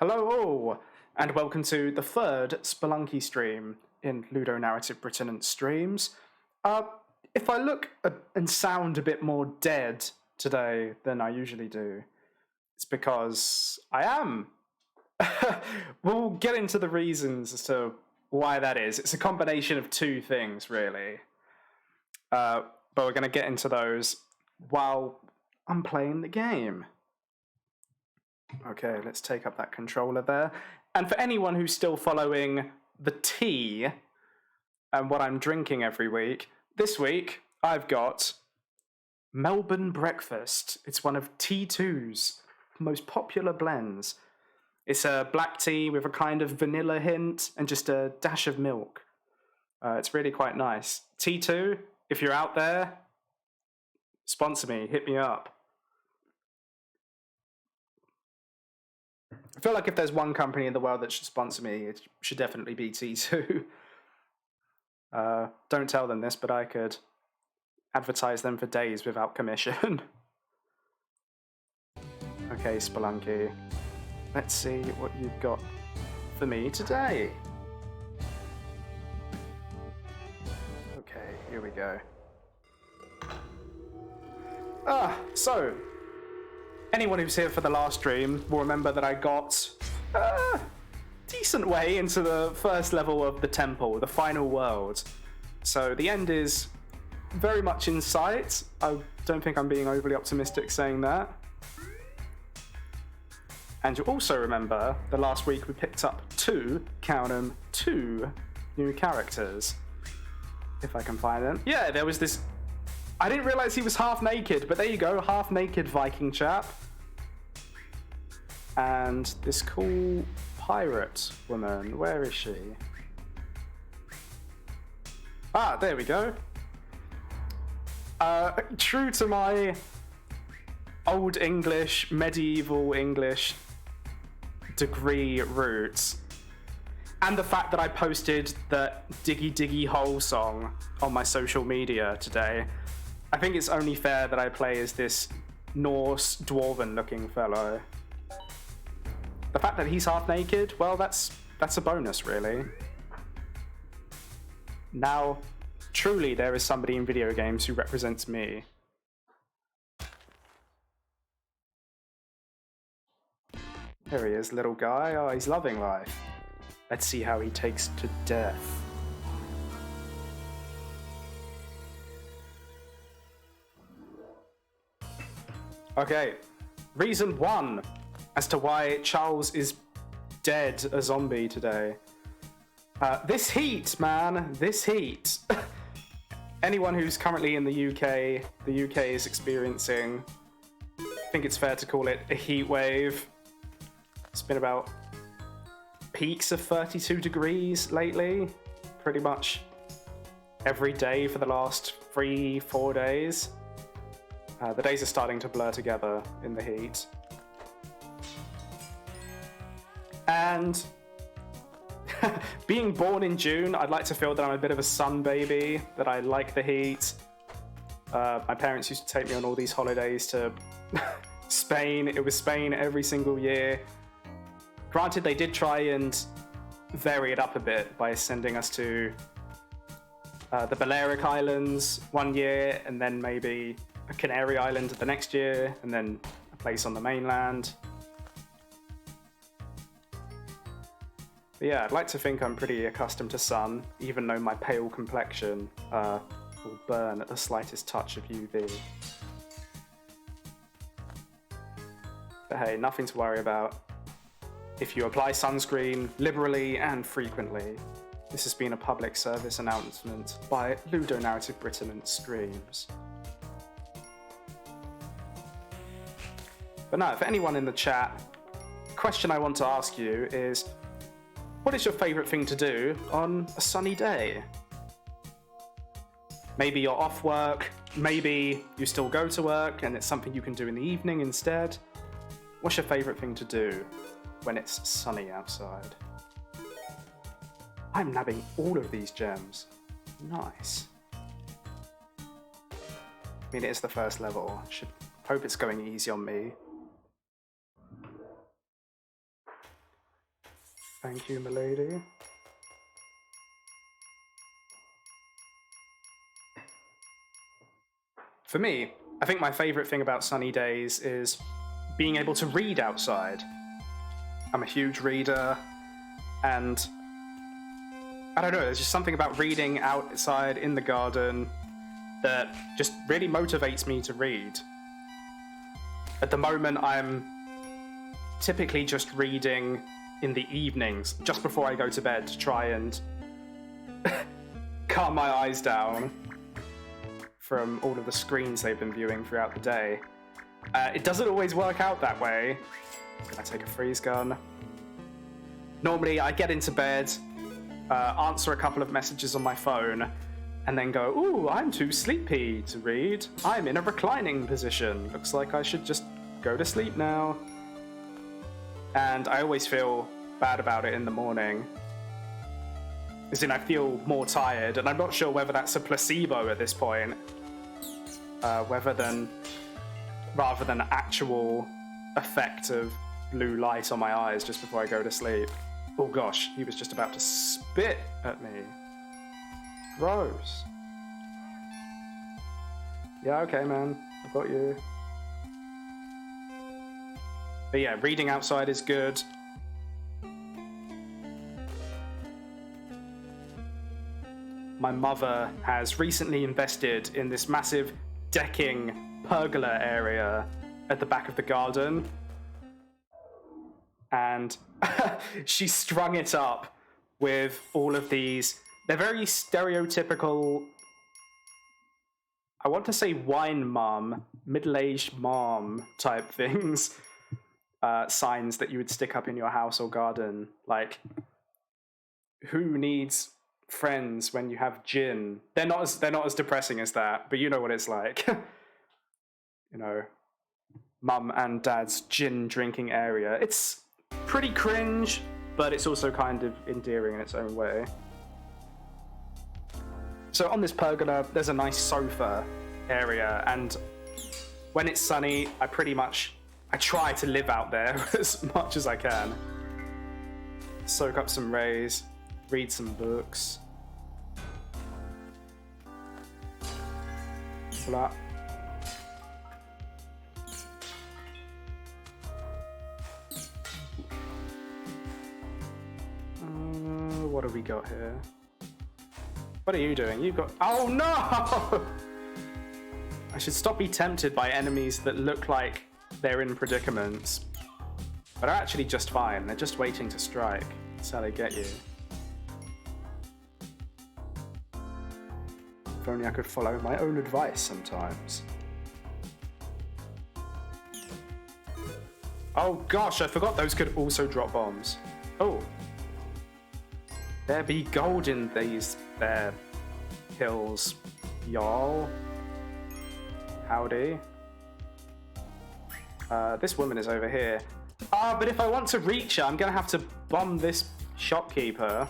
Hello all, and welcome to the third Spelunky stream in Ludo Narrative Britain and Streams. If I look and sound a bit more dead today than I usually do, it's because I am. We'll get into the reasons as to why that is. It's a combination of two things, really. But we're going to get into those while I'm playing the game. Okay, let's take up that controller there. And for anyone who's still following the tea and what I'm drinking every week, this week I've got Melbourne Breakfast. It's one of T2's most popular blends. It's a black tea with a kind of vanilla hint and just a dash of milk. It's really quite nice. T2, if you're out there, sponsor me, hit me up. I feel like if there's one company in the world that should sponsor me, it should definitely be T2. Don't tell them this, but I could advertise them for days without commission. Okay, Spelunky. Let's see what you've got for me today. Okay, here we go. So, anyone who's here for the last stream will remember that I got a decent way into the first level of the temple, the final world. So the end is very much in sight. I don't think I'm being overly optimistic saying that. And you'll also remember that last week we picked up two new characters. If I can find them. Yeah, there was this... I didn't realise he was half naked, but there you go, half naked Viking chap. And this cool pirate woman, where is she? Ah, there we go. True to my old English, medieval English degree roots, and the fact that I posted the Diggy Diggy Hole song on my social media today, I think it's only fair that I play as this Norse dwarven looking fellow. The fact that he's half naked, well, that's a bonus, really. Now Truly, there is somebody in video games who represents me. There he is, little guy. Oh, he's loving life. Let's see how he takes to death. Okay, reason 1 as to why Charles is dead a zombie today. This heat, man, this heat. Anyone who's currently in the UK is experiencing, I think it's fair to call it a heat wave. It's been about peaks of 32 degrees lately, pretty much every day for the last 3-4 days. The days are starting to blur together in the heat. And being born in June, I'd like to feel that I'm a bit of a sun baby, that I like the heat. My parents used to take me on all these holidays to Spain. It was Spain every single year. Granted, they did try and vary it up a bit by sending us to the Balearic Islands one year, and then maybe a Canary Island the next year, and then a place on the mainland. But yeah, I'd like to think I'm pretty accustomed to sun, even though my pale complexion will burn at the slightest touch of UV. But hey, nothing to worry about. If you apply sunscreen liberally and frequently. This has been a public service announcement by Ludonarrative Britain and Streams. But no, for anyone in the chat, the question I want to ask you is, what is your favourite thing to do on a sunny day? Maybe you're off work, maybe you still go to work and it's something you can do in the evening instead. What's your favourite thing to do when it's sunny outside? I'm nabbing all of these gems. Nice. I mean, it is the first level. I should hope it's going easy on me. Thank you, milady. For me, I think my favourite thing about sunny days is being able to read outside. I'm a huge reader, and I don't know, there's just something about reading outside in the garden that just really motivates me to read. At the moment, I'm typically just reading in the evenings, just before I go to bed, to try and calm my eyes down from all of the screens they've been viewing throughout the day. It doesn't always work out that way. Can I take a freeze gun? Normally, I get into bed, answer a couple of messages on my phone, and then go, ooh, I'm too sleepy to read. I'm in a reclining position. Looks like I should just go to sleep now. And I always feel bad about it in the morning. As in, I feel more tired, and I'm not sure whether that's a placebo at this point. Rather than actual effect of blue light on my eyes just before I go to sleep. Oh gosh, he was just about to spit at me. Gross. Yeah, okay, man. I've got you. But yeah, reading outside is good. My mother has recently invested in this massive decking pergola area at the back of the garden. And she strung it up with all of these, they're very stereotypical, I want to say wine mom, middle-aged mom type things. Signs that you would stick up in your house or garden, like, who needs friends when you have gin? They're not as depressing as that, but you know what it's like. You know, mum and dad's gin drinking area. It's pretty cringe, but it's also kind of endearing in its own way. So on this pergola, there's a nice sofa area, and when it's sunny, I try to live out there as much as I can. Soak up some rays, read some books. Blah. What have we got here? What are you doing? You've got... Oh no! I should stop being tempted by enemies that look like they're in predicaments, but are actually just fine. They're just waiting to strike. That's how they get you. If only I could follow my own advice sometimes. Oh gosh, I forgot those could also drop bombs. Oh. There be gold in these there hills, y'all. Howdy. This woman is over here. Ah, but if I want to reach her, I'm gonna have to bomb this shopkeeper.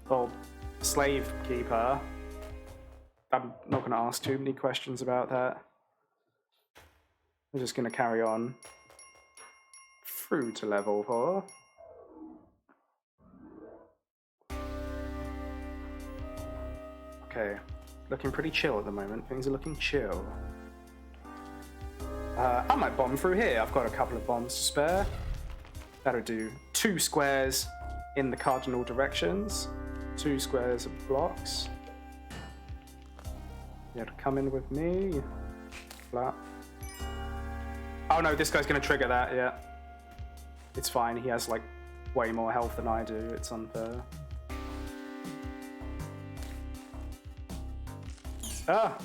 Or slave keeper. I'm not gonna ask too many questions about that. We're just gonna carry on through to level 4. Okay, looking pretty chill at the moment. Things are looking chill. I might bomb through here. I've got a couple of bombs to spare. That'll do 2 squares in the cardinal directions. 2 squares of blocks. You have to come in with me. Flat. Oh no, this guy's gonna trigger that, yeah. It's fine, he has like way more health than I do. It's unfair. Ah!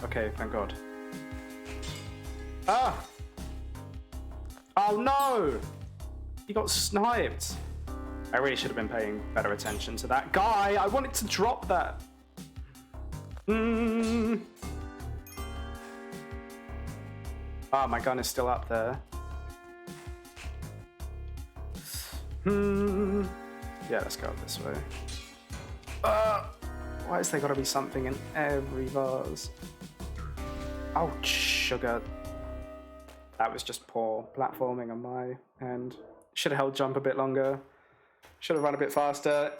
Okay, thank God. Ah! Oh no! He got sniped. I really should have been paying better attention to that guy. I wanted to drop that. Ah, my gun is still up there. Yeah, let's go this way. Why has there got to be something in every vase? Oh, sugar. That was just poor platforming on my end. Should have held jump a bit longer. Should have run a bit faster.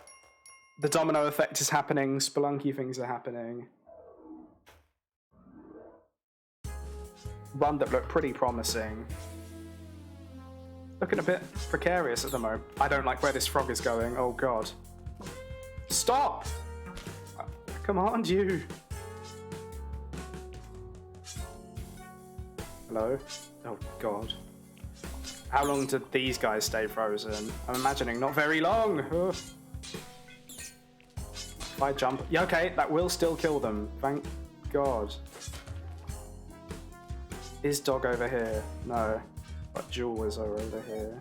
The domino effect is happening. Spelunky things are happening. Run that looked pretty promising. Looking a bit precarious at the moment. I don't like where this frog is going. Oh, God. Stop! Come on, you. Hello? Oh, God. How long did these guys stay frozen? I'm imagining not very long. Ugh. If I jump... Yeah, okay, that will still kill them. Thank God. Is dog over here? No. But jewelers are over here.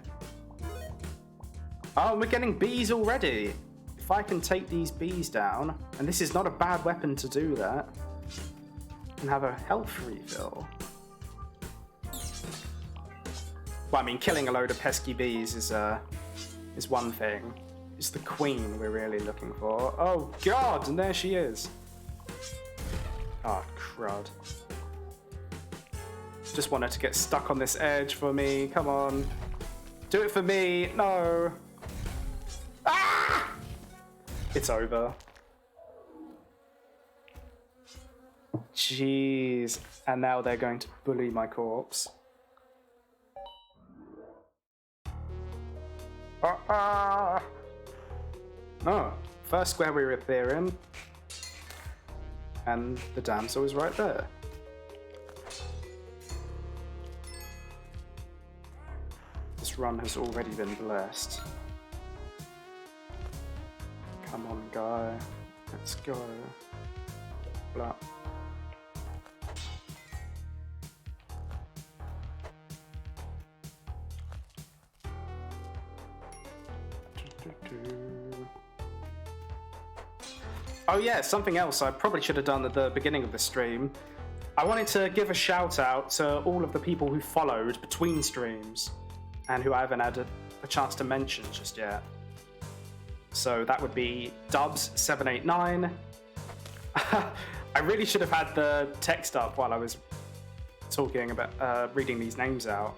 Oh, we're getting bees already. If I can take these bees down, and this is not a bad weapon to do that, and have a health refill. Well, I mean, killing a load of pesky bees is one thing. It's the queen we're really looking for. Oh, God, and there she is. Oh, crud. Just wanted to get stuck on this edge for me. Come on. Do it for me. No. Ah! It's over. Jeez. And now they're going to bully my corpse. Oh, first square we appear in. And the damsel is right there. This run has already been blessed. Come on, guy. Let's go. Blah. Oh yeah, something else I probably should have done at the beginning of the stream. I wanted to give a shout out to all of the people who followed between streams and who I haven't had a chance to mention just yet. So that would be Dubs789. I really should have had the text up while I was talking about reading these names out,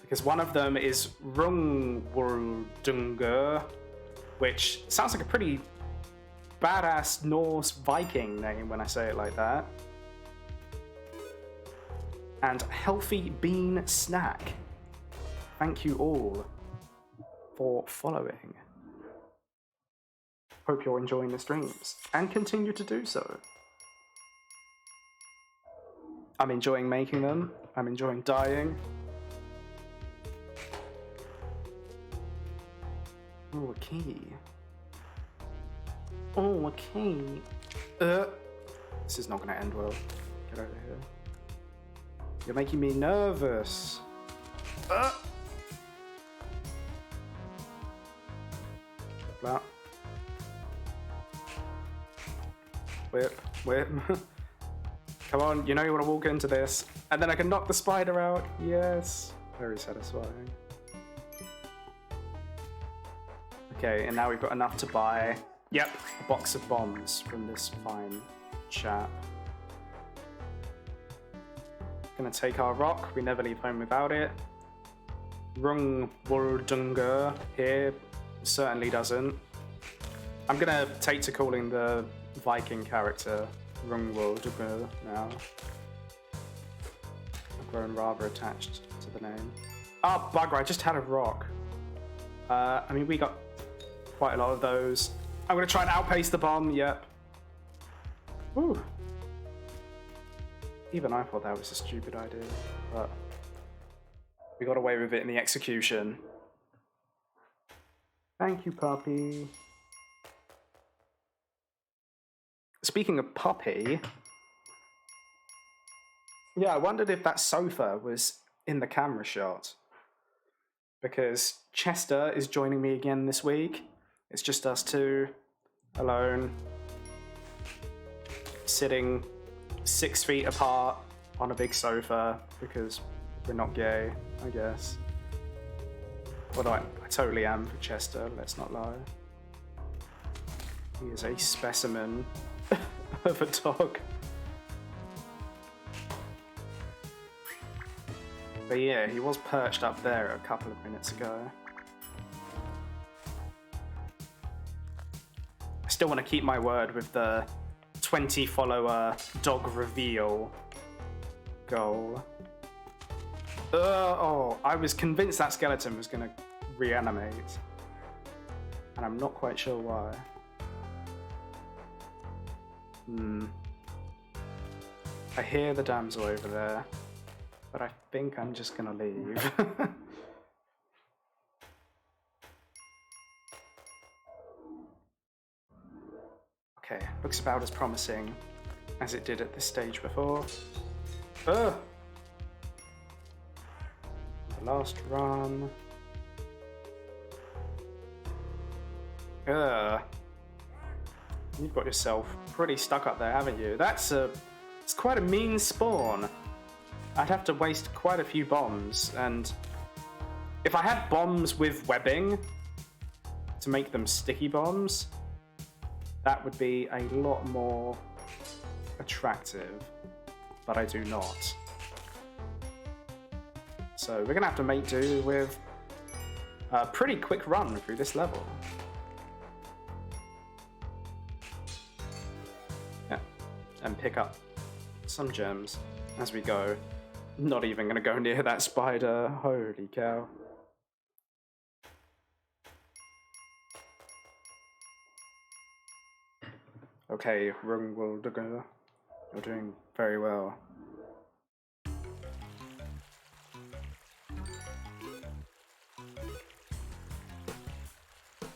because one of them is Rungwurdunger, which sounds like a pretty badass Norse Viking name when I say it like that. And Healthy Bean Snack. Thank you all for following. Hope you're enjoying the streams and continue to do so. I'm enjoying making them. I'm enjoying dying. Oh, a key. Oh, a key. This is not going to end well. Get over here. You're making me nervous. That. Whip, whip. Come on, you know you want to walk into this. And then I can knock the spider out. Yes. Very satisfying. Okay, and now we've got enough to buy, yep, a box of bombs from this fine chap. Gonna take our rock. We never leave home without it. Rungwuldunga here certainly doesn't. I'm gonna take to calling the Viking character Rungwuldunga now. I've grown rather attached to the name. Ah, bugger, I just had a rock. I mean, we got quite a lot of those. I'm gonna try and outpace the bomb, yep. Woo. Even I thought that was a stupid idea, but we got away with it in the execution. Thank you, puppy. Speaking of puppy, yeah, I wondered if that sofa was in the camera shot. Because Chester is joining me again this week. It's just us two, alone, sitting 6 feet apart on a big sofa because we're not gay, I guess. Although I totally am for Chester, let's not lie. He is a specimen of a dog. But yeah, he was perched up there a couple of minutes ago. I still want to keep my word with the 20 follower dog reveal goal. Oh, I was convinced that skeleton was going to reanimate. And I'm not quite sure why. I hear the damsel over there, but I think I'm just going to leave. Okay, looks about as promising as it did at this stage before. The last run. You've got yourself pretty stuck up there, haven't you? It's quite a mean spawn. I'd have to waste quite a few bombs, and if I had bombs with webbing to make them sticky bombs, that would be a lot more attractive, but I do not. So we're gonna have to make do with a pretty quick run through this level. Yeah, and pick up some gems as we go. Not even gonna go near that spider, holy cow. Okay, Rungwuldunga, you're doing very well.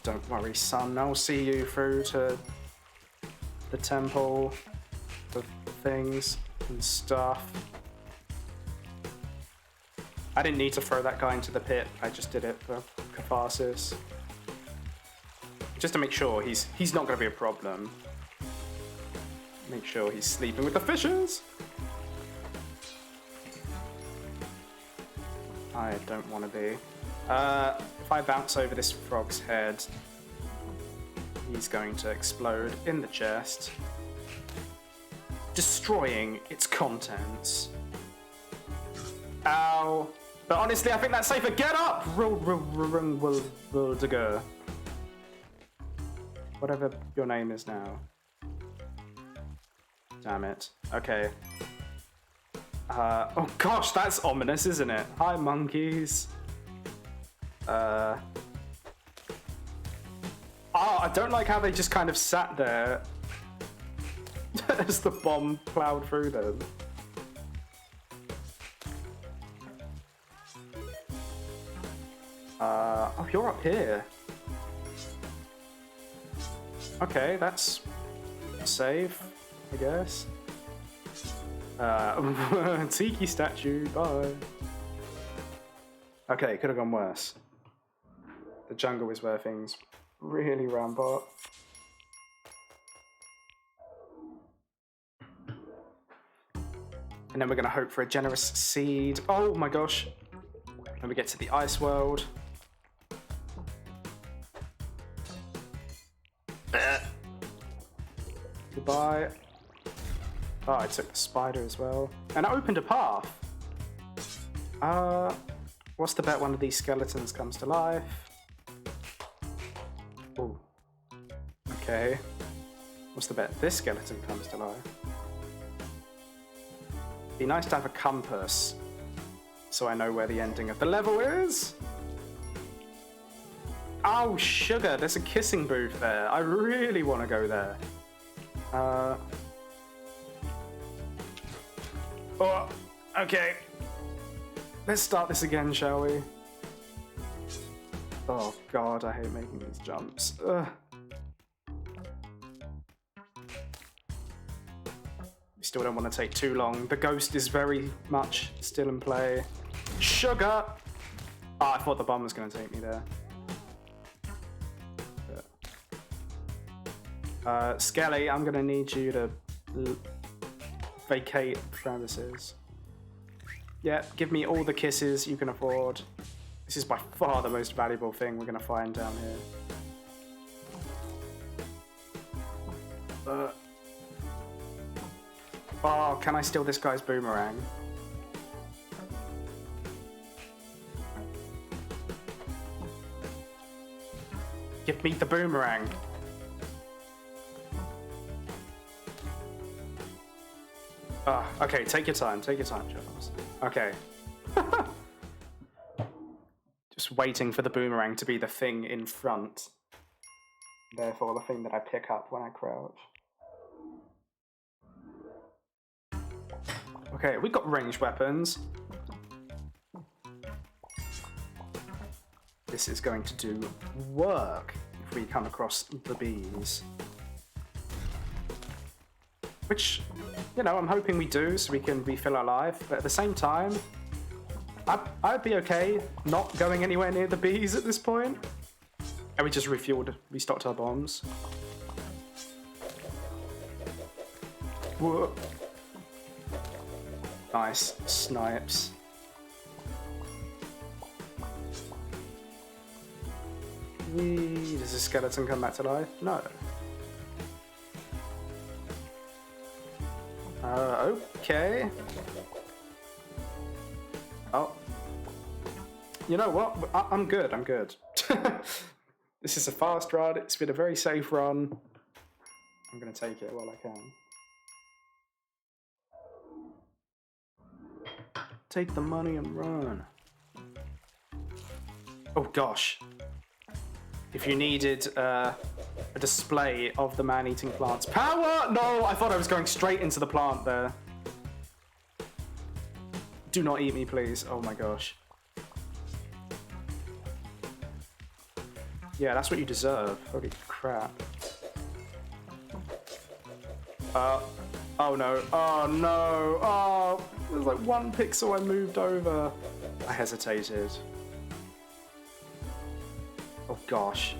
Don't worry, son, I'll see you through to the temple, the things and stuff. I didn't need to throw that guy into the pit, I just did it for catharsis. Just to make sure he's not going to be a problem. Make sure he's sleeping with the fishes. I don't want to be. If I bounce over this frog's head, he's going to explode in the chest, destroying its contents. Ow. But honestly, I think that's safer. Get up! Whatever your name is now. Damn it. Okay. Oh gosh, that's ominous, isn't it? Hi, monkeys. Oh, I don't like how they just kind of sat there as the bomb plowed through them. Oh, you're up here. Okay, that's safe, I guess. Tiki statue, bye. Okay, could have gone worse. The jungle is where things really ramp up. And then we're going to hope for a generous seed. Oh my gosh. Then we get to the ice world. Goodbye. Oh, I took the spider as well. And it opened a path. What's the bet one of these skeletons comes to life? Oh. Okay. What's the bet this skeleton comes to life? Be nice to have a compass so I know where the ending of the level is. Oh, sugar, there's a kissing booth there. I really want to go there. Oh, okay. Let's start this again, shall we? Oh god, I hate making these jumps. Ugh. We still don't want to take too long. The ghost is very much still in play. Sugar! Oh, I thought the bomb was going to take me there. Skelly, I'm going to need you to vacate premises. Yeah, give me all the kisses you can afford. This is by far the most valuable thing we're going to find down here. Oh, can I steal this guy's boomerang? Give me the boomerang. Okay, take your time, Charles. Okay. Just waiting for the boomerang to be the thing in front. Therefore, the thing that I pick up when I crouch. Okay, we've got ranged weapons. This is going to do work if we come across the bees. Which, you know, I'm hoping we do so we can refill our life, but at the same time, I'd be okay not going anywhere near the bees at this point. And we just restocked our bombs. Whoa. Nice, snipes. Whee. Does the skeleton come back to life? No. Okay. Oh. You know what? I'm good, I'm good. This is a fast run. It's been a very safe run. I'm going to take it while I can. Take the money and run. Oh gosh. If you needed a display of the man-eating plant's power! No, I thought I was going straight into the plant there. Do not eat me, please. Oh my gosh. Yeah, that's what you deserve. Holy crap. Oh no. Oh no. Oh, there's like 1 pixel I moved over. I hesitated. Oh gosh.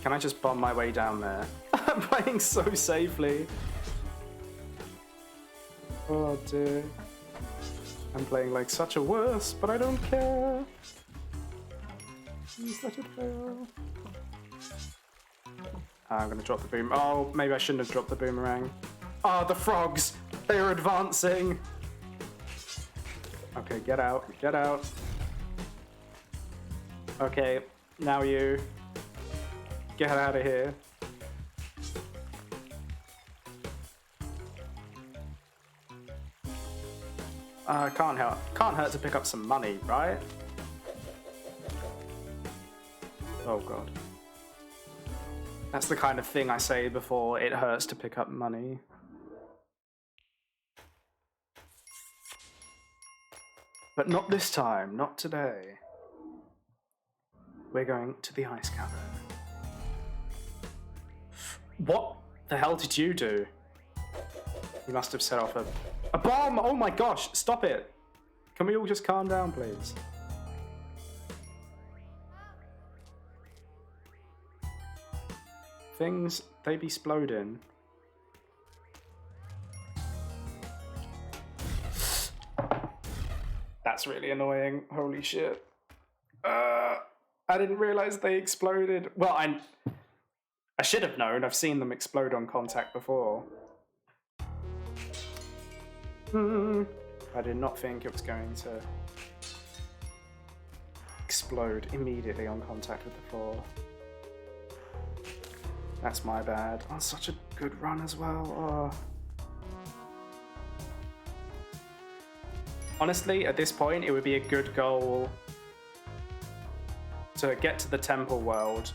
Can I just bomb my way down there? I'm playing so safely. Oh dear. I'm playing like such a wuss, but I don't care. Please let it fail. I'm gonna drop the boom. Oh, maybe I shouldn't have dropped the boomerang. Oh, the frogs! They are advancing! Okay, get out, get out. Okay, now you. Get out of here. Can't hurt to pick up some money, right? Oh god. That's the kind of thing I say before it hurts to pick up money. But not this time, not today. We're going to the ice cavern. What the hell did you do? You must have set off a bomb! Oh my gosh, stop it! Can we all just calm down, please? Things, they be sploding. That's really annoying. Holy shit. I didn't realize they exploded. Well, I should have known. I've seen them explode on contact before. I did not think it was going to explode immediately on contact with the floor. That's my bad. Oh, such a good run as well. Oh. Honestly, at this point, it would be a good goal to get to the temple world.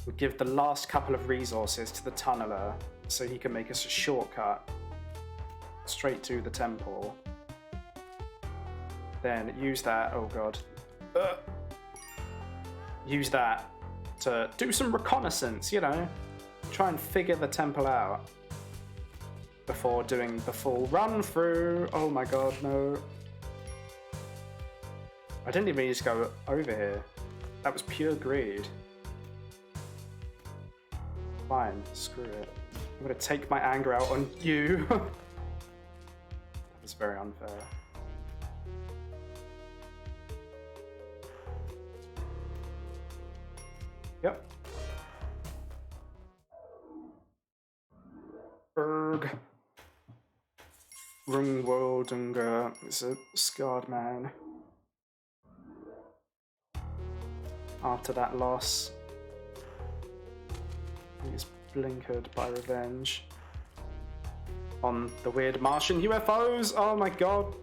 We'll give the last couple of resources to the tunneler so he can make us a shortcut straight to the temple. Then use that, oh god. Use that to do some reconnaissance, you know. Try and figure the temple out before doing the full run through. Oh my god, no. I didn't even need to go over here. That was pure greed. Fine, screw it. I'm gonna take my anger out on you. That was very unfair. Yep. Berg. Rungwoldinger is a scarred man. After that loss, he's blinkered by revenge on the weird Martian UFOs. Oh my god.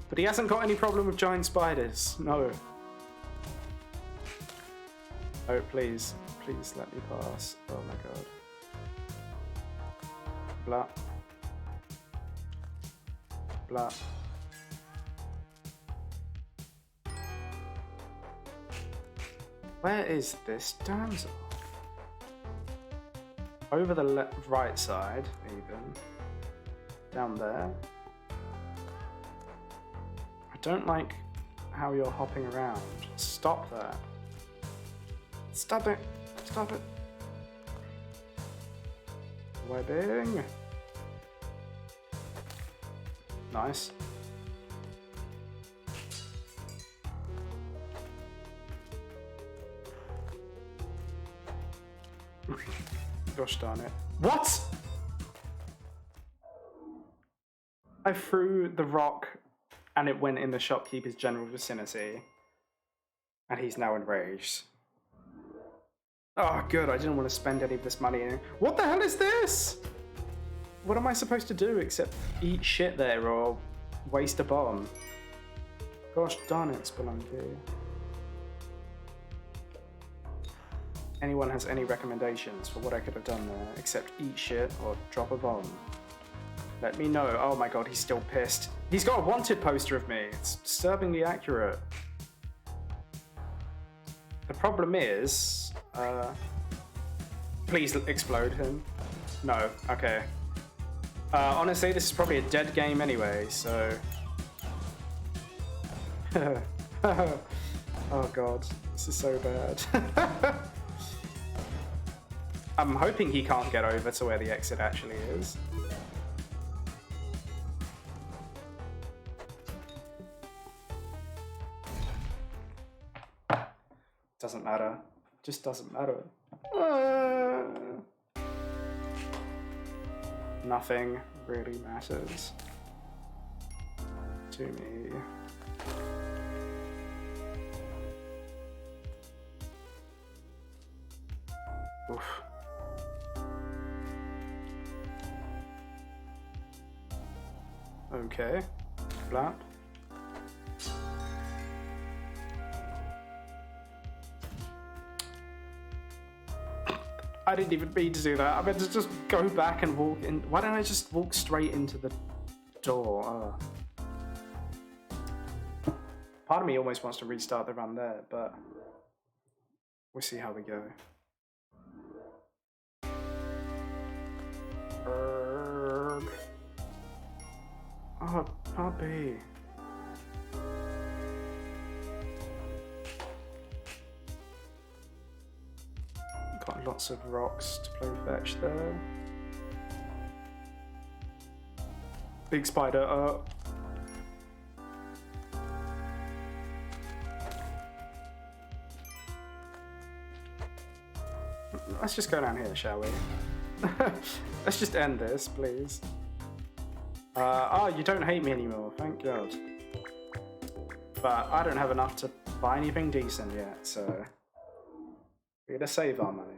But he hasn't got any problem with giant spiders. No. Oh, please. Please let me pass. Oh my god. Blah. Blah. Where is this damsel? Over the right side, even. Down there. I don't like how you're hopping around. Stop that. Stop it. Stop it. Webbing. Nice. Gosh darn it. What? I threw the rock and it went in the shopkeeper's general vicinity. And he's now enraged. Oh, good. I didn't want to spend any of this money. What the hell is this? What am I supposed to do except eat shit there or waste a bomb? Gosh darn it, Spelunky. Anyone has any recommendations for what I could have done there except eat shit or drop a bomb? Let me know. Oh my god, he's still pissed. He's got a wanted poster of me. It's disturbingly accurate. The problem is... please explode him. No, okay. Honestly, this is probably a dead game anyway, so... Oh god, this is so bad. I'm hoping he can't get over to where the exit actually is. Doesn't matter. Just doesn't matter. Nothing really matters. to me. Oof. Okay. Flat. I didn't even mean to do that. I meant to just go back and walk in. Why don't I just walk straight into the door? Part of me almost wants to restart the run there, but we'll see how we go. Oh, puppy. Got lots of rocks to play fetch there. Big spider. Let's just go down here, shall we? Let's just end this, please. Oh, you don't hate me anymore, thank God. But I don't have enough to buy anything decent yet, so we're gonna save our money.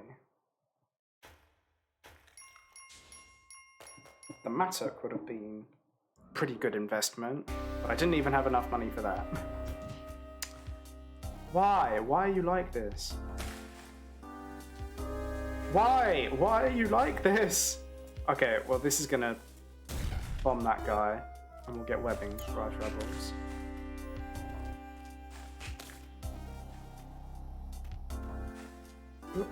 The mattock would have been a pretty good investment, but I didn't even have enough money for that. Why? Why are you like this? Why? Why are you like this? Okay, well this is gonna bomb that guy, and we'll get webbing for our troubles. Oop.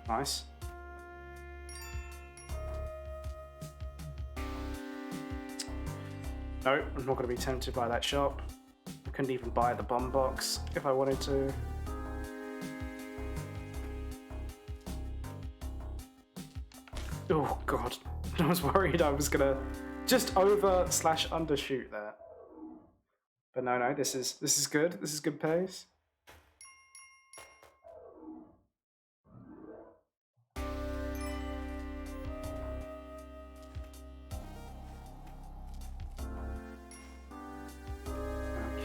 Nice. No, I'm not going to be tempted by that shop. I couldn't even buy the bomb box if I wanted to. Oh god, I was worried I was gonna just over/undershoot that. But no, this is good. This is good pace.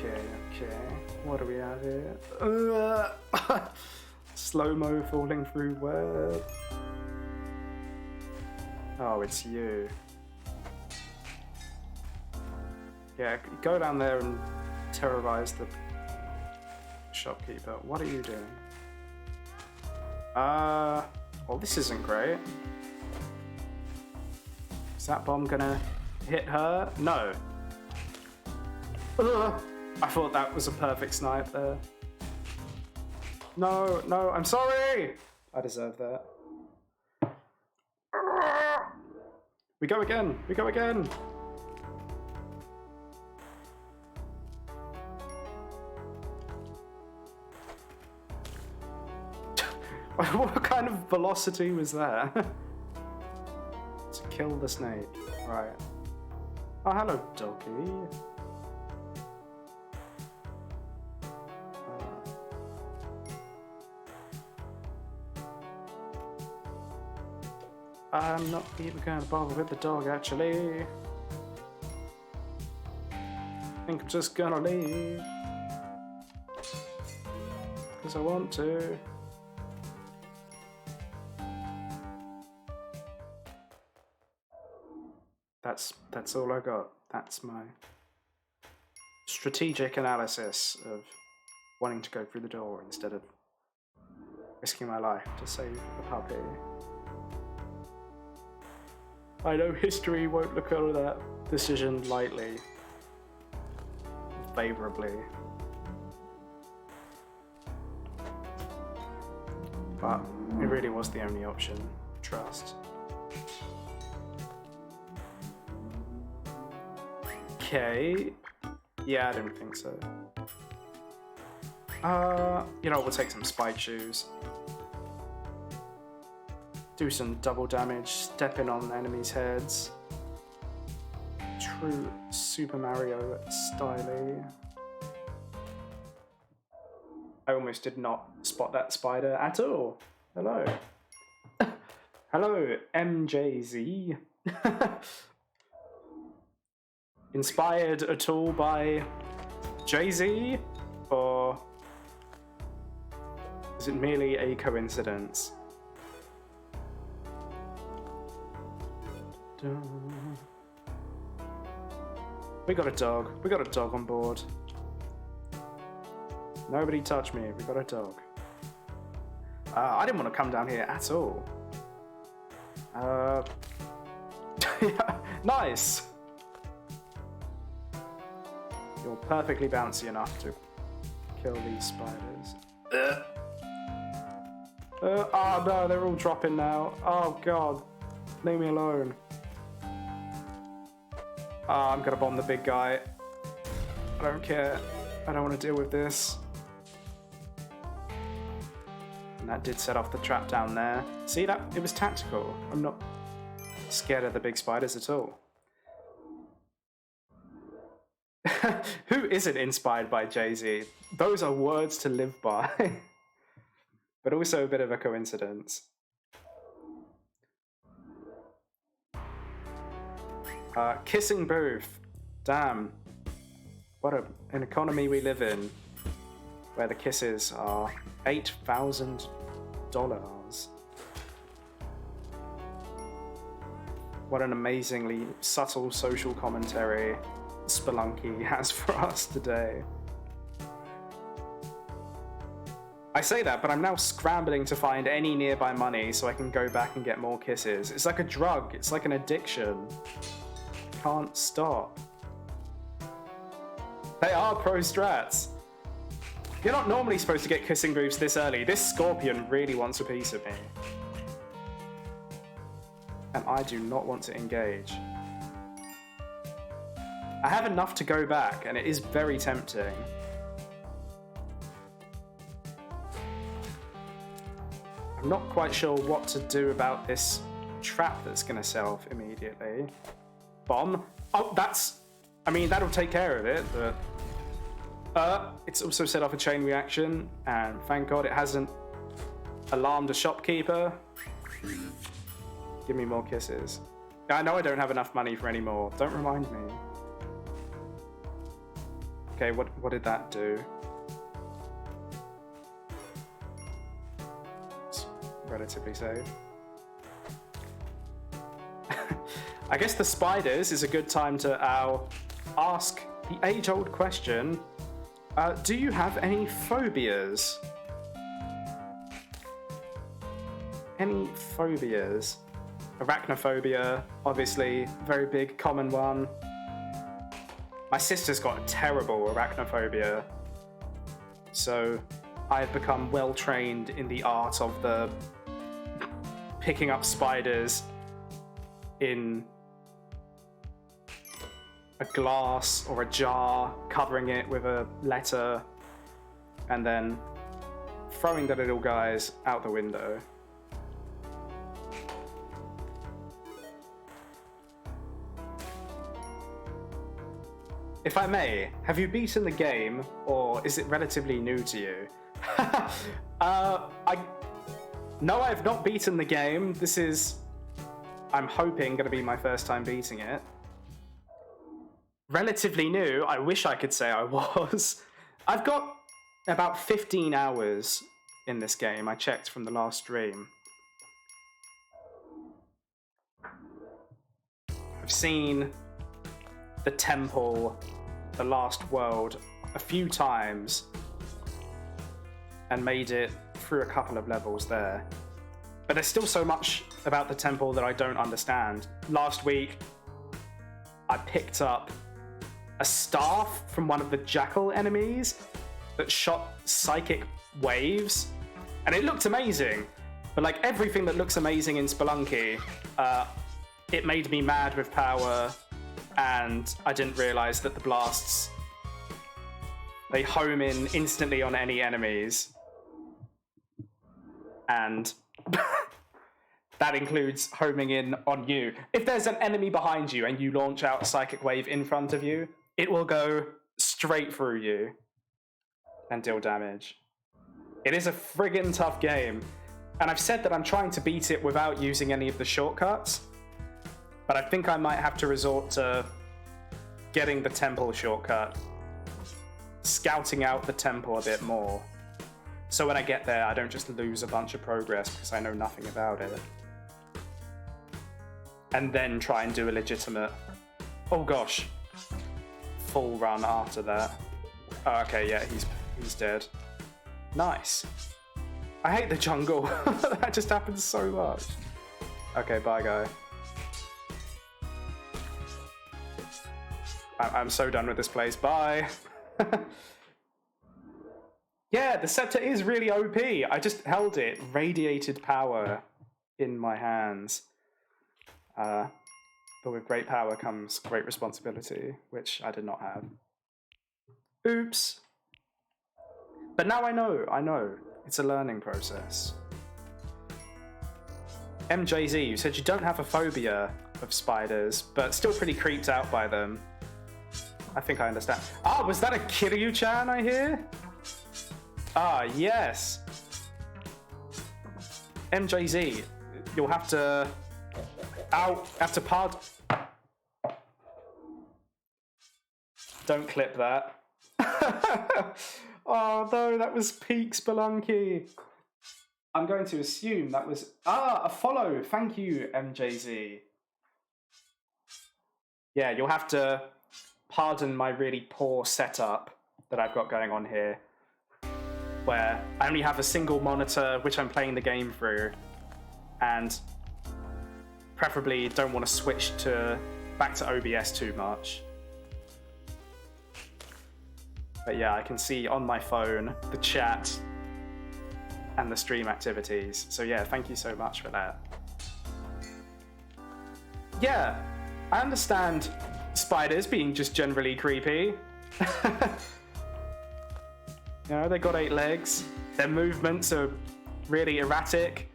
Okay. What do we have here? Slow-mo falling through web. Oh, it's you. Yeah, go down there and terrorize the shopkeeper. What are you doing? Well, this isn't great. Is that bomb gonna hit her? No. I thought that was a perfect snipe there. No, I'm sorry! I deserve that. We go again! What kind of velocity was that? To kill the snake. Right. Oh, hello, doggy. I'm not even going to bother with the dog, actually. I think I'm just gonna leave. Because I want to. That's all I got. That's my strategic analysis of wanting to go through the door instead of risking my life to save the puppy. I know history won't look at that decision lightly, favorably, but it really was the only option. Trust. Okay. Yeah, I don't think so. You know, we'll take some spike shoes. Do some double damage, stepping on enemies' heads. True Super Mario style. I almost did not spot that spider at all. Hello. Hello, MJZ. inspired at all by Jay-Z, or is it merely a coincidence? We got a dog. We got a dog on board. Nobody touch me. We got a dog. I didn't want to come down here at all. Yeah, nice. You're perfectly bouncy enough to kill these spiders. Oh no, they're all dropping now. Oh god. Leave me alone. I'm gonna bomb the big guy. I don't care. I don't want to deal with this. And that did set off the trap down there. See that? It was tactical. I'm not scared of the big spiders at all. Who isn't inspired by Jay-Z? Those are words to live by. But also a bit of a coincidence. Kissing booth. Damn. What an economy we live in, where the kisses are $8,000. What an amazingly subtle social commentary Spelunky has for us today. I say that, but I'm now scrambling to find any nearby money so I can go back and get more kisses. It's like a drug. It's like an addiction. Can't stop. They are pro strats. You're not normally supposed to get kissing booths this early. This scorpion really wants a piece of me. And I do not want to engage. I have enough to go back, and it is very tempting. I'm not quite sure what to do about this trap that's going to set off immediately. Bomb. Oh, that'll take care of it, but... it's also set off a chain reaction, and thank God it hasn't alarmed a shopkeeper. Give me more kisses. I know I don't have enough money for any more. Don't remind me. Okay, what did that do? It's relatively safe. I guess the spiders is a good time to ask the age-old question. Do you have any phobias? Any phobias? Arachnophobia, obviously, very big, common one. My sister's got a terrible arachnophobia, so I've become well trained in the art of the picking up spiders in a glass or a jar, covering it with a letter, and then throwing the little guys out the window. If I may, have you beaten the game, or is it relatively new to you? No, I have not beaten the game. This is, I'm hoping, going to be my first time beating it. Relatively new. I wish I could say I was. I've got about 15 hours in this game. I checked from the last stream. I've seen the temple, the last world, a few times and made it through a couple of levels there. But there's still so much about the temple that I don't understand. Last week, I picked up a staff from one of the jackal enemies that shot psychic waves, and it looked amazing. But like everything that looks amazing in Spelunky, it made me mad with power, and I didn't realize that the blasts, they home in instantly on any enemies. And that includes homing in on you. If there's an enemy behind you and you launch out a psychic wave in front of you, it will go straight through you and deal damage. It is a friggin' tough game. And I've said that I'm trying to beat it without using any of the shortcuts, but I think I might have to resort to getting the temple shortcut, scouting out the temple a bit more. So when I get there, I don't just lose a bunch of progress because I know nothing about it. And then try and do a legitimate, oh gosh, full run after that. Oh, okay, yeah, he's dead. Nice. I hate the jungle. That just happens so much. Okay, bye, guy. I'm so done with this place. Bye. Yeah, the scepter is really OP. I just held it. Radiated power in my hands. But with great power comes great responsibility, which I did not have. Oops. But now I know. It's a learning process. MJZ, you said you don't have a phobia of spiders, but still pretty creeped out by them. I think I understand. Ah, was that a Kiryu-chan I hear? Ah, yes. MJZ, you'll have to... Ow, have to pardon... Don't clip that. Oh no, that was peak Spelunky. I'm going to assume that was... Ah, a follow. Thank you, MJZ. Yeah, you'll have to pardon my really poor setup that I've got going on here, where I only have a single monitor which I'm playing the game through, and preferably don't want to switch back to OBS too much. But yeah, I can see on my phone the chat and the stream activities. So yeah, thank you so much for that. Yeah, I understand spiders being just generally creepy. You know, they got 8 legs. Their movements are really erratic.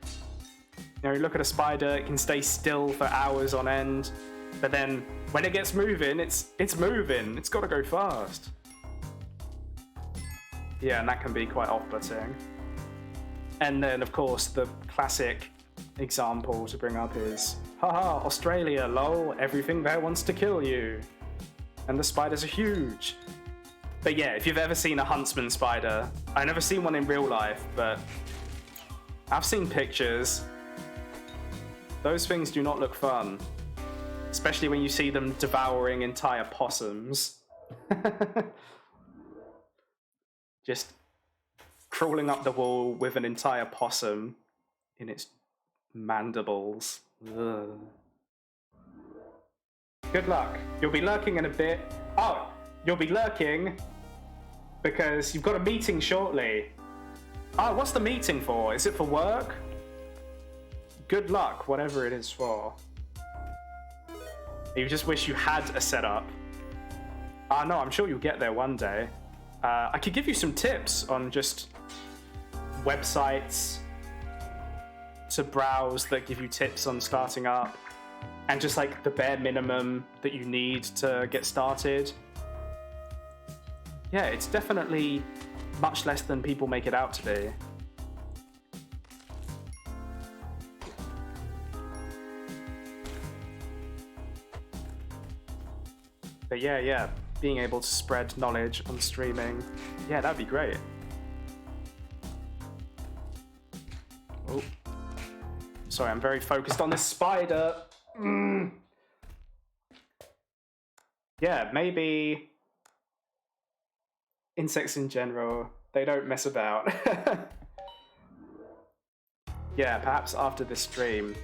You know, you look at a spider, it can stay still for hours on end. But then when it gets moving, it's moving. It's got to go fast. Yeah, and that can be quite off-putting. And then, of course, the classic example to bring up is, haha, Australia, lol, everything there wants to kill you. And the spiders are huge. But yeah, if you've ever seen a huntsman spider, I've never seen one in real life, but I've seen pictures. Those things do not look fun. Especially when you see them devouring entire possums. Just crawling up the wall with an entire possum in its mandibles. Ugh. Good luck. You'll be lurking in a bit. Oh, you'll be lurking because you've got a meeting shortly. Oh, what's the meeting for? Is it for work? Good luck, whatever it is for. You just wish you had a setup. No, I'm sure you'll get there one day. I could give you some tips on just websites to browse that give you tips on starting up, and just like the bare minimum that you need to get started. Yeah, it's definitely much less than people make it out to be. But yeah, being able to spread knowledge on streaming, yeah, that'd be great. Oh, sorry, I'm very focused on this spider. Yeah, maybe insects in general, they don't mess about. Yeah, perhaps after this stream,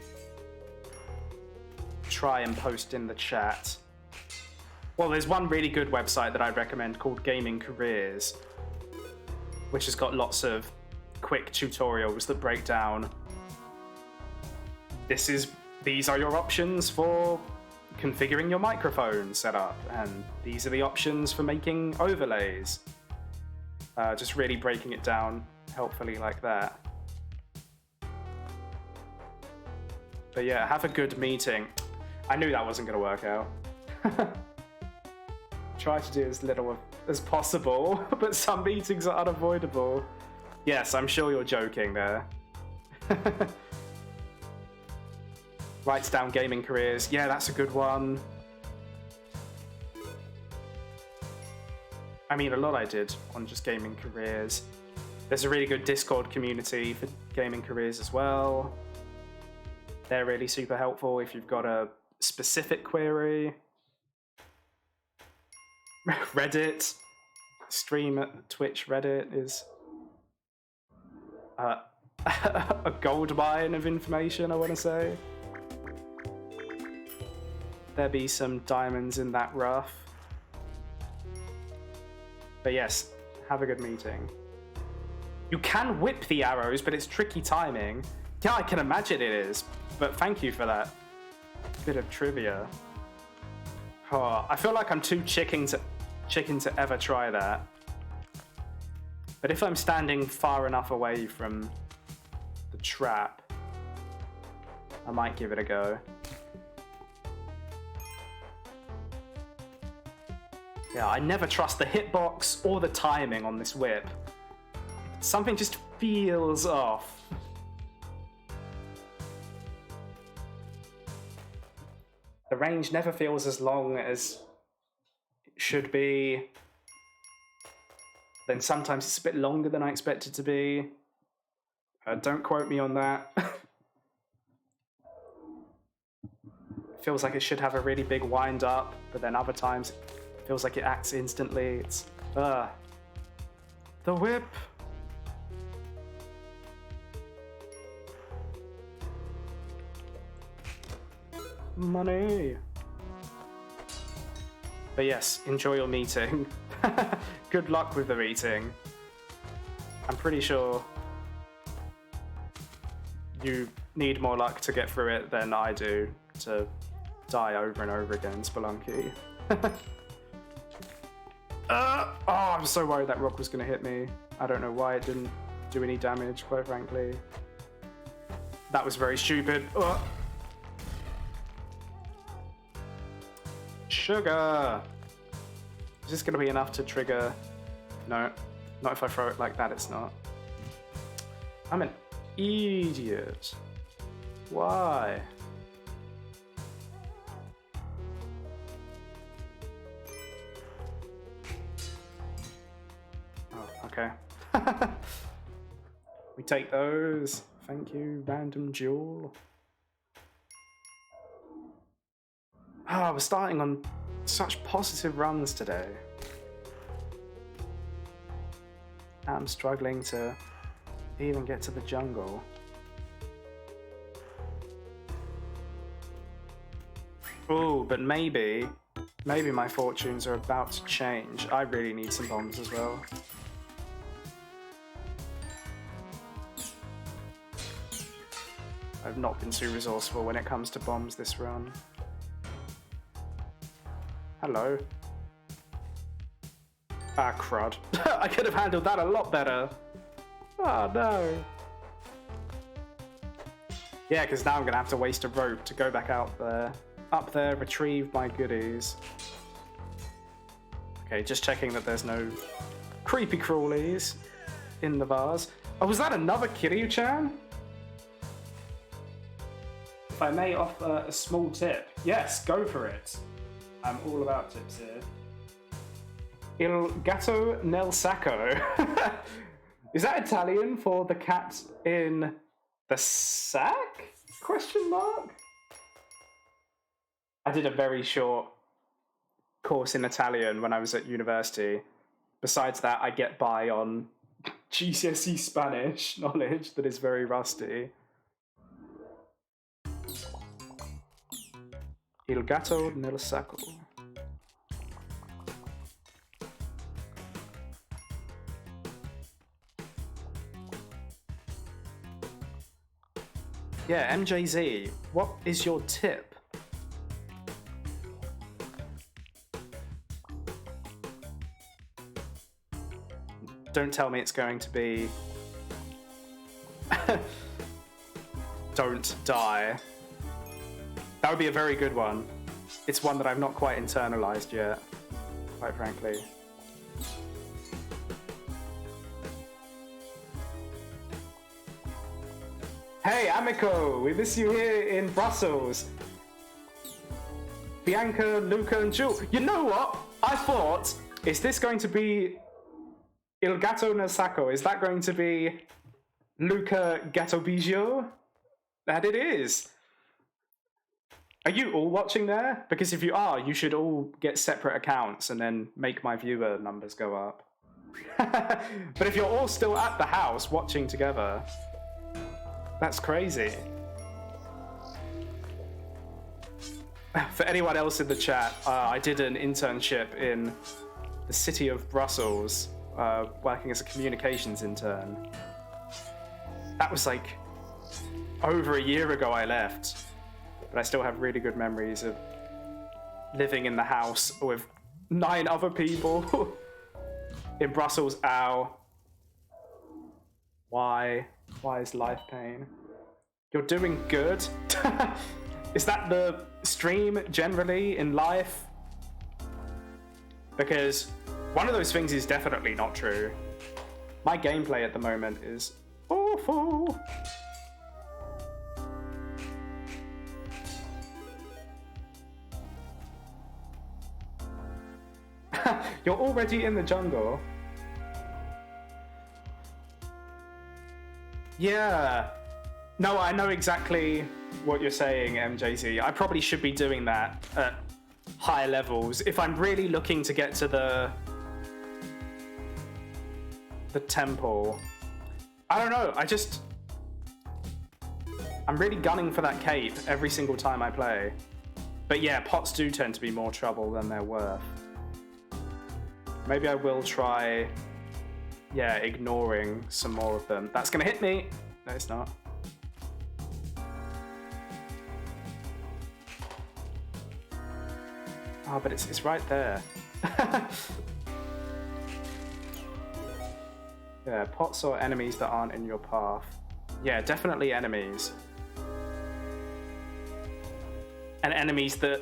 try and post in the chat. Well, there's one really good website that I'd recommend called Gaming Careers, which has got lots of quick tutorials that break down. These are your options for configuring your microphone setup, and these are the options for making overlays. Just really breaking it down helpfully like that. But yeah, have a good meeting. I knew that wasn't going to work out. Try to do as little as possible, but some meetings are unavoidable. Yes, I'm sure you're joking there. Writes down gaming careers. Yeah, that's a good one. I mean, a lot I did on just gaming careers. There's a really good Discord community for gaming careers as well. They're really super helpful if you've got a specific query. Reddit. Stream at Twitch Reddit is a gold mine of information, I want to say. There be some diamonds in that rough. But yes, have a good meeting. You can whip the arrows, but it's tricky timing. Yeah, I can imagine it is, but thank you for that bit of trivia. Oh, I feel like I'm too chicken to ever try that. But if I'm standing far enough away from the trap, I might give it a go. Yeah, I never trust the hitbox or the timing on this whip. Something just feels off. The range never feels as long as it should be. Then sometimes it's a bit longer than I expect it to be. Don't quote me on that. It feels like it should have a really big wind up, but then other times it feels like it acts instantly. It's the whip. Money. But yes, enjoy your meeting. Good luck with the meeting. I'm pretty sure you need more luck to get through it than I do to die over and over again, Spelunky. Oh, I'm so worried that rock was going to hit me. I don't know why it didn't do any damage, quite frankly. That was very stupid. Sugar! Is this going to be enough to trigger? No, not if I throw it like that, it's not. I'm an idiot. Why? Oh, okay. We take those. Thank you, random jewel. Oh, we're starting on such positive runs today. I'm struggling to even get to the jungle. Oh, but maybe my fortunes are about to change. I really need some bombs as well. I've not been too resourceful when it comes to bombs this run. Hello. Ah, crud. I could have handled that a lot better. Oh, no. Yeah, because now I'm going to have to waste a rope to go back out there. Up there, retrieve my goodies. Okay, just checking that there's no creepy crawlies in the vase. Oh, was that another Kiryu-chan? If I may offer a small tip. Yes, go for it. I'm all about tips here. Il gatto nel sacco. Is that Italian for the cat in the sack? Question mark? I did a very short course in Italian when I was at university. Besides that, I get by on GCSE Spanish knowledge that is very rusty. Il gatto nel sacco. Yeah, MJZ, what is your tip? Don't tell me it's going to be... Don't die. That would be a very good one. It's one that I've not quite internalized yet, quite frankly. Hey, Amico! We miss you here in Brussels. Bianca, Luca, and Jewel. You know what? I thought Is this going to be Il Gatto nel Sacco? Is that going to be Luca Gattobiggio? That it is. Are you all watching there? Because if you are, you should all get separate accounts and then make my viewer numbers go up. But if you're all still at the house watching together, that's crazy. For anyone else in the chat, I did an internship in the city of Brussels, working as a communications intern. That was like over a year ago I left, but I still have really good memories of living in the house with 9 other people in Brussels. Ow. Why? Why is life pain? You're doing good? Is that the stream generally in life? Because one of those things is definitely not true. My gameplay at the moment is awful. You're already in the jungle? Yeah. No, I know exactly what you're saying, MJZ. I probably should be doing that at higher levels if I'm really looking to get to the temple. I don't know, I'm really gunning for that cape every single time I play. But yeah, pots do tend to be more trouble than they're worth. Maybe I will try, yeah, ignoring some more of them. That's gonna hit me. No, it's not. Oh, but it's right there. Yeah, pots or enemies that aren't in your path. Yeah, definitely enemies. And enemies that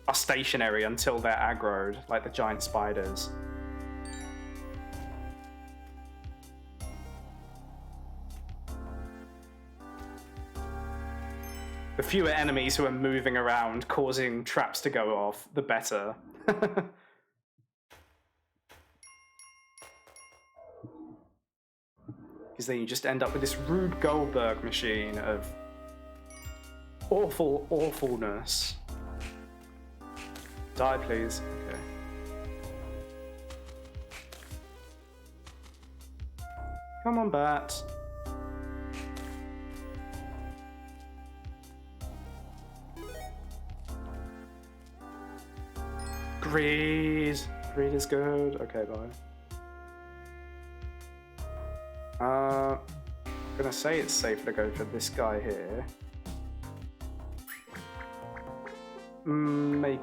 are stationary until they're aggroed, like the giant spiders. The fewer enemies who are moving around, causing traps to go off, the better. Because then you just end up with this Rube Goldberg machine of awful awfulness. Die, please. Okay. Come on, bat. Greed. Greed is good. Okay, bye. I'm gonna say it's safe to go for this guy here. Make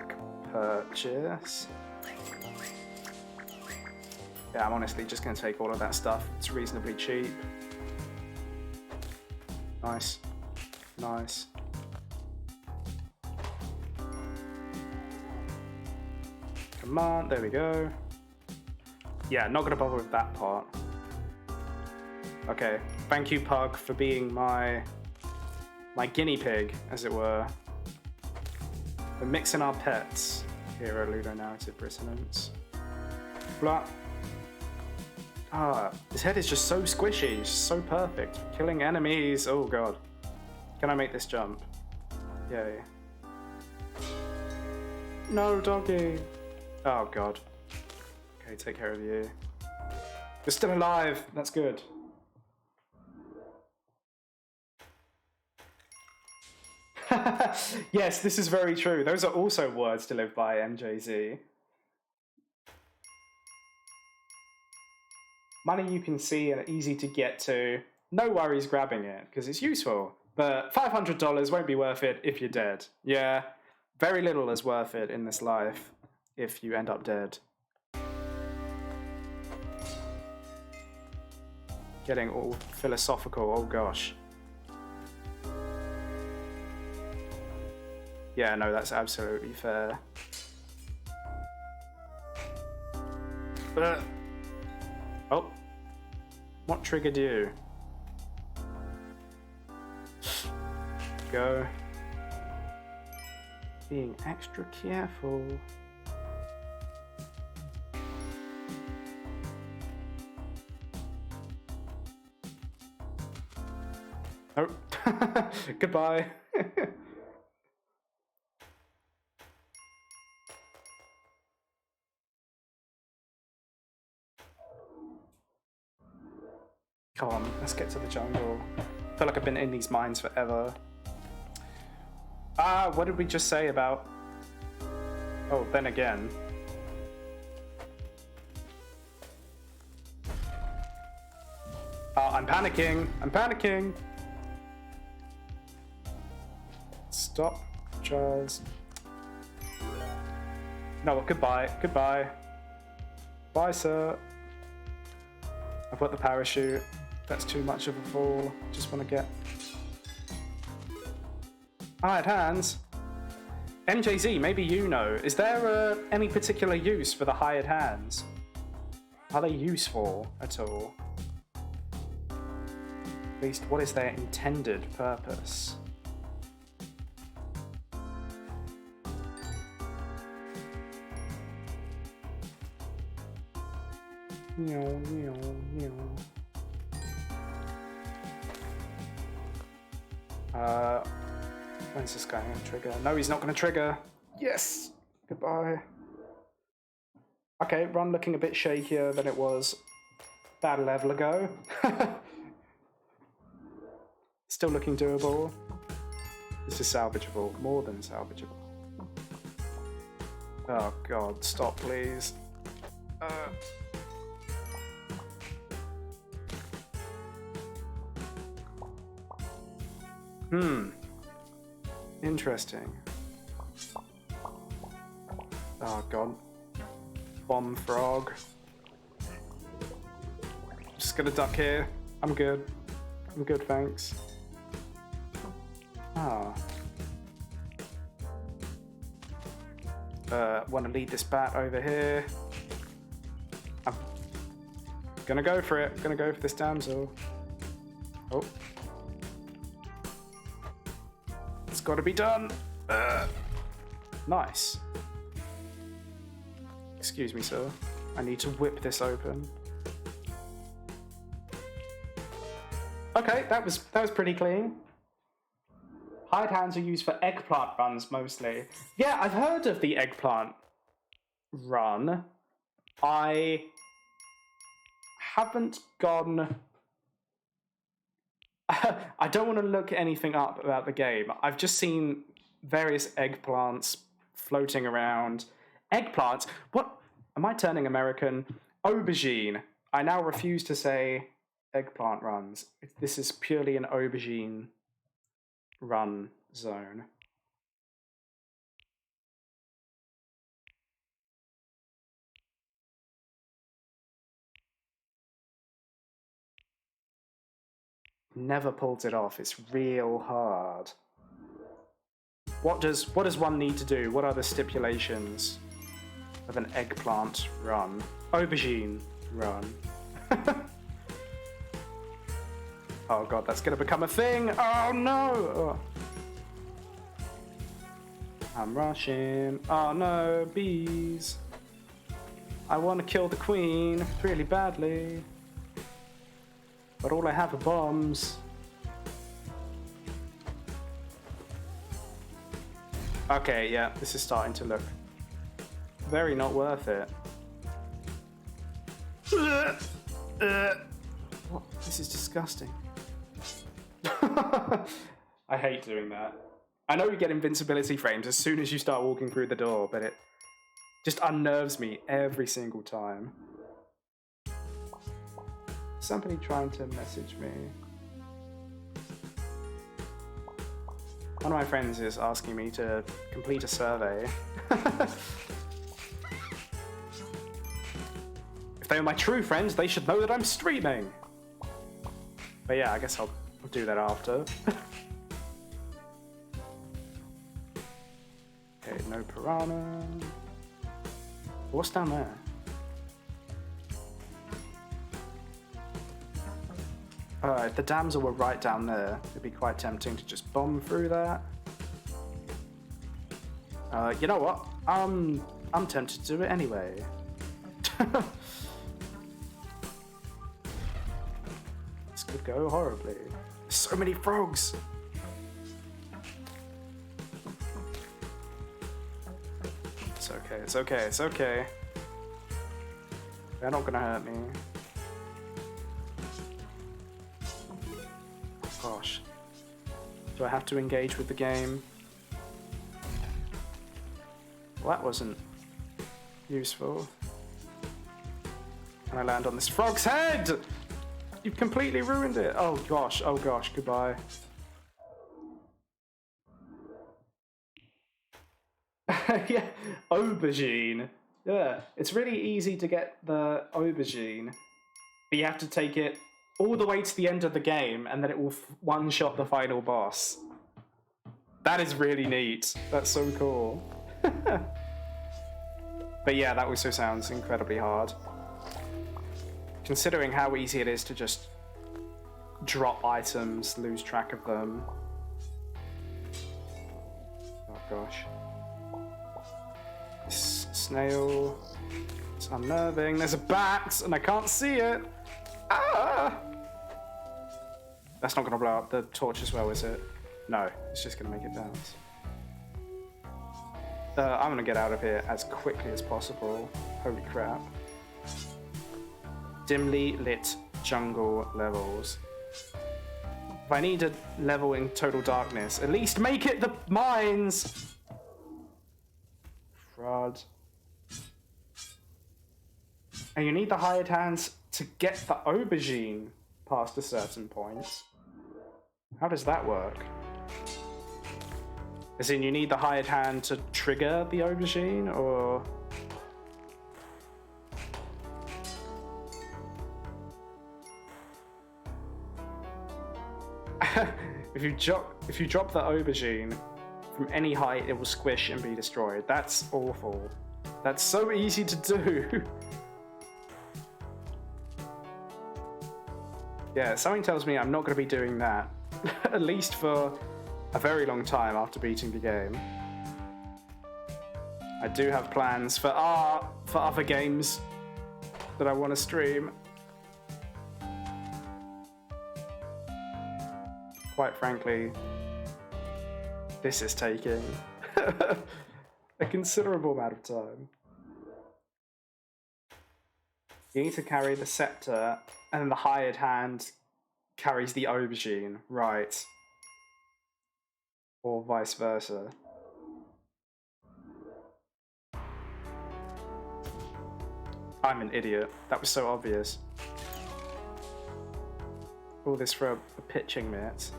purchase. Yeah, I'm honestly just gonna take all of that stuff. It's reasonably cheap. Nice. Nice. Come on, there we go. Yeah, not gonna bother with that part. Okay, thank you, Pug, for being my guinea pig, as it were. We're mixing our pets here at Ludo Narrative Resonance. Blah. Ah, his head is just so squishy, so perfect. Killing enemies, oh god. Can I make this jump? Yay. No, doggy. Oh god. Okay, take care of you. You're still alive, that's good. Yes, this is very true. Those are also words to live by, MJZ. Money you can see and easy to get to. No worries grabbing it, because it's useful. But $500 won't be worth it if you're dead. Yeah, very little is worth it in this life if you end up dead. Getting all philosophical, oh gosh. Yeah, no, that's absolutely fair. Oh, what triggered you? Go. Being extra careful. Oh, goodbye. Come on, let's get to the jungle. I feel like I've been in these mines forever. Ah, what did we just say about... Oh, then again. I'm panicking. I'm panicking. Stop. Just... No, goodbye. Goodbye. Bye, sir. I've got the parachute. That's too much of a fall. Just want to get... Hired hands. MJZ, maybe you know. Is there any particular use for the hired hands? Are they useful at all? At least, what is their intended purpose? When's this guy going to trigger? No, he's not going to trigger. Yes! Goodbye. Okay, run looking a bit shakier than it was about a level ago. Still looking doable. This is salvageable. More than salvageable. Oh god, stop please. Interesting. Oh god. Bomb frog. Just gonna duck here. I'm good. I'm good, thanks. Ah. Want to lead this bat over here. I'm gonna go for it. Gonna go for this damsel. Oh. It's got to be done. Nice. Excuse me, sir. I need to whip this open. Okay, that was pretty clean. Hired hands are used for eggplant runs mostly. Yeah, I've heard of the eggplant run. I haven't gone... I don't want to look anything up about the game. I've just seen various eggplants floating around. Eggplants? What? Am I turning American? Aubergine. I now refuse to say eggplant runs. This is purely an aubergine run zone. Never pulled it off. It's real hard. What does one need to do? What are the stipulations of an eggplant run? Aubergine run. Oh god, that's gonna become a thing! Oh no! Oh. I'm rushing. Oh no, bees. I want to kill the queen really badly. But all I have are bombs. Okay, yeah, this is starting to look very not worth it. What? This is disgusting. I hate doing that. I know you get invincibility frames as soon as you start walking through the door, but it just unnerves me every single time. Somebody trying to message me. One of my friends is asking me to complete a survey. If they are my true friends, they should know that I'm streaming. But yeah, I guess I'll do that after. Okay, no piranha. What's down there? If the damsel were right down there, it'd be quite tempting to just bomb through that. You know what? I'm tempted to do it anyway. This could go horribly. So many frogs. It's okay, it's okay, it's okay. They're not gonna hurt me. Gosh. Do I have to engage with the game? Well, that wasn't useful. Can I land on this frog's head? You've completely ruined it. Oh gosh, goodbye. Yeah, aubergine. Yeah, it's really easy to get the aubergine, but you have to take it all the way to the end of the game, and then it will one-shot the final boss. That is really neat. That's so cool. But yeah, that also sounds incredibly hard. Considering how easy it is to just drop items, lose track of them. Oh gosh. This snail. It's unnerving. There's a bat and I can't see it. Ah! That's not going to blow up the torch as well, is it? No, it's just going to make it dance. I'm going to get out of here as quickly as possible. Holy crap. Dimly lit jungle levels. If I need a level in total darkness, at least make it the mines! Fraud. And you need the hired hands to get the aubergine past a certain point. How does that work? As in, you need the hired hand to trigger the aubergine, or... if you drop the aubergine from any height, it will squish and be destroyed. That's awful. That's so easy to do. Yeah, something tells me I'm not going to be doing that. At least for a very long time after beating the game. I do have plans for other games that I want to stream. Quite frankly, this is taking a considerable amount of time. You need to carry the scepter, and then the hired hand carries the aubergine, right? Or vice versa. I'm an idiot. That was so obvious. All this for a pitching mitt.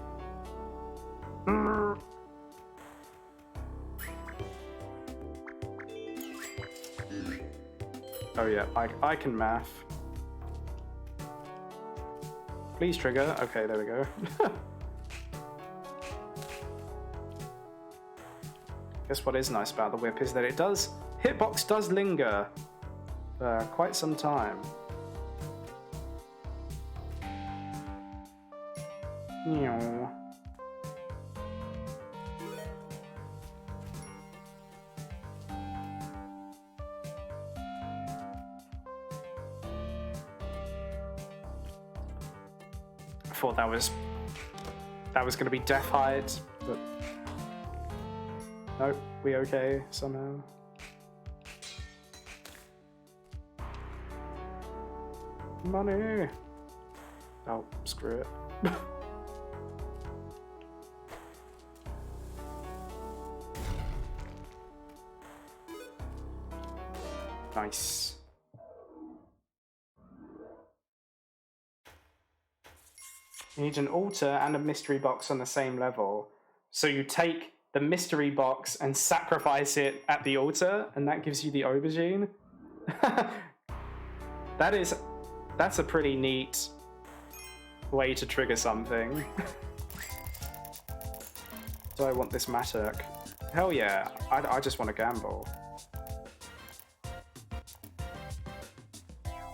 Oh yeah, I can math. Please trigger. Okay, there we go. Guess what is nice about the whip is that it does... Hitbox does linger for quite some time. Meow. I thought that was going to be death hide, but nope, we okay somehow. Money. Oh, screw it. Nice. You need an altar and a mystery box on the same level. So you take the mystery box and sacrifice it at the altar, and that gives you the aubergine. That's a pretty neat way to trigger something. Do I want this mattock? Hell yeah, I just want to gamble.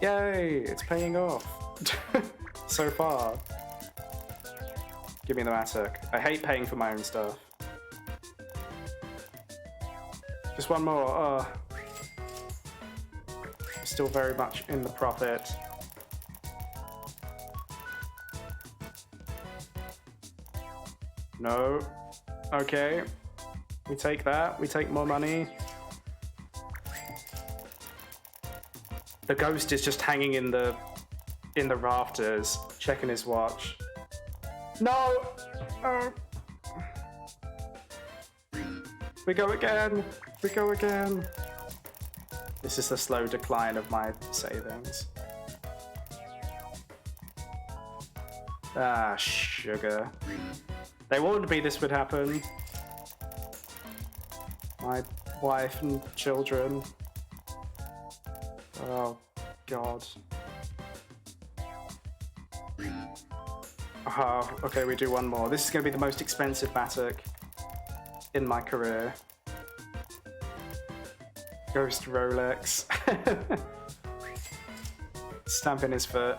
Yay, it's paying off. So far. Give me the mattock. I hate paying for my own stuff. Just one more. Still very much in the profit. No. Okay. We take that. We take more money. The ghost is just hanging in the rafters, checking his watch. No! Oh. We go again. We go again. This is the slow decline of my savings. Ah, sugar. They warned me this would happen. My wife and children. Oh, God. Oh, okay, we do one more. This is going to be the most expensive mattock in my career. Ghost Rolex. Stamping his foot.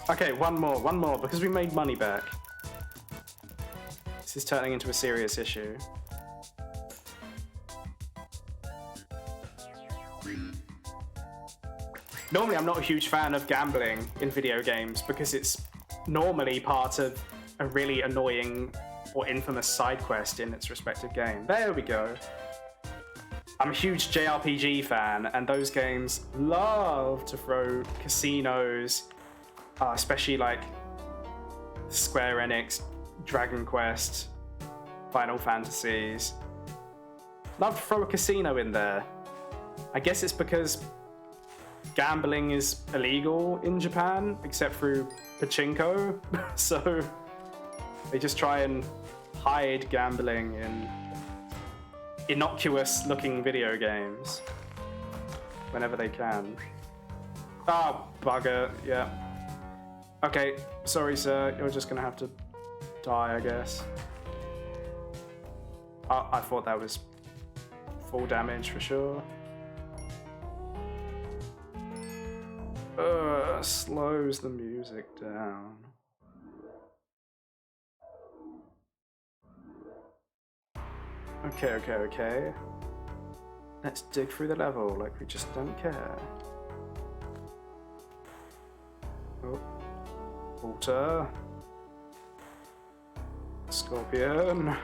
Okay, one more, because we made money back. This is turning into a serious issue. Normally, I'm not a huge fan of gambling in video games because it's normally part of a really annoying or infamous side quest in its respective game. There we go. I'm a huge JRPG fan, and those games love to throw casinos, especially like Square Enix, Dragon Quest, Final Fantasies. Love to throw a casino in there. I guess it's because gambling is illegal in Japan, except through pachinko. So they just try and hide gambling in innocuous looking video games whenever they can. Oh, bugger, yeah. Okay, sorry sir, you're just gonna have to die, I guess. I thought that was full damage for sure. Slows the music down. Okay. Let's dig through the level like we just don't care. Oh. Water. Scorpion.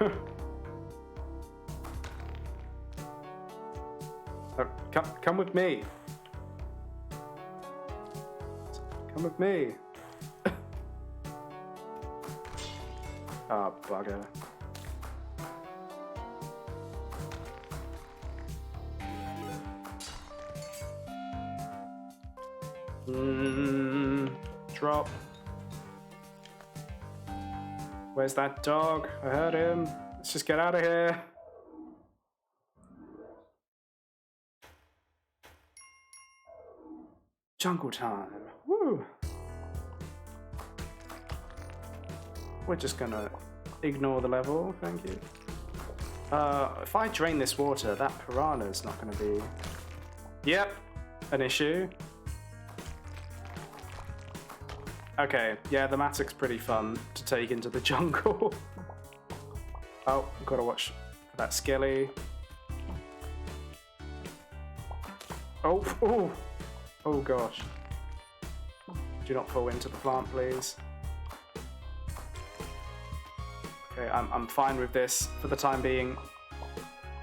Oh, come with me. Come with me. Ah, bugger. Drop. Where's that dog? I heard him. Let's just get out of here. Jungle time. Woo! We're just gonna ignore the level, thank you. If I drain this water, that piranha's not gonna be... Yep, an issue. Okay, yeah, the mattock's pretty fun to take into the jungle. Oh, gotta watch for that skelly. Oh, oh gosh. Do not fall into the plant, please. Okay, I'm fine with this for the time being.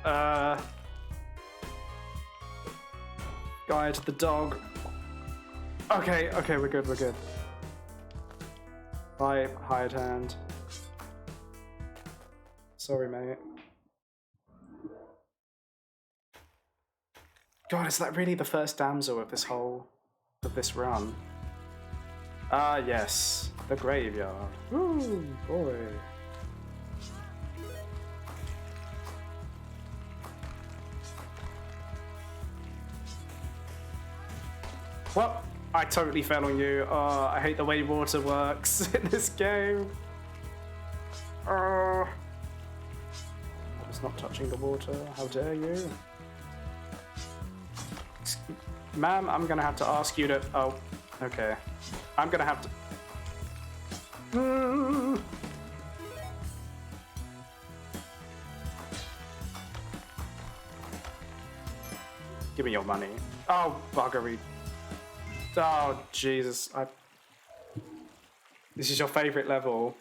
Guide the dog. Okay, we're good. Bye, hired hand. Sorry, mate. God, is that really the first damsel of this run? Ah, yes, the graveyard. Woo, boy. What? I totally fell on you. Oh, I hate the way water works in this game. Oh. I was not touching the water. How dare you? Ma'am, I'm gonna have to ask you to... Oh, okay. I'm gonna have to... Give me your money. Oh, buggery. Oh, Jesus. This is your favorite level.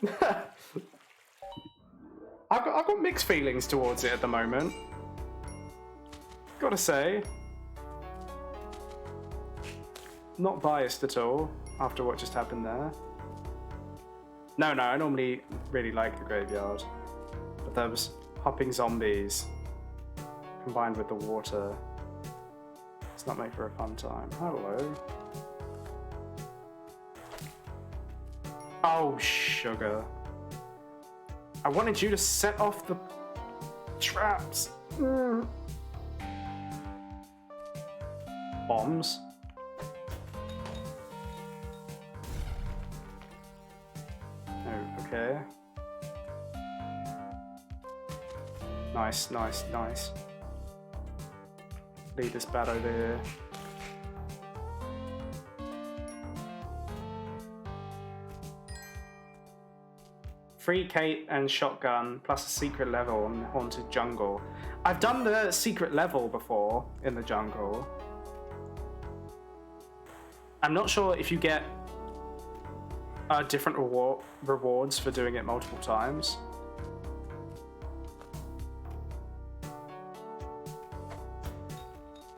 I've got mixed feelings towards it at the moment. Gotta say. Not biased at all after what just happened there. No, I normally really like the graveyard. But those hopping zombies combined with the water does not make for a fun time. Hello. Oh, sugar. I wanted you to set off the traps. Bombs. Oh, okay. Nice. Leave this bat over here. Free cape and shotgun, plus a secret level on the haunted jungle. I've done the secret level before in the jungle. I'm not sure if you get different rewards for doing it multiple times.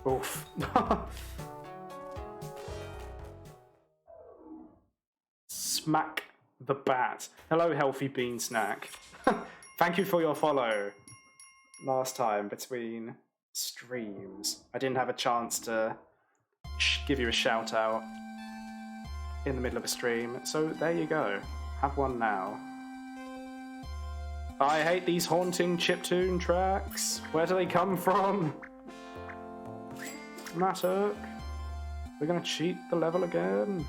Oof. Smack the bat. Hello, healthy bean snack. Thank you for your follow. Last time between streams, I didn't have a chance to give you a shout out in the middle of a stream, so there you go. Have one now. I hate these haunting chiptune tracks. Where do they come from? Mattock, we're gonna cheat the level again.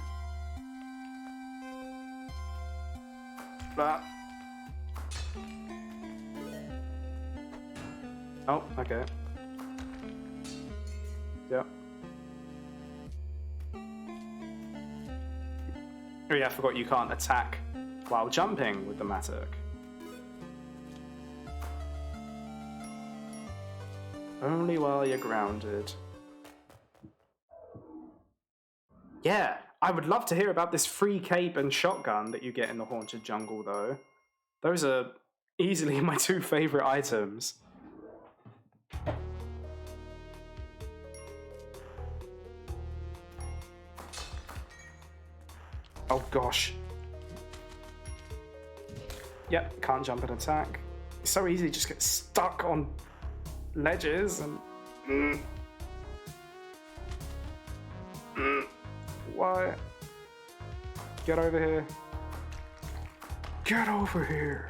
Blah. Oh, okay. Yep. Oh yeah, I forgot you can't attack while jumping with the Mattock. Only while you're grounded. Yeah, I would love to hear about this free cape and shotgun that you get in the haunted jungle, though. Those are easily my two favorite items. Oh gosh. Yep, can't jump and attack. It's so easy to just get stuck on ledges and... Why? Get over here. Get over here.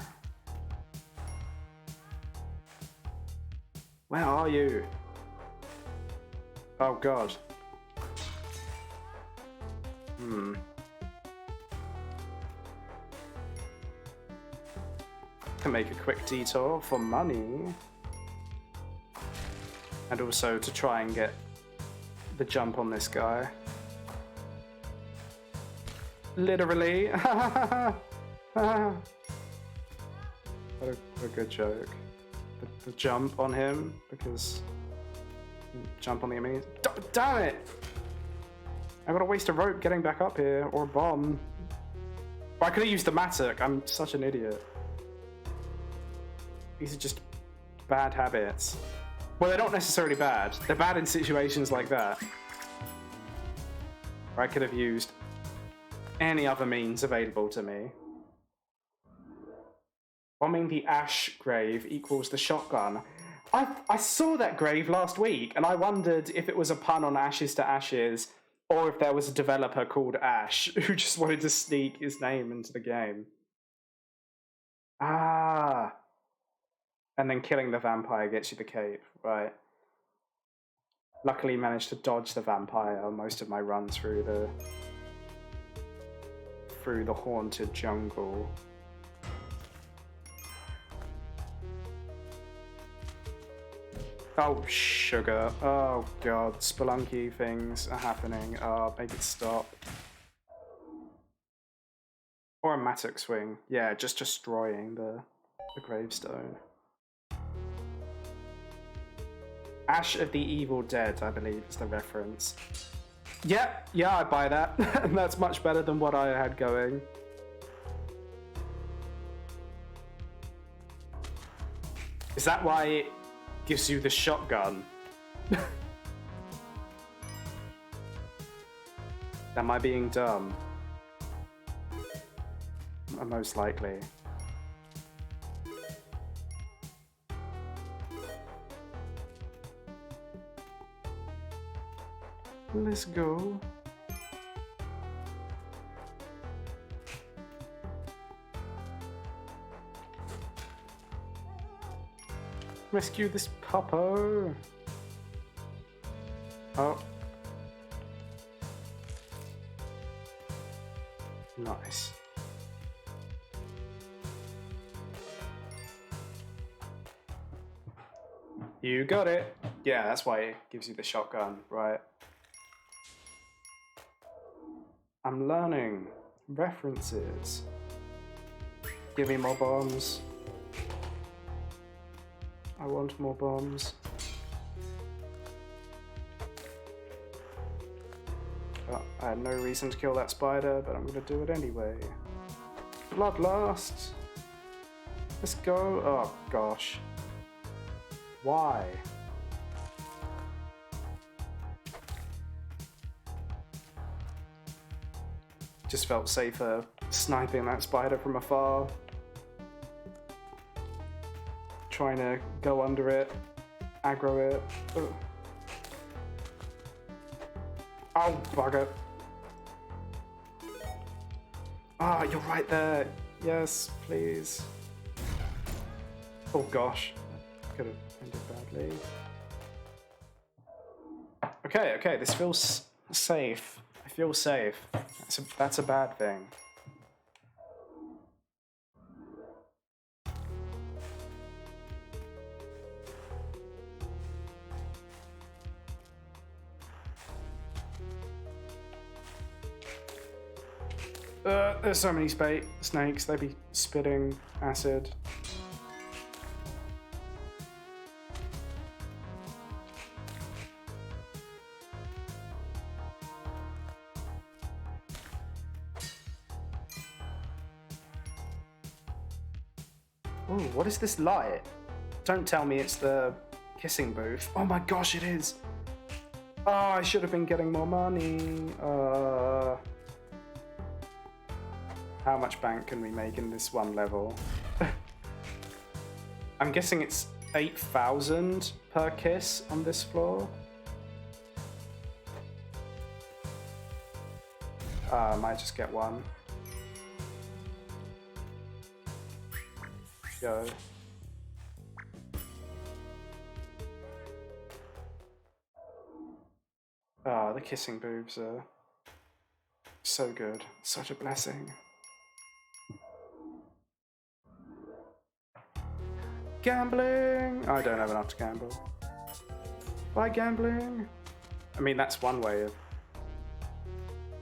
Where are you? Oh god. Can make a quick detour for money. And also to try and get the jump on this guy. Literally. What a good joke. The jump on him, because jump on the enemy. Damn it! I gotta waste a rope getting back up here, or a bomb. I could have used the Mattock. I'm such an idiot. These are just bad habits. Well, they're not necessarily bad. They're bad in situations like that. Or I could have used any other means available to me. Bombing the ash grave equals the shotgun. I saw that grave last week, and I wondered if it was a pun on Ashes to Ashes, or if there was a developer called Ash who just wanted to sneak his name into the game. Ah. And then killing the vampire gets you the cape, right. Luckily managed to dodge the vampire on most of my run through the haunted jungle. Oh, sugar. Oh, God. Spelunky things are happening. Make it stop. Or a Mattock swing. Yeah, just destroying the gravestone. Ash of the Evil Dead, I believe, is the reference. Yeah, I buy that. And that's much better than what I had going. Is that why it gives you the shotgun? Am I being dumb? Most likely. Let's go. Rescue this puppo. Oh. Nice. You got it. Yeah, that's why it gives you the shotgun, right? I'm learning. References. Give me more bombs. I want more bombs. Oh, I had no reason to kill that spider, but I'm gonna do it anyway. Bloodlust! Let's go. Oh gosh. Why? Just felt safer sniping that spider from afar. Trying to go under it, aggro it. Ugh. Oh, bugger. Ah, you're right there. Yes, please. Oh gosh. Could have ended badly. Okay, this feels safe. I feel safe. That's a bad thing. There's so many snakes, they be spitting acid. Ooh, what is this light? Don't tell me it's the kissing booth. Oh my gosh, it is! Oh, I should have been getting more money. How much bank can we make in this one level? I'm guessing it's 8,000 per kiss on this floor. I might just get one. Go. Ah, the kissing boobs are so good. Such a blessing. Gambling! I don't have enough to gamble. Why gambling? I mean, that's one way of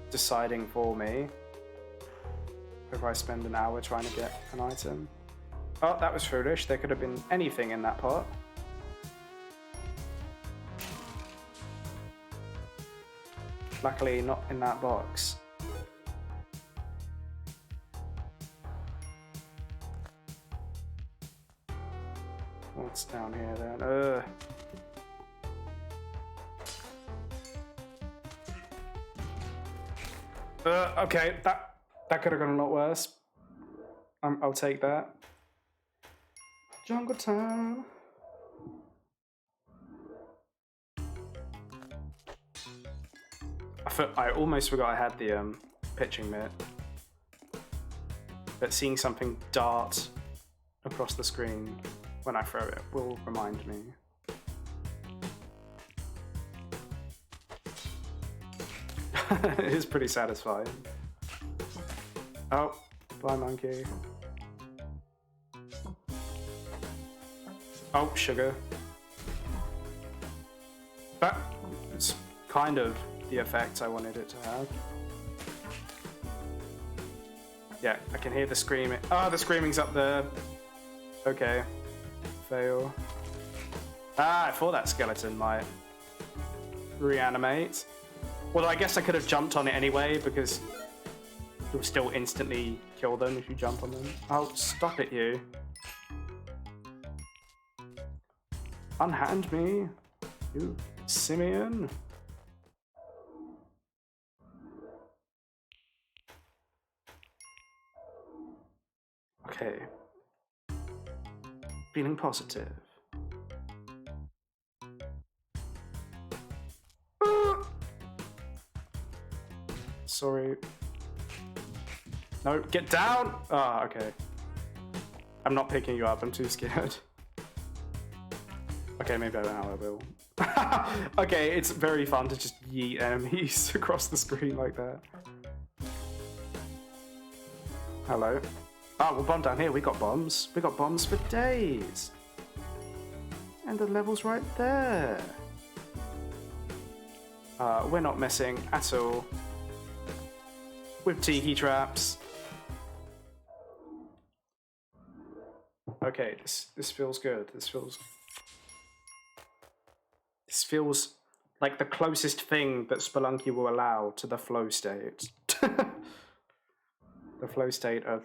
deciding for me if I spend an hour trying to get an item. Oh, that was foolish. There could have been anything in that pot. Luckily, not in that box. What's down here then? Okay, that could have gone a lot worse. I'll take that. Jungle time. I almost forgot I had the pitching mitt, but seeing something dart across the screen when I throw it will remind me. It is pretty satisfying. Oh, bye monkey. Oh, sugar. That's kind of the effect I wanted it to have. Yeah, I can hear the screaming. Oh, the screaming's up there. Okay. Fail. Ah, I thought that skeleton might reanimate. Well, I guess I could have jumped on it anyway, because you'll still instantly kill them if you jump on them. Oh, stop it, you. Unhand me, you simian. Okay. Feeling positive. Sorry. No, get down! Ah, okay. I'm not picking you up, I'm too scared. Okay, maybe now I will. Okay, it's very fun to just yeet enemies across the screen like that. Hello. Oh, we'll bomb down here. We got bombs. We got bombs for days. And the level's right there. We're not messing at all with tiki traps. Okay, this feels good. This feels like the closest thing that Spelunky will allow to the flow state. The flow state of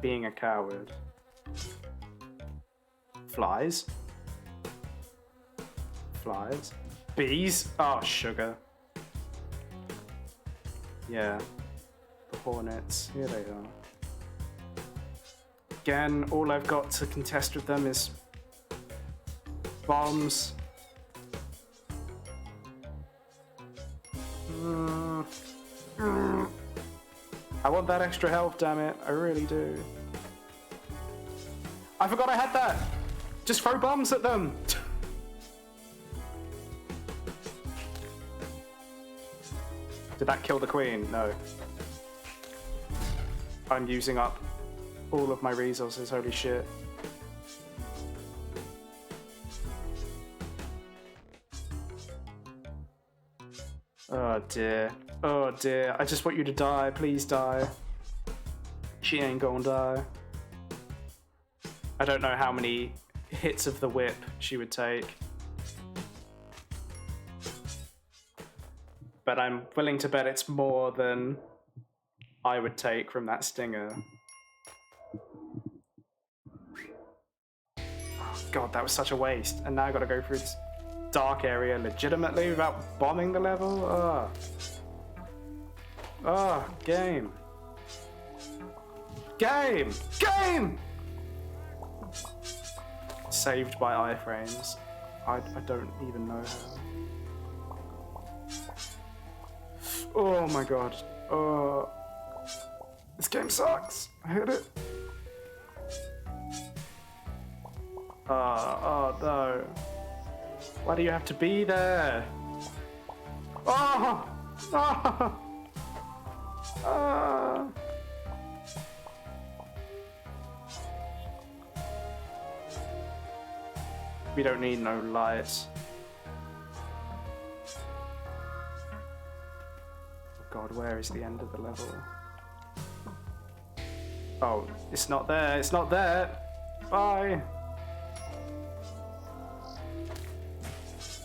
being a coward. Flies. Flies. Bees. Oh, sugar. Yeah. The hornets. Here they are. Again, all I've got to contest with them is bombs. I want that extra health, damn it. I really do. I forgot I had that. Just throw bombs at them. Did that kill the queen? No. I'm using up all of my resources, holy shit. Oh dear. Oh dear. I just want you to die. Please die. She ain't gonna die. I don't know how many hits of the whip she would take. But I'm willing to bet it's more than I would take from that stinger. Oh god, that was such a waste. And now I gotta go through this dark area legitimately without bombing the level? Oh. Oh, game. Game! Game! Saved by iframes. I don't even know how. Oh my god. Oh. This game sucks. I hate it. Oh no. Why do you have to be there? Oh! Oh! Oh! We don't need no lights. Oh god, where is the end of the level? Oh, it's not there, it's not there! Bye!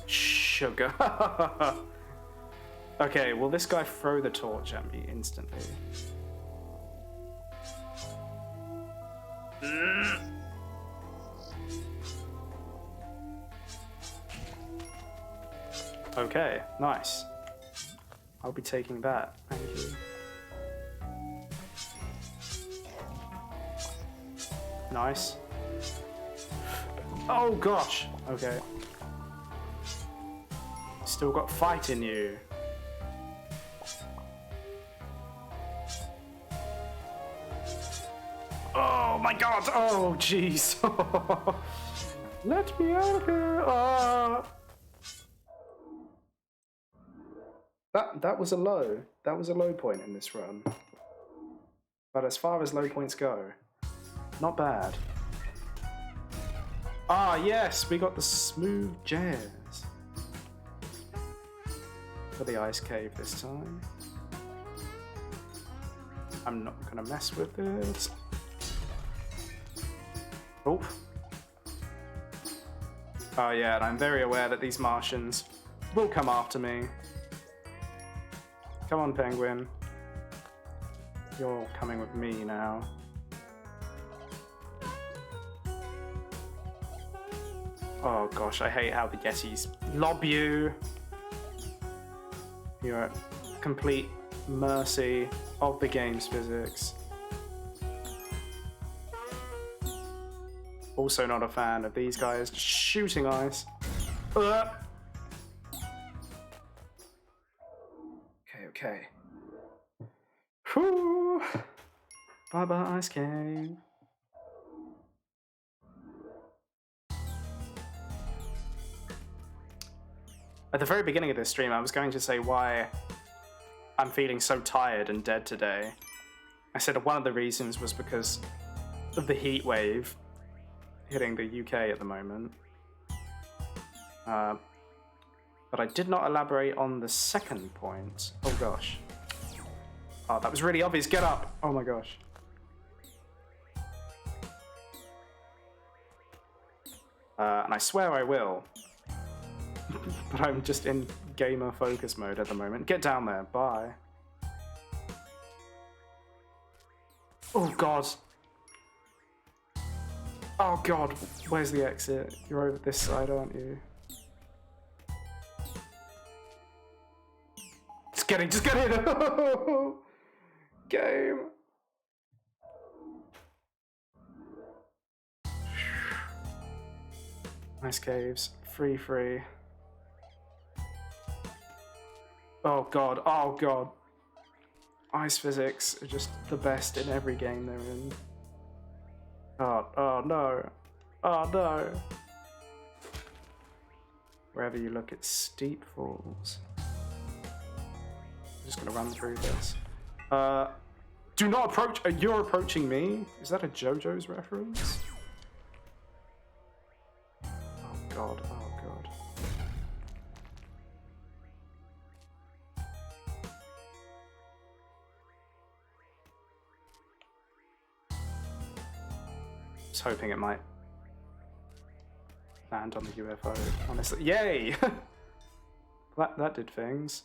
Sugar. Okay, will this guy throw the torch at me instantly? Okay, nice. I'll be taking that, thank you. Nice. Oh gosh, okay. Still got fight in you. Oh my god, oh jeez. Let me out of here. Oh. That was a low. That was a low point in this run. But as far as low points go, not bad. Ah yes, we got the smooth jazz. For the ice cave this time. I'm not gonna mess with it. Oh. Oh yeah, and I'm very aware that these Martians will come after me. Come on, penguin. You're coming with me now. Oh gosh, I hate how the Yetis lob you. You're at complete mercy of the game's physics. Also not a fan of these guys just shooting ice. Okay, okay. Whew. Bye-bye, Ice Cave. At the very beginning of this stream, I was going to say why I'm feeling so tired and dead today. I said one of the reasons was because of the heat wave hitting the UK at the moment. But I did not elaborate on the second point. Oh gosh. Oh, that was really obvious. Get up! Oh my gosh. And I swear I will. But I'm just in gamer focus mode at the moment. Get down there. Bye. Oh god. Oh god. Where's the exit? You're over this side, aren't you? Just get in. Just get in. Game. Nice caves. Free. Oh god, oh god. Ice physics are just the best in every game they're in. Oh no. Oh no. Wherever you look, it's steep falls. I'm just gonna run through this. Do not approach. You're approaching me? Is that a JoJo's reference? Oh god, oh god. Just hoping it might land on the UFO, honestly. Yay! that did things.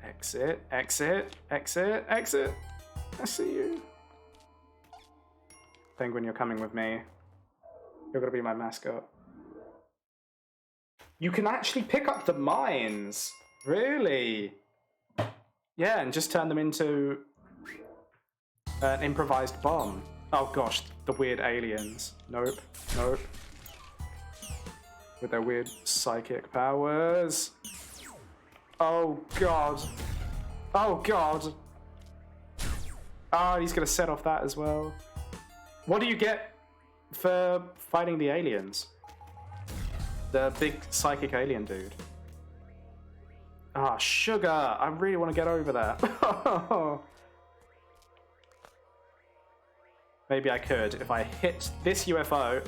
Exit, exit, exit, exit. I see you. Penguin, you're coming with me. You're gonna be my mascot. You can actually pick up the mines. Really? Yeah, and just turn them into an improvised bomb. Oh gosh, the weird aliens. Nope, nope. With their weird psychic powers. Oh god. Oh god. Oh, he's gonna set off that as well. What do you get for fighting the aliens? The big psychic alien dude. Ah, sugar. I really want to get over that. Maybe I could if I hit this UFO.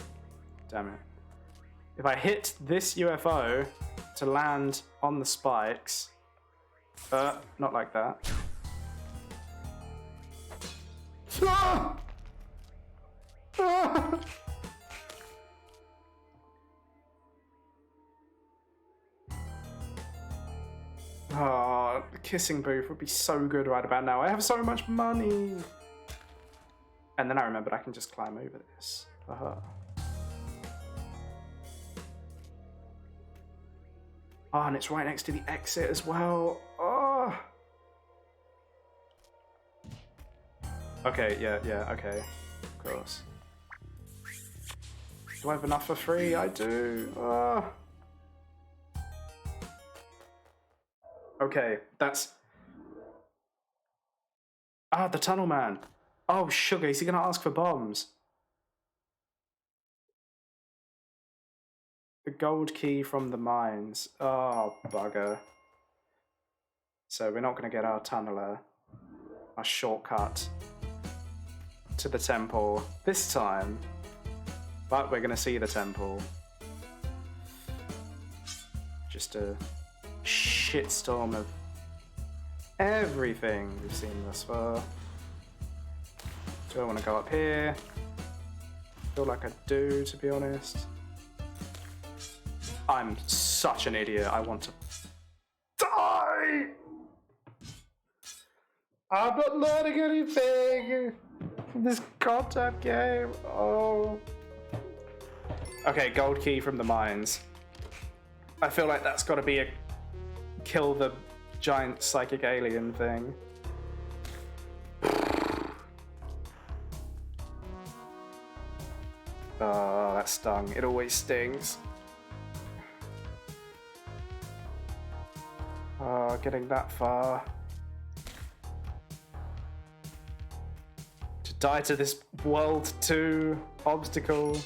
Damn it. If I hit this UFO to land on the spikes. Not like that. Ah! Ah! Oh, the kissing booth would be so good right about now. I have so much money. And then I remembered I can just climb over this. Oh, and it's right next to the exit as well. Oh. Okay, yeah, okay. Of course. Do I have enough for free? I do. Okay, that's... Ah, the tunnel man. Oh, sugar, is he gonna ask for bombs? The gold key from the mines. Oh, bugger. So we're not gonna get our tunneler, our shortcut to the temple this time, but we're gonna see the temple. Just a shitstorm of everything we've seen thus far. Do I want to go up here? I feel like I do, to be honest. I'm such an idiot. I want to die! I'm not learning anything! This goddamn game. Oh. Okay, gold key from the mines. I feel like that's got to be a kill the giant psychic alien thing. Oh, that stung. It always stings. Oh, getting that far. To die to this World 2 obstacle.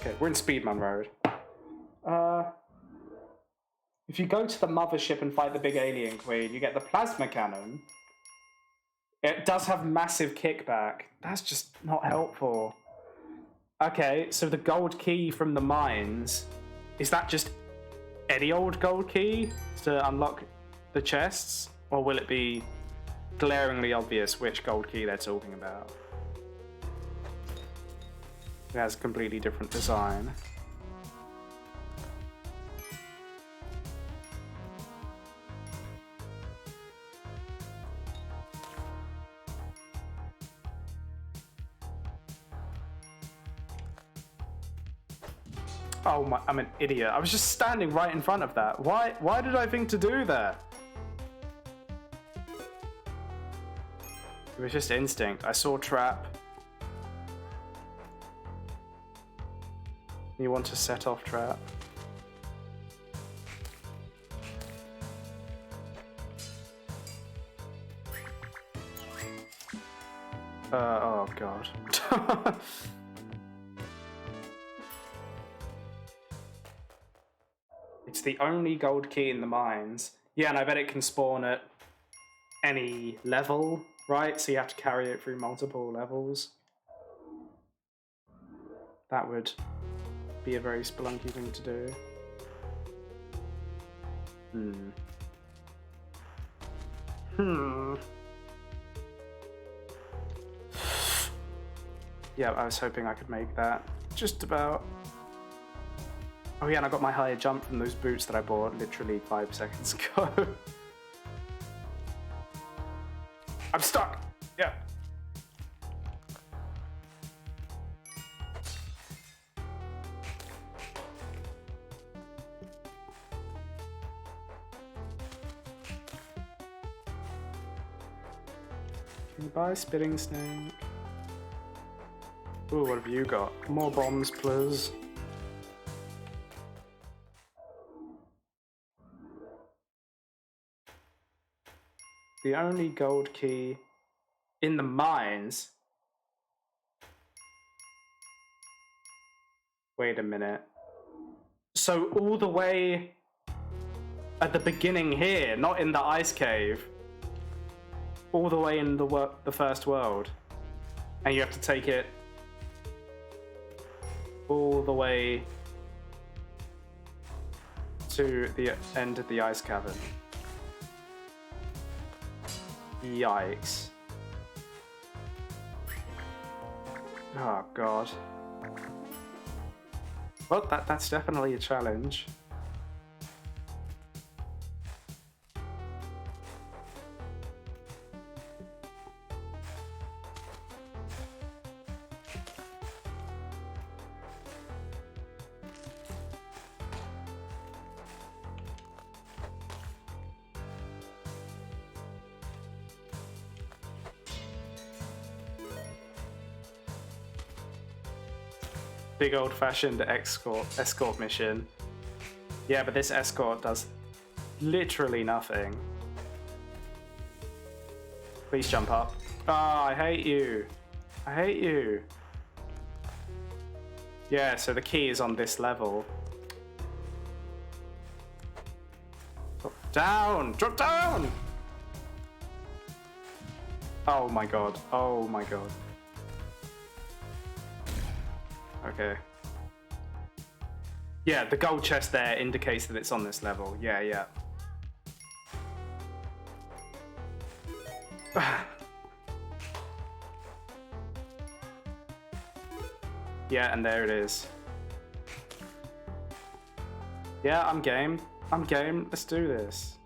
Okay, we're in Speedman Road. If you go to the mothership and fight the big alien queen, you get the plasma cannon. It does have massive kickback. That's just not helpful. Okay, so the gold key from the mines, is that just any old gold key to unlock the chests? Or will it be glaringly obvious which gold key they're talking about? It has a completely different design. Oh my, I'm an idiot. I was just standing right in front of that. Why did I think to do that? It was just instinct. I saw trap. You want to set off trap. Oh god. It's the only gold key in the mines. Yeah, and I bet it can spawn at any level, right? So you have to carry it through multiple levels. That would be a very Spelunky thing to do. Yeah, I was hoping I could make that. Just about. Oh yeah, and I got my higher jump from those boots that I bought literally 5 seconds ago. I'm stuck! Yeah. Can you buy spitting snake? Ooh, what have you got? More bombs, please. The only gold key in the mines. Wait a minute. So all the way at the beginning here, not in the ice cave, all the way in the first world, and you have to take it all the way to the end of the ice cavern. Yikes. Oh god. Well, that's definitely a challenge. Big old-fashioned escort mission. Yeah, but this escort does literally nothing. Please jump up. Ah, I hate you. I hate you. Yeah, so the key is on this level. Drop down! Drop down! Oh my god. Oh my god. Okay. Yeah, the gold chest there indicates that it's on this level. Yeah, yeah. Yeah, and there it is. Yeah, I'm game. I'm game. Let's do this.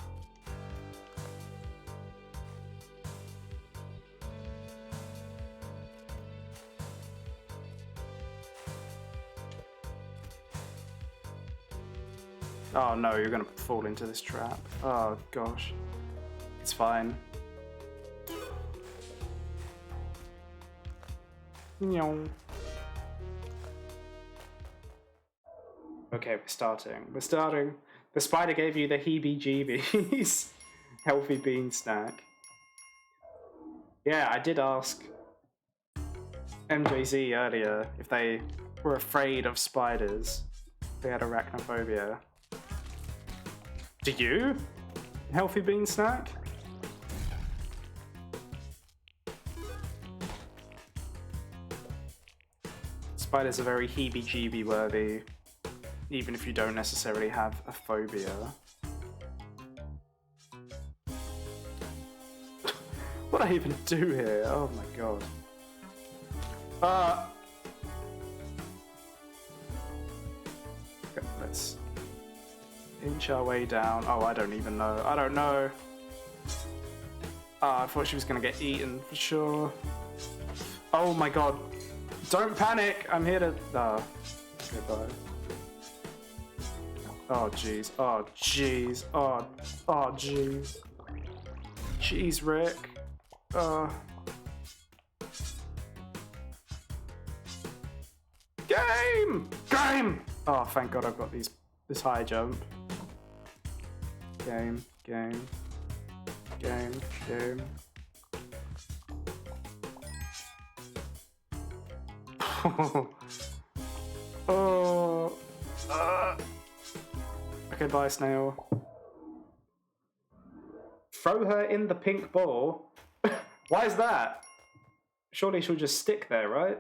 Oh no, you're gonna fall into this trap. Oh gosh. It's fine. Okay, we're starting. We're starting. The spider gave you the heebie-jeebies. Healthy bean snack. Yeah, I did ask MJZ earlier if they were afraid of spiders. They had arachnophobia. Do you? Healthy bean snack? Spiders are very heebie-jeebie worthy, even if you don't necessarily have a phobia. What do I even do here? Oh my god. Okay, let's inch our way down. Oh, I don't even know. I don't know. I thought she was gonna get eaten for sure. Oh my god. Don't panic! I'm here to... Oh. Goodbye. Oh jeez. Oh jeez. Oh jeez. Jeez, Rick. Game! Game! Oh, thank god I've got this high jump. Game. Okay, bye, snail. Throw her in the pink ball? Why is that? Surely she'll just stick there, right?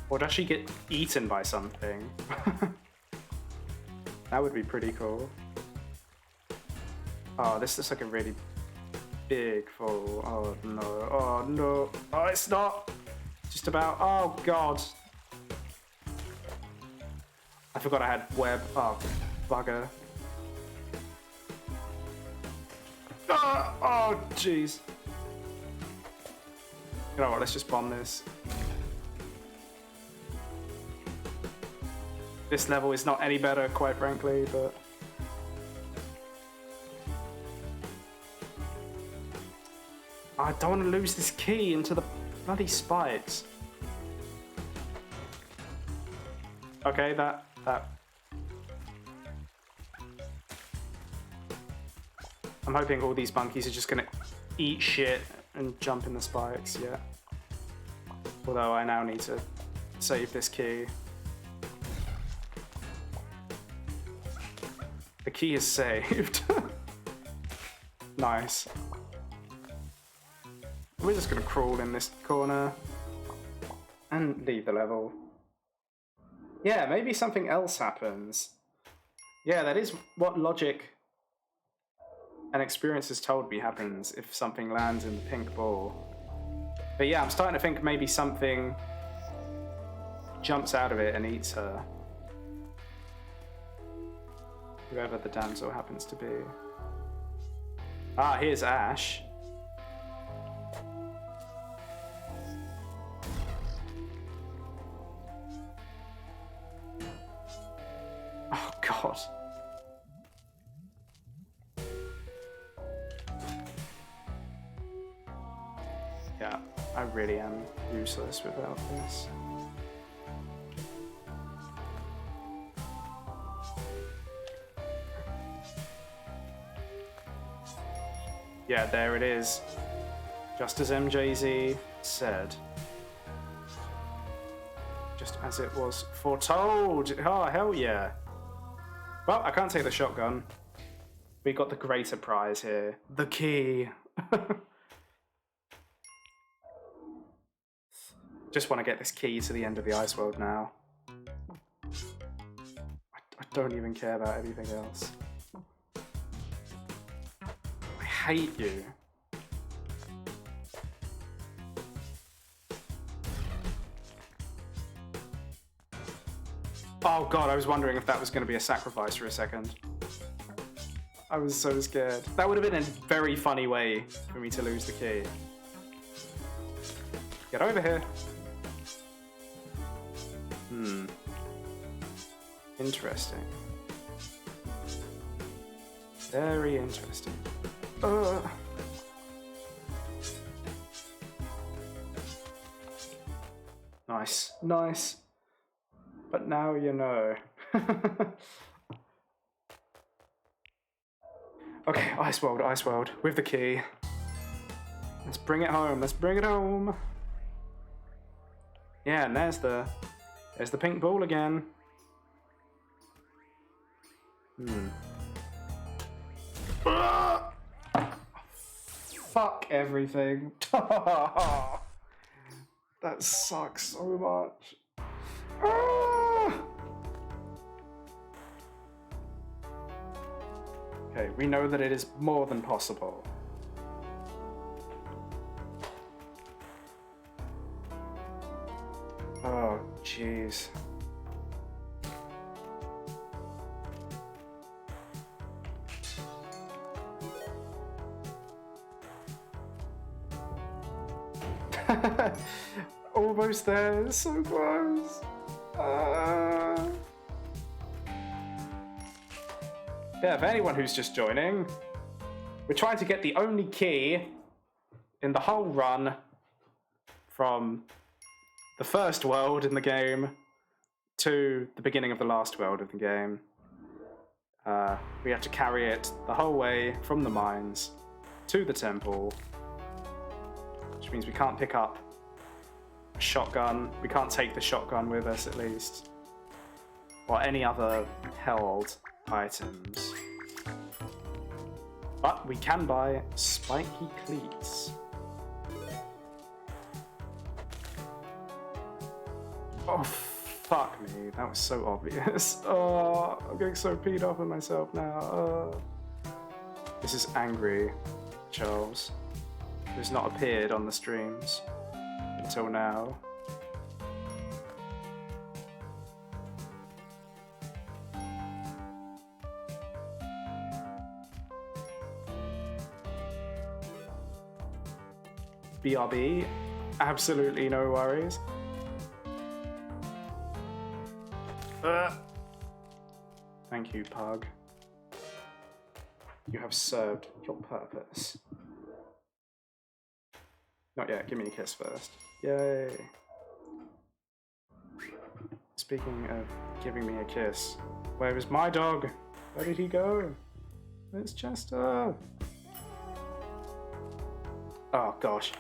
Or does she get eaten by something? That would be pretty cool. Oh, this looks like a really big fall. Oh no, oh no. Oh, it's not. Just about, oh god. I forgot I had web. Oh, bugger. Oh, jeez. You know what, let's just bomb this. This level is not any better, quite frankly, but... I don't want to lose this key into the bloody spikes. Okay, that... I'm hoping all these monkeys are just gonna eat shit and jump in the spikes, yeah. Although I now need to save this key. The key is saved. Nice. We're just gonna crawl in this corner and leave the level. Yeah, maybe something else happens. Yeah, that is what logic and experience has told me happens if something lands in the pink ball. But yeah, I'm starting to think maybe something jumps out of it and eats her. Whoever the damsel happens to be. Ah, here's Ash. Oh, God. Yeah, I really am useless without this. Yeah, there it is. Just as MJZ said. Just as it was foretold. Oh, hell yeah. Well, I can't take the shotgun. We got the greater prize here. The key. Just want to get this key to the end of the ice world now. I don't even care about anything else. I hate you. Oh god, I was wondering if that was going to be a sacrifice for a second. I was so scared. That would have been a very funny way for me to lose the key. Get over here. Interesting. Very interesting. Nice, nice. But now you know. Okay, ice world, with the key. Let's bring it home, let's bring it home. Yeah, and there's the pink ball again. Fuck everything. That sucks so much. Okay, we know that it is more than possible. Oh, jeez. Almost there, so close. Yeah, for anyone who's just joining, we're trying to get the only key in the whole run from the first world in the game to the beginning of the last world of the game. We have to carry it the whole way from the mines to the temple, which means we can't pick up a shotgun. We can't take the shotgun with us, at least, or any other held items. But we can buy spiky cleats. Oh, fuck me. That was so obvious. Oh, I'm getting so peed off with myself now. This is angry Charles, who's not appeared on the streams until now. BRB, absolutely no worries. Thank you, Pug. You have served your purpose. Not yet, give me a kiss first. Yay. Speaking of giving me a kiss, where is my dog? Where did he go? Where's Chester? Oh gosh.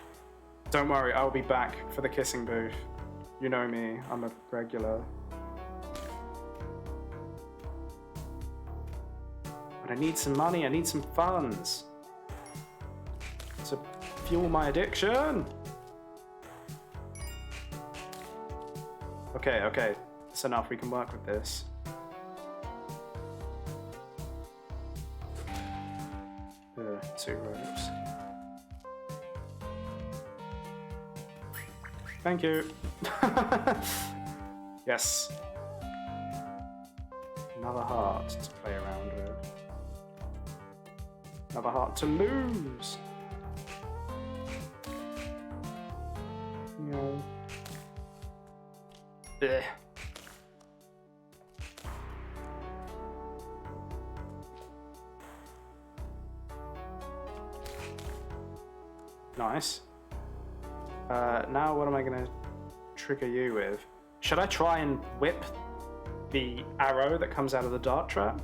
Don't worry, I'll be back for the kissing booth. You know me, I'm a regular. But I need some money, I need some funds to fuel my addiction. Okay, that's enough, we can work with this. Two ropes. Thank you. Yes. Another heart to play around with. Another heart to lose. No. Ugh. Nice. Now what am I gonna trigger you with? Should I try and whip the arrow that comes out of the dart trap?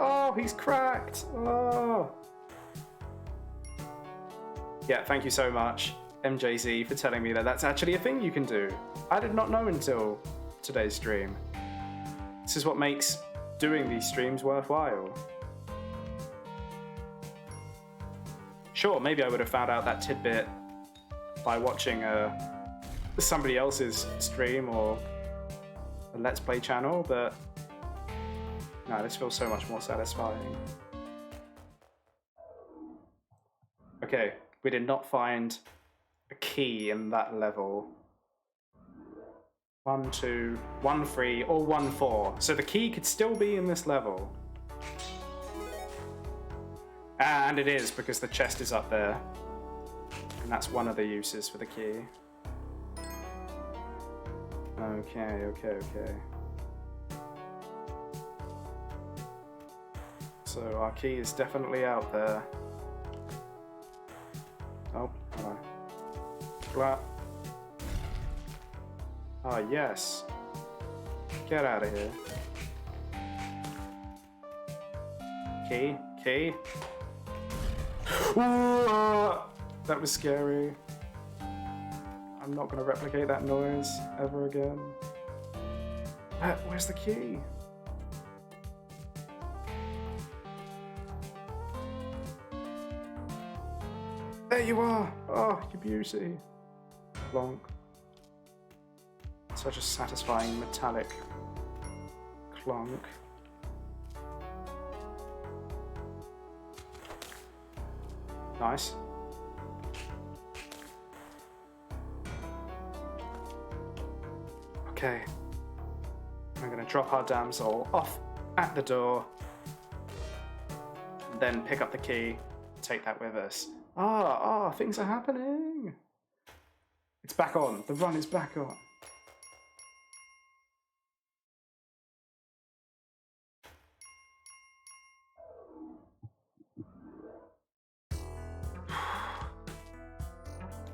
Oh, he's cracked. Oh. Yeah, thank you so much, MJZ, for telling me that that's actually a thing you can do. I did not know until today's stream. This is what makes doing these streams worthwhile. Sure, maybe I would have found out that tidbit by watching somebody else's stream or a Let's Play channel, but no, this feels so much more satisfying. Okay, we did not find a key in that level. 1, 2, 1, 3, or 1, 4. So the key could still be in this level. And it is, because the chest is up there. And that's one of the uses for the key. Okay. So our key is definitely out there. Oh, hello. Blah. Oh, yes. Get out of here. Key. Ooh, that was scary. I'm not going to replicate that noise ever again. Where's the key? There you are! Oh, you beauty. Clonk. Such a satisfying metallic clonk. Nice. Okay. I'm going to drop our damsel off at the door. And then pick up the key. Take that with us. Things are happening. It's back on. The run is back on.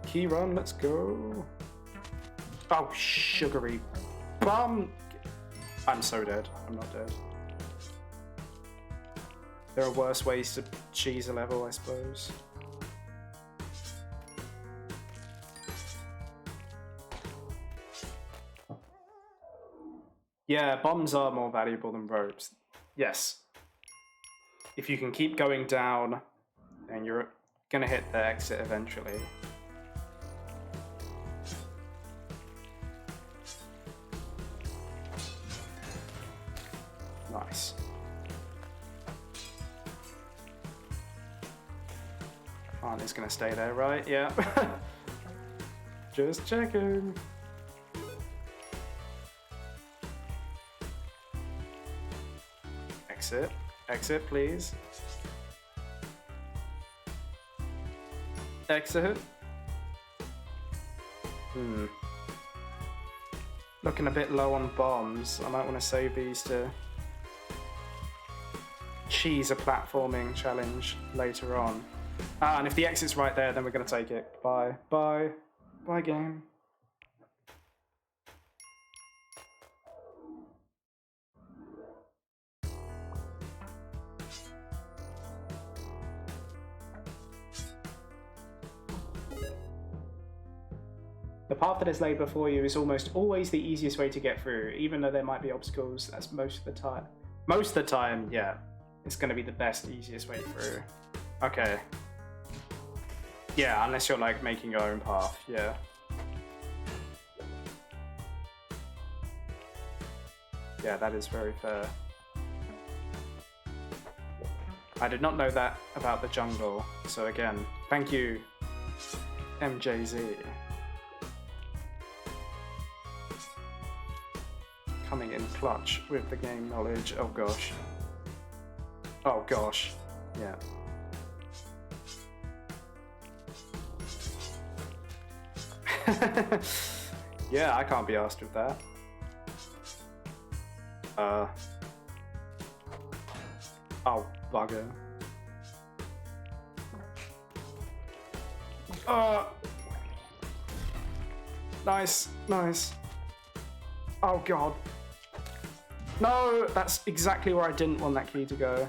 Key run, let's go. Oh, sugary bum. I'm so dead. I'm not dead. There are worse ways to cheese a level, I suppose. Yeah, bombs are more valuable than ropes. Yes. If you can keep going down, then you're gonna hit the exit eventually. Nice. Fine, it's gonna stay there, right? Yeah. Just checking. Exit. Exit, please. Exit. Looking a bit low on bombs. I might want to save these to cheese a platforming challenge later on. And if the exit's right there, then we're going to take it. Bye. Bye. Bye, game. The path that is laid before you is almost always the easiest way to get through, even though there might be obstacles. That's most of the time. Most of the time, yeah. It's going to be the best, easiest way through. Okay. Yeah, unless you're like making your own path, yeah. Yeah, that is very fair. I did not know that about the jungle, so again, thank you, MJZ. Coming in clutch with the game knowledge. Oh gosh. Oh gosh. Yeah. Yeah, I can't be asked with that. Oh, bugger. Nice, nice. Oh god. No, that's exactly where I didn't want that key to go.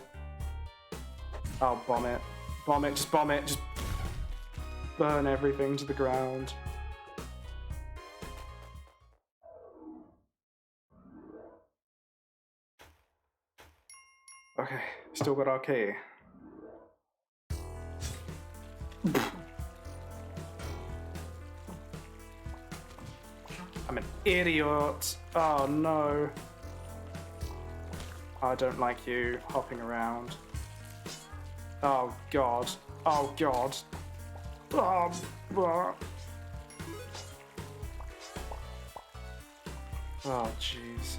Oh, bomb it. Bomb it, just bomb it. Just burn everything to the ground. Okay, still got our key. I'm an idiot. Oh no. I don't like you hopping around. Oh god. Oh god. Oh, jeez.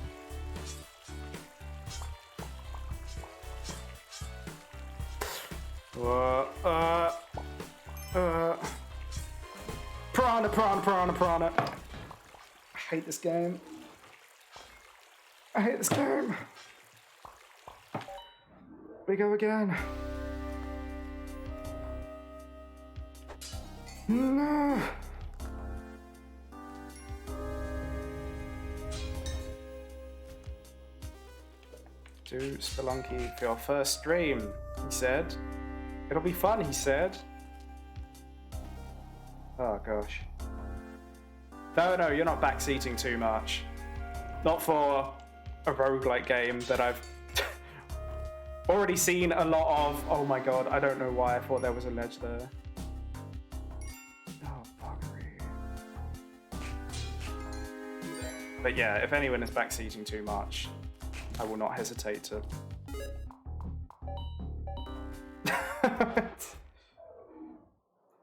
Piranha. I hate this game. We go again. No. Do Spelunky for your first stream, he said. It'll be fun, he said. Oh gosh. No, you're not backseating too much. Not for a roguelike game that I've already seen a lot of. Oh my god, I don't know why I thought there was a ledge there. Oh, buggery. But yeah, if anyone is backseating too much, I will not hesitate to.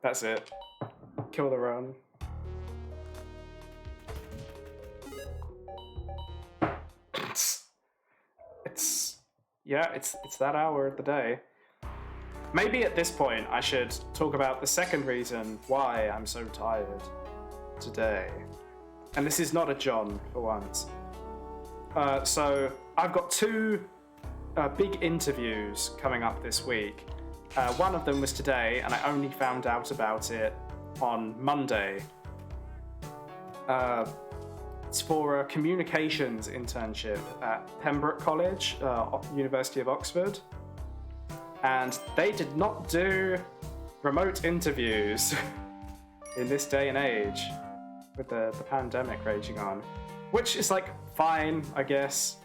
That's it. Kill the run. It's that hour of the day. Maybe at this point I should talk about the second reason why I'm so tired today. And this is not a John for once. So I've got two big interviews coming up this week. One of them was today, and I only found out about it on Monday. It's for a communications internship at Pembroke College, University of Oxford. And they did not do remote interviews in this day and age with the pandemic raging on, which is like fine, I guess.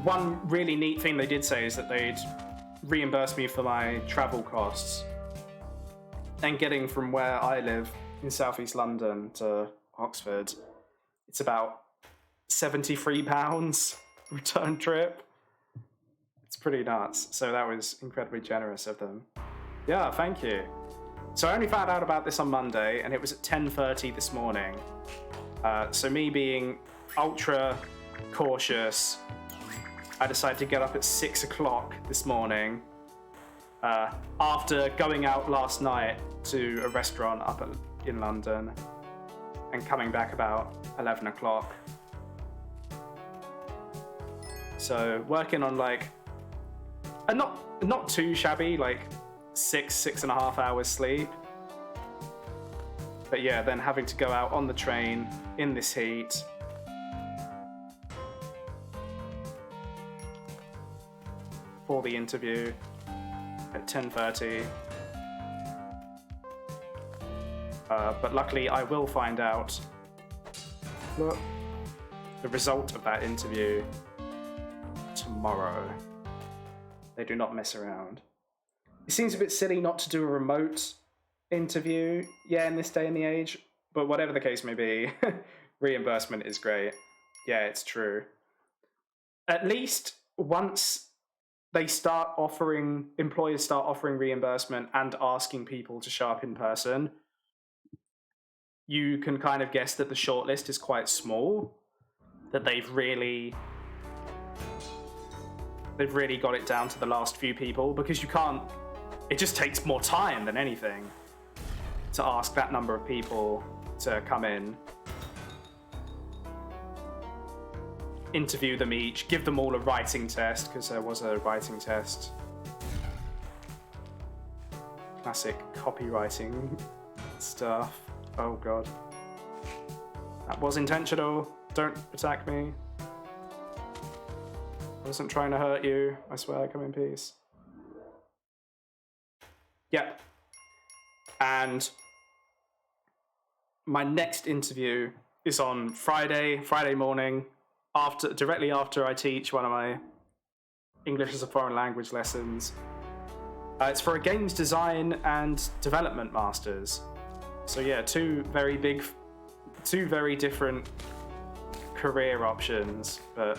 One really neat thing they did say is that they'd reimburse me for my travel costs and getting from where I live in southeast London to Oxford. It's about £73 return trip. It's pretty nuts. So that was incredibly generous of them. Yeah, thank you. So I only found out about this on Monday, and it was at 10:30 this morning. So me being ultra cautious, I decided to get up at 6 o'clock this morning after going out last night to a restaurant up in London and coming back about 11 o'clock. So working on like a not too shabby, like 6.5 hours sleep. But yeah, then having to go out on the train in this heat. For the interview at 10:30. But luckily I will find out the result of that interview tomorrow. They do not mess around. It seems a bit silly not to do a remote interview, yeah, in this day and the age, but whatever the case may be, reimbursement is great. Yeah, it's true. At least once employers start offering reimbursement and asking people to show up in person, you can kind of guess that the shortlist is quite small, that they've really got it down to the last few people, because it just takes more time than anything to ask that number of people to come in, interview them each, give them all a writing test, because there was a writing test. Classic copywriting stuff. Oh god. That was intentional. Don't attack me. I wasn't trying to hurt you. I swear, come in peace. Yep. And my next interview is on Friday morning, directly after I teach one of my English as a foreign language lessons. It's for a games design and development masters. So yeah, two very different career options, but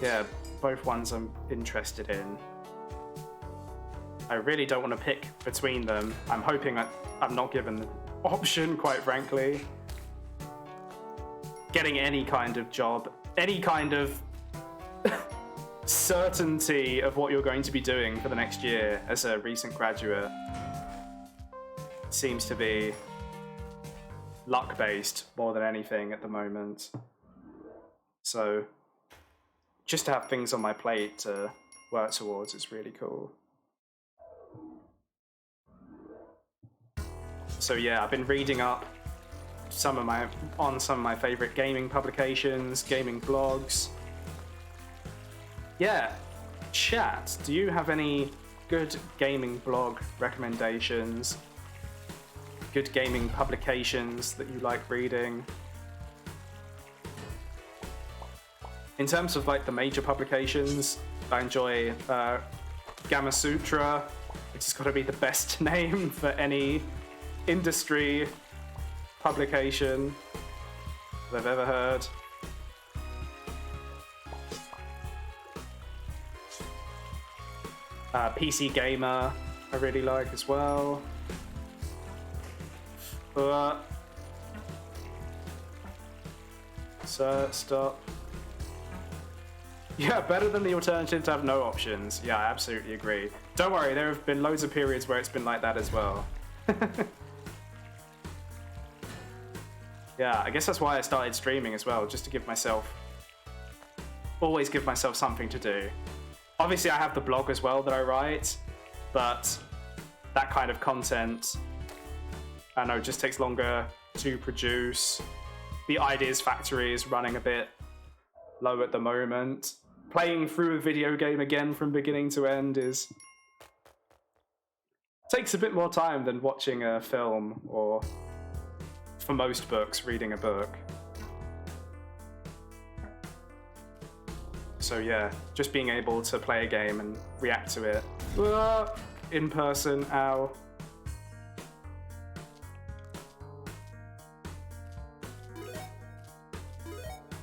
yeah, both ones I'm interested in. I really don't want to pick between them. I'm hoping I'm not given the option, quite frankly. getting any kind of job, any kind of certainty of what you're going to be doing for the next year as a recent graduate seems to be luck-based more than anything at the moment. So just to have things on my plate to work towards is really cool. So yeah, I've been reading up on some of my favorite gaming publications, gaming blogs. Yeah, chat, do you have any good gaming blog recommendations? Good gaming publications that you like reading? In terms of like the major publications, I enjoy Gamma Sutra, which has got to be the best name for any industry publication that I've ever heard. PC Gamer, I really like as well. Stop. Yeah, better than the alternative to have no options. Yeah, I absolutely agree. Don't worry, there have been loads of periods where it's been like that as well. Yeah, I guess that's why I started streaming as well, just to always give myself something to do. Obviously, I have the blog as well that I write, but that kind of content, I know, just takes longer to produce. The ideas factory is running a bit low at the moment. Playing through a video game again from beginning to end takes a bit more time than watching a film, or for most books, reading a book. So yeah, just being able to play a game and react to it in person, ow.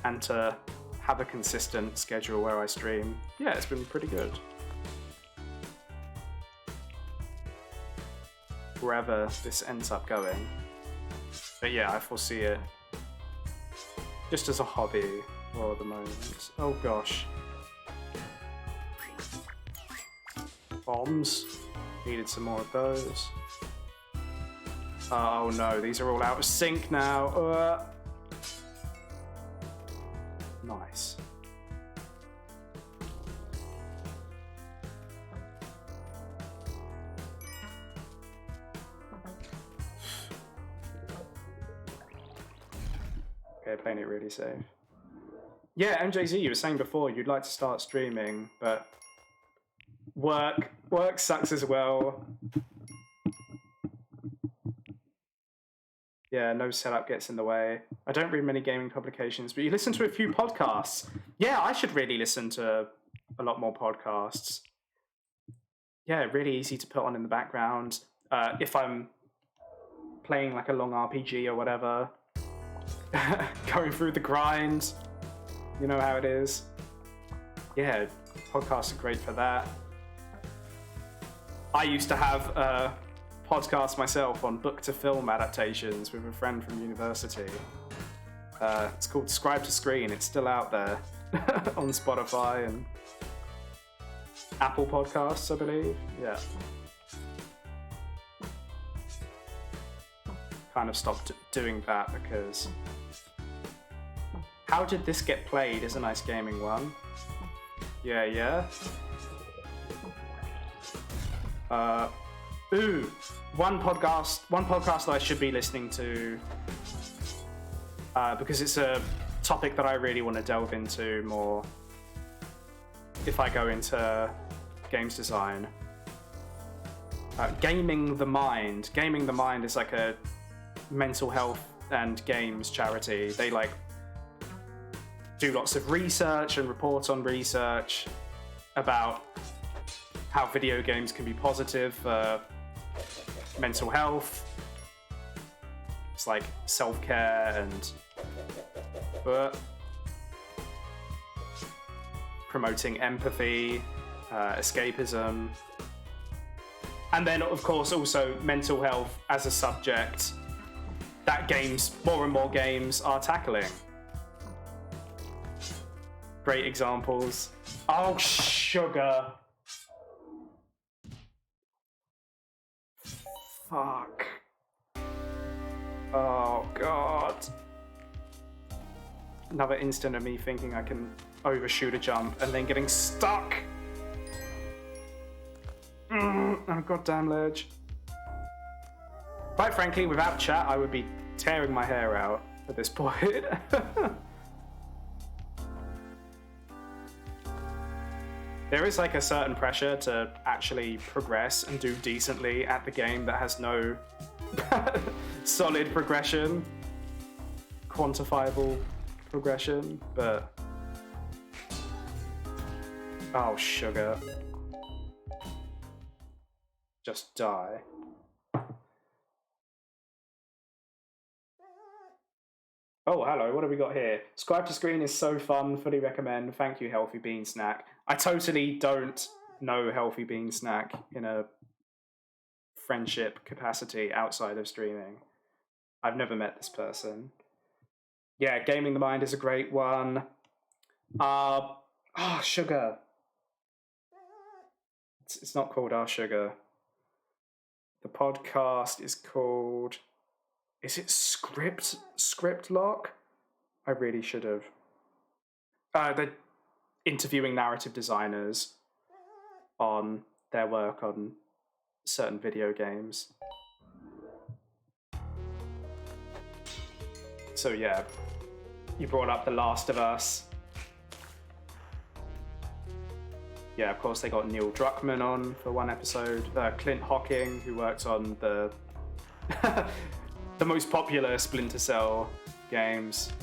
And to have a consistent schedule where I stream, yeah, it's been pretty good. Wherever this ends up going. But yeah, I foresee it just as a hobby for the moment. Oh gosh. Bombs. Needed some more of those. Oh no, these are all out of sync now. Nice. Okay, playing it really safe. Yeah, MJZ, you were saying before you'd like to start streaming, but work sucks as well. Yeah, no setup gets in the way. I don't read many gaming publications, but you listen to a few podcasts. Yeah, I should really listen to a lot more podcasts. Yeah, really easy to put on in the background. If I'm playing like a long RPG or whatever, going through the grind, you know how it is. Yeah, podcasts are great for that. I used to have a podcast myself on book-to-film adaptations with a friend from university. It's called Scribe to Screen. It's still out there on Spotify and Apple Podcasts, I believe. Yeah. Kind of stopped doing that because How Did This Get Played is a nice gaming one. Yeah. One podcast that I should be listening to because it's a topic that I really want to delve into more if I go into games design. Gaming the Mind. Gaming the Mind is like a mental health and games charity. They like do lots of research and report on research about how video games can be positive for mental health. It's like self-care and promoting empathy, escapism, and then of course also mental health as a subject that more and more games are tackling. Great examples. Oh, sugar. Fuck. Oh, God. Another instant of me thinking I can overshoot a jump and then getting stuck. Oh, goddamn ledge. Quite frankly, without chat, I would be tearing my hair out at this point. There is like a certain pressure to actually progress and do decently at the game that has no solid progression, quantifiable progression, but oh, sugar. Just die. Oh, hello, what have we got here? Scribe to Screen is so fun, fully recommend. Thank you, Healthy Bean Snack. I totally don't know Healthy Bean Snack in a friendship capacity outside of streaming. I've never met this person. Yeah, Gaming the Mind is a great one. Oh, sugar. It's not called Our Sugar. The podcast is called... Is it Script Lock? I really should have. They're interviewing narrative designers on their work on certain video games. So yeah, you brought up The Last of Us. Yeah, of course they got Neil Druckmann on for one episode. Clint Hocking, who works on the the most popular Splinter Cell games.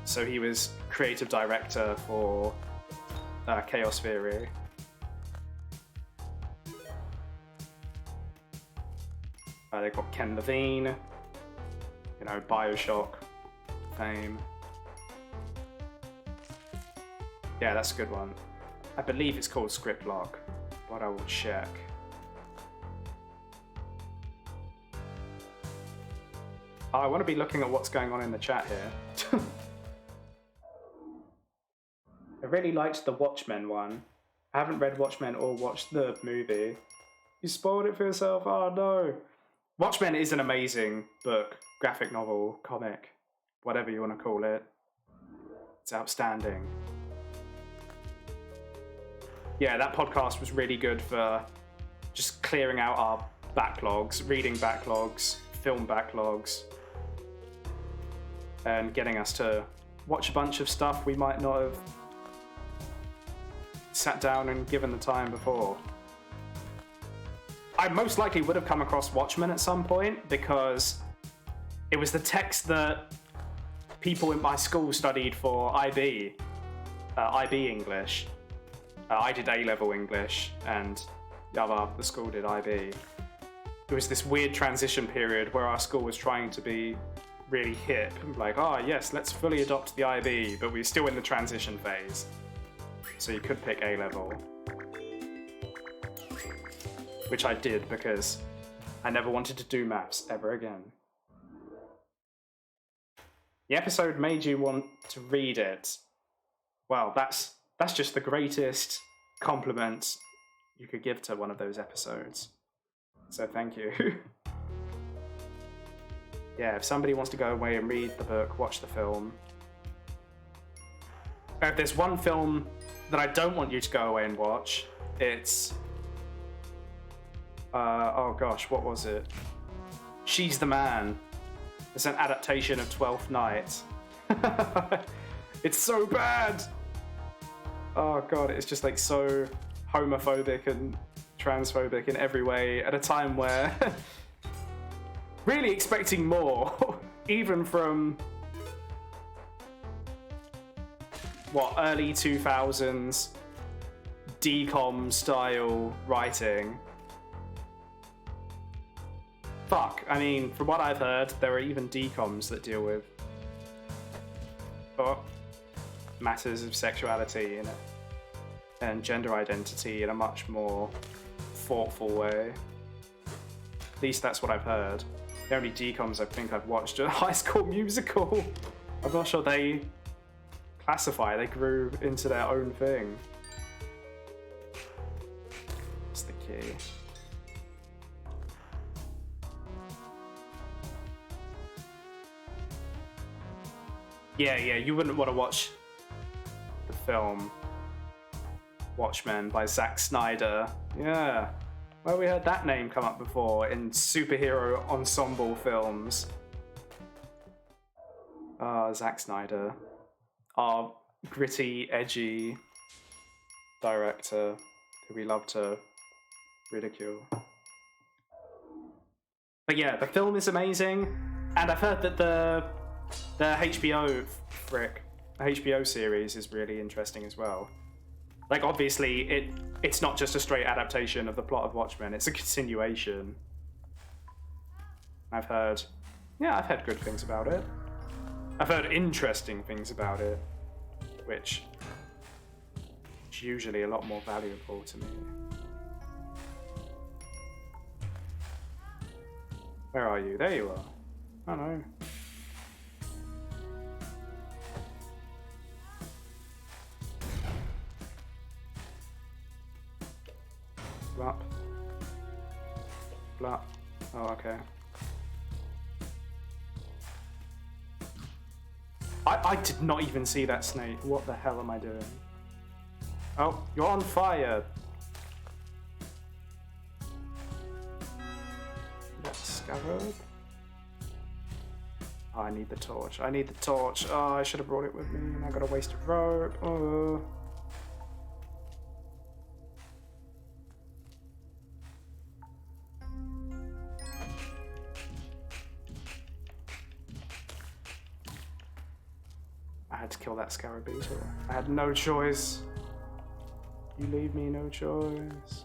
So he was creative director for Chaos Theory. They've got Ken Levine, you know, BioShock fame. Yeah, that's a good one. I believe it's called Script Lock, but I will check. Oh, I want to be looking at what's going on in the chat here. I really liked the Watchmen one. I haven't read Watchmen or watched the movie. You spoiled it for yourself? Oh no. Watchmen is an amazing book, graphic novel, comic, whatever you want to call it. It's outstanding. Yeah, that podcast was really good for just clearing out our backlogs, reading backlogs, film backlogs, and getting us to watch a bunch of stuff we might not have sat down and given the time before. I most likely would have come across Watchmen at some point because it was the text that people in my school studied for IB English. I did A-level English and the school did IB. There was this weird transition period where our school was trying to be really hip, like, yes, let's fully adopt the IB, but we're still in the transition phase. So you could pick A-level. Which I did because I never wanted to do maths ever again. The episode made you want to read it. Well, that's just the greatest compliment you could give to one of those episodes. So thank you. Yeah, if somebody wants to go away and read the book, watch the film. If there's one film that I don't want you to go away and watch, it's... oh gosh, what was it? She's the Man. It's an adaptation of 12th Night. It's so bad! Oh god, it's just like so homophobic and transphobic in every way at a time where really expecting more, even from early 2000s DCOM style writing. Fuck, I mean, from what I've heard, there are even DCOMs that deal with matters of sexuality and gender identity in a much more thoughtful way. At least that's what I've heard. The only DCOMs I think I've watched are High School Musical. I'm not sure they pacify. They grew into their own thing. What's the key? Yeah, you wouldn't want to watch the film Watchmen by Zack Snyder. Yeah. Well, we heard that name come up before in superhero ensemble films. Zack Snyder. Our gritty, edgy director who we love to ridicule. But yeah, the film is amazing, and I've heard that the HBO series is really interesting as well. Like, obviously, it's not just a straight adaptation of the plot of Watchmen, it's a continuation. I've heard good things about it. I've heard interesting things about it, which is usually a lot more valuable to me. Where are you? There you are. Oh no. Blop. Blop. Oh, okay. I did not even see that snake. What the hell am I doing? Oh, you're on fire. That scarab. Oh, I need the torch. I need the torch. Oh, I should have brought it with me, and I got a wasted rope. Oh. I had to kill that scarab beetle. I had no choice. You leave me no choice.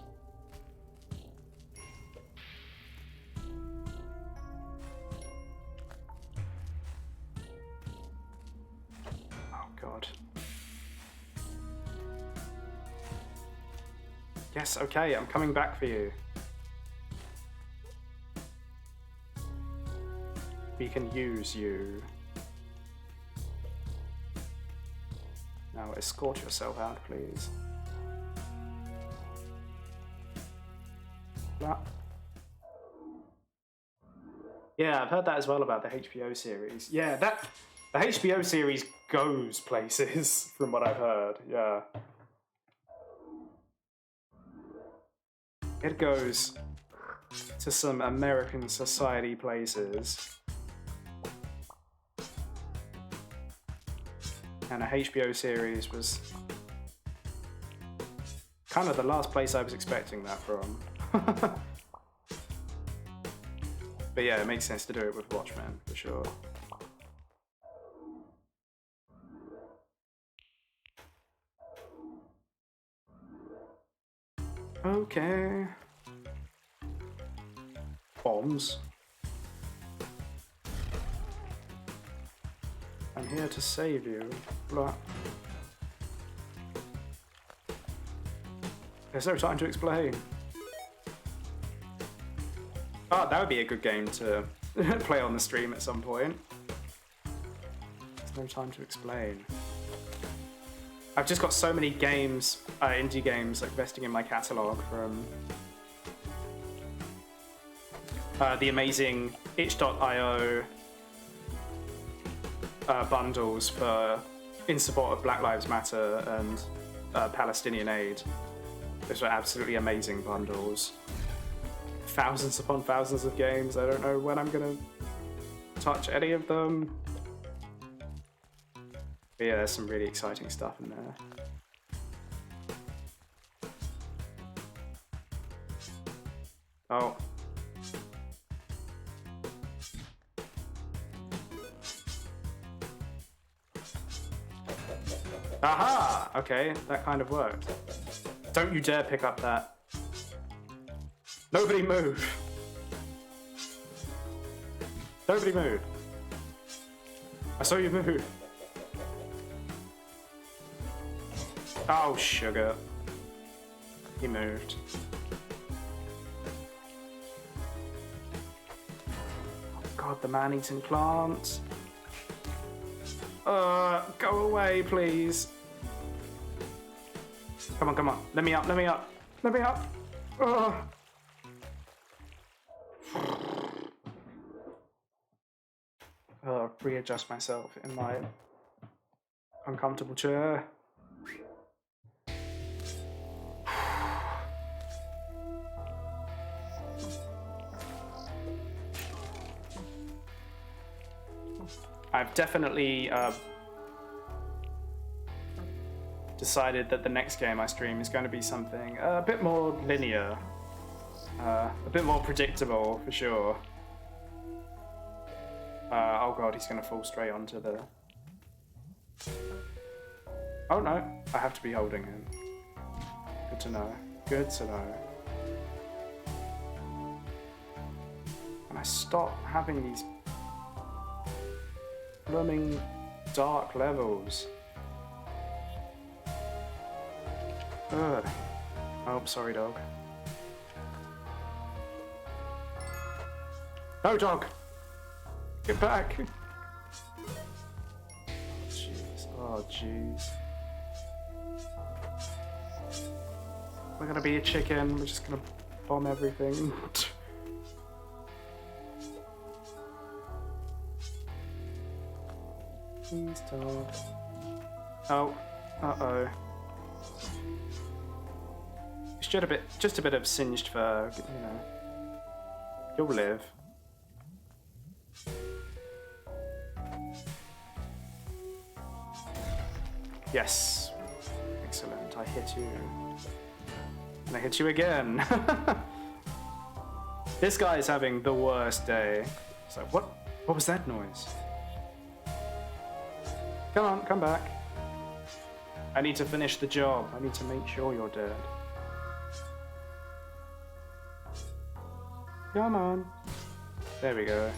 Oh god. Yes, okay, I'm coming back for you. We can use you. Now escort yourself out, please. Blah. Yeah, I've heard that as well about the HBO series. Yeah, the HBO series goes places, from what I've heard. Yeah. It goes to some American society places. And a HBO series was kind of the last place I was expecting that from. But yeah, it makes sense to do it with Watchmen, for sure. Okay. Bombs. I'm here to save you. Blah. There's no time to explain. Oh, that would be a good game to play on the stream at some point. There's no time to explain. I've just got so many games, indie games, like resting in my catalogue from the amazing itch.io bundles in support of Black Lives Matter and Palestinian aid. Those were absolutely amazing bundles. Thousands upon thousands of games. I don't know when I'm gonna touch any of them. But yeah, there's some really exciting stuff in there. Oh. Aha! Okay, that kind of worked. Don't you dare pick up that. Nobody move! Nobody move! I saw you move! Oh, sugar. He moved. Oh god, the man-eating plant. Go away, please. Come on, come on. Let me up, let me up. Let me up. Readjust myself in my uncomfortable chair. I've definitely decided that the next game I stream is going to be something a bit more linear, a bit more predictable for sure. Oh god, he's going to fall straight onto the... Oh no, I have to be holding him. Good to know. Good to know. And I stop having these blooming dark levels. Ugh. Oh, sorry, dog. No, dog! Get back! Oh, jeez. Oh, jeez. We're gonna be a chicken. We're just gonna bomb everything. Please, dog. Oh. Uh-oh. Just a bit of singed fur, you know. You'll live. Yes. Excellent. I hit you. And I hit you again. This guy is having the worst day. So what was that noise? Come on, come back. I need to finish the job. I need to make sure you're dead. Come on. There we go.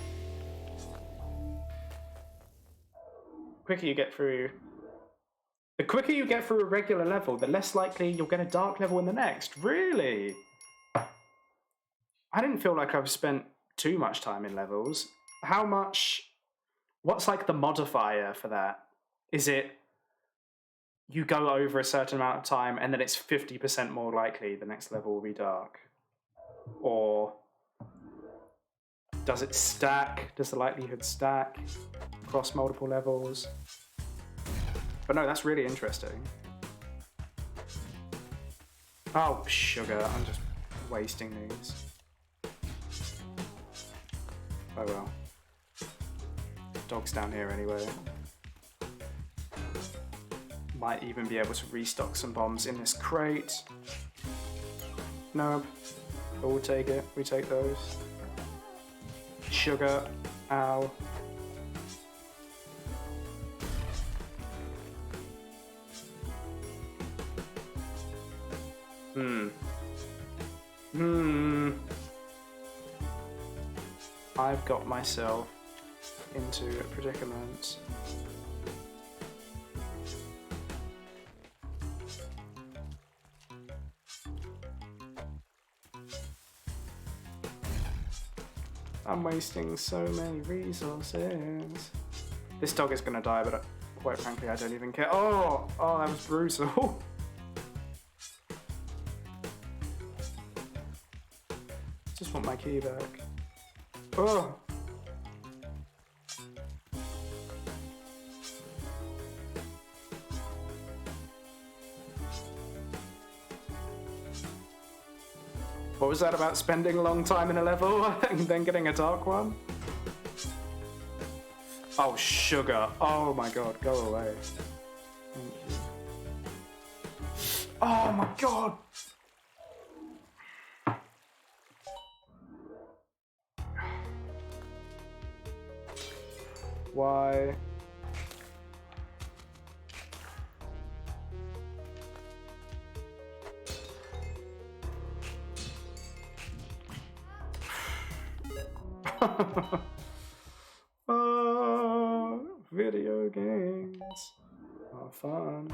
The quicker you get through a regular level, the less likely you'll get a dark level in the next. Really? I didn't feel like I've spent too much time in levels. What's like the modifier for that? Is it you go over a certain amount of time and then it's 50% more likely the next level will be dark? Or does it stack? Does the likelihood stack across multiple levels? But no, that's really interesting. Oh, sugar. I'm just wasting these. Oh well. Dog's down here anyway. Might even be able to restock some bombs in this crate. Nope. But we'll take it. We take those. Sugar. Ow. I've got myself into a predicament. I'm wasting so many resources. This dog is gonna die, but quite frankly, I don't even care. Oh, that was brutal. Just want my key back. Oh. What was that about spending a long time in a level and then getting a dark one? Oh, sugar. Oh my god, go away. Thank you. Oh my god! Why? Video games are fun.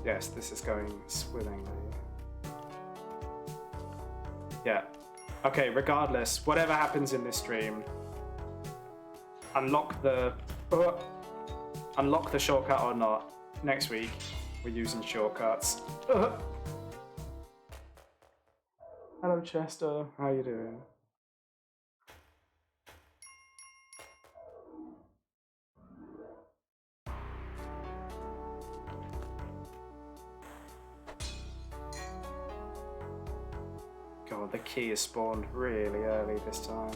Yes, this is going swimmingly. Yeah. Okay, regardless, whatever happens in this stream, unlock the shortcut or not. Next week, we're using shortcuts. Hello, Chester. How you doing? God, the key is spawned really early this time.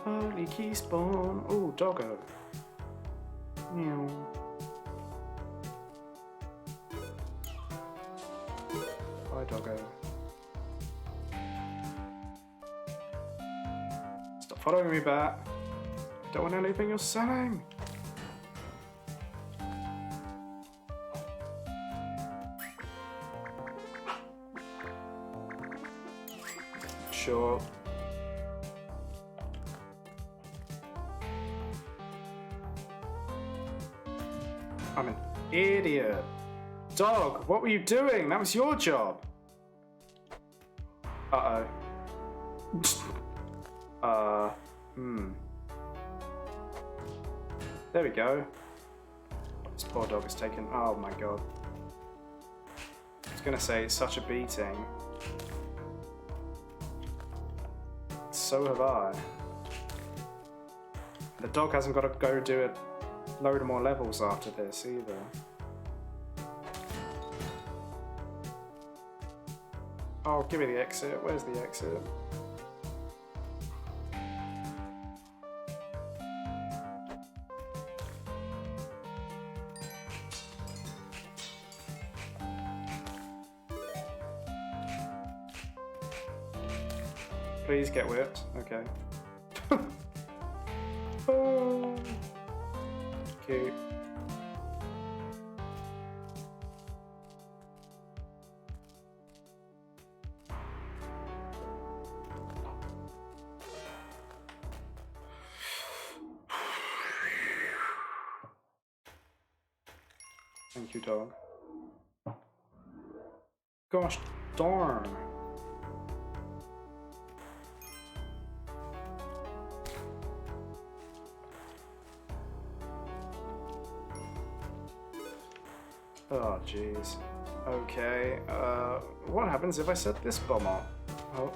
Early key spawn. Oh, doggo. Meow. Bye, doggo. Stop following me back. I don't want anything you're selling. Sure. I'm an idiot. Dog, what were you doing? That was your job. Uh-oh. There we go. This poor dog is taken. Oh my god. I was gonna say, it's such a beating. So have I. The dog hasn't got to go do a load of more levels after this either. Oh, give me the exit. Where's the exit? Please get whipped. Okay. Oh. Cute. Thank you, dog. Gosh darn. Oh, jeez. Okay, what happens if I set this bomb up? Oh,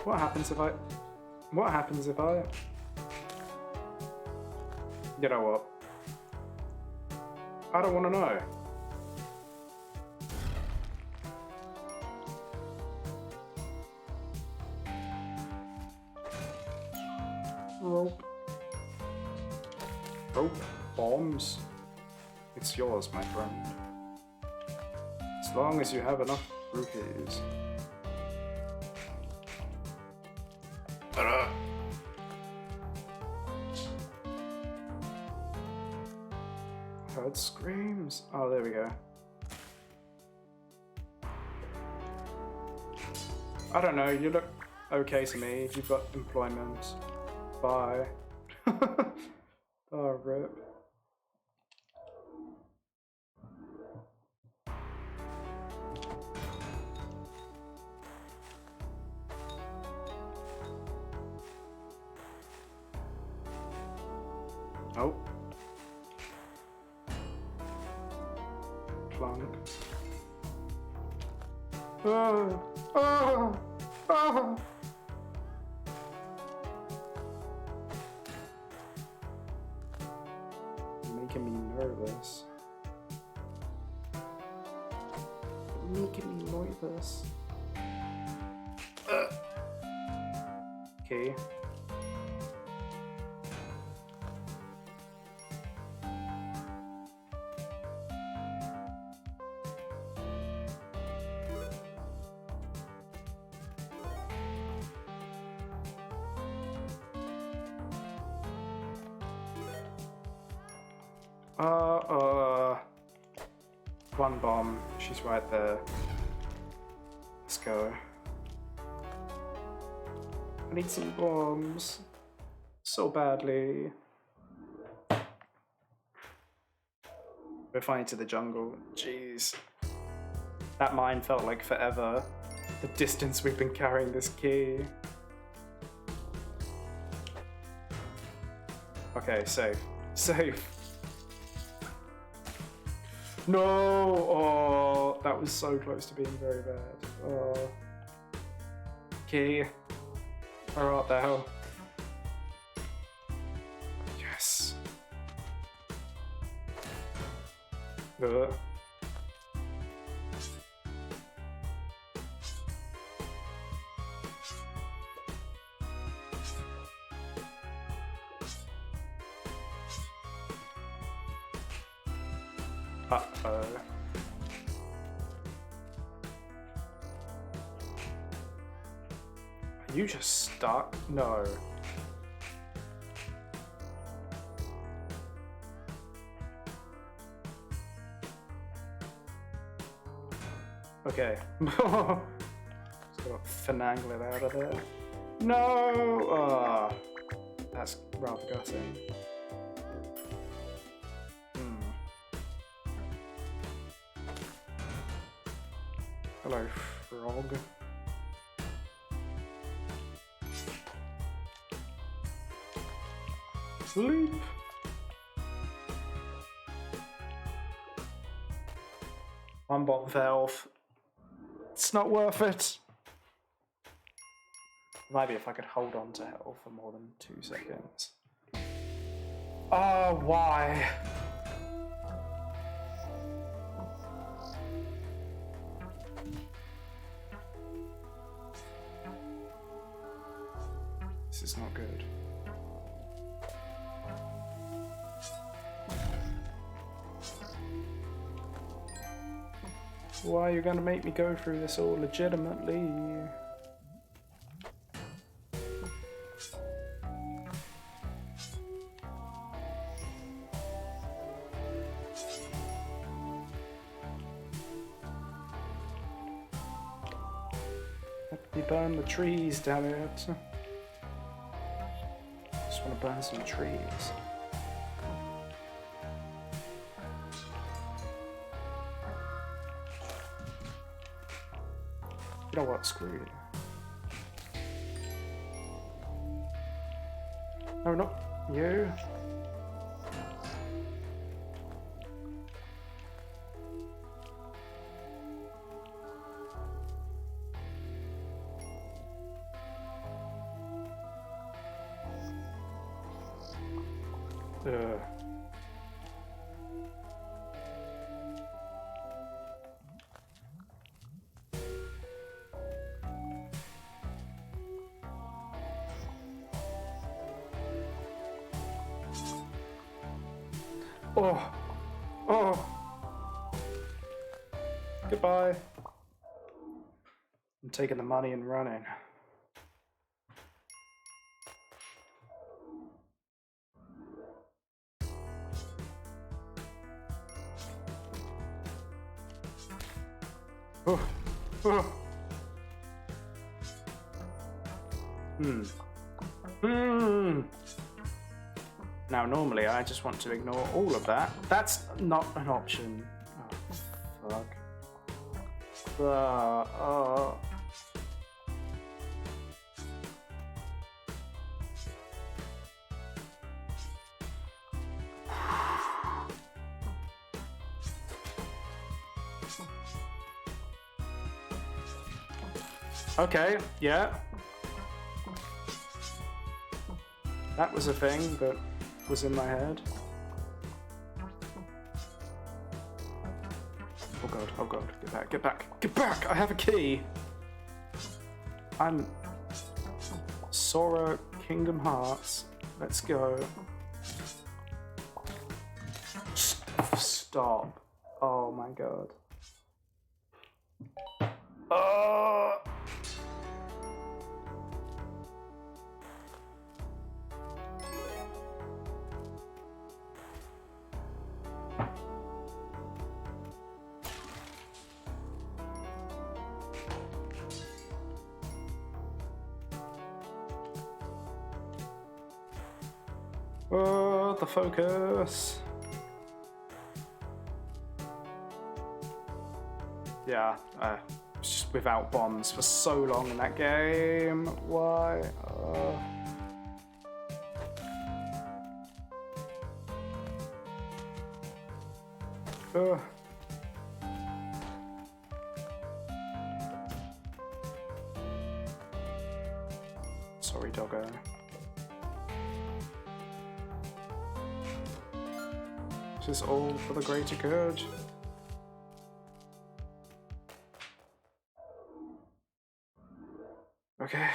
what happens if I... You know what? I don't want to know. Rope. Rope. Bombs. It's yours, my friend. As long as you have enough rupees. Heard screams. Oh, there we go. I don't know, you look okay to me. You've got employment. Bye. Oh, rip. Oh. Plunk. Oh. Oh. Oh. Making me nervous. Making me nervous. Okay. One bomb. She's right there. Let's go. I need some bombs. So badly. We're flying to the jungle. Jeez. That mine felt like forever. The distance we've been carrying this key. Okay, safe. Safe. No! Oh, that was so close to being very bad. Oh. Key. Where art thou? Yes. Ugh. Uh-oh. Are you just stuck? No. Okay. Just gotta finagle it out of there. No! Ah, that's rather gutting. Hello, frog. Sleep. One bomb valve. It's not worth it. Maybe if I could hold on to health for more than 2 seconds. Oh, why? This is not good. Why are you gonna make me go through this all legitimately? Let me burn the trees, damn it. Just want to burn some trees. You know what? Screw you. No, not you. Ugh. Oh, oh, goodbye. I'm taking the money and running. Oh, oh. Now, normally, I just want to ignore all of that. That's not an option. Oh, fuck. Okay, yeah. That was a thing that was in my head. Oh god, get back, get back, get back! I have a key! I'm Sora Kingdom Hearts. Let's go. Stop. Oh my god. Oh, the focus. Yeah, just without bombs for so long in that game. Why? Sorry, doggo. This is all for the greater good. Okay.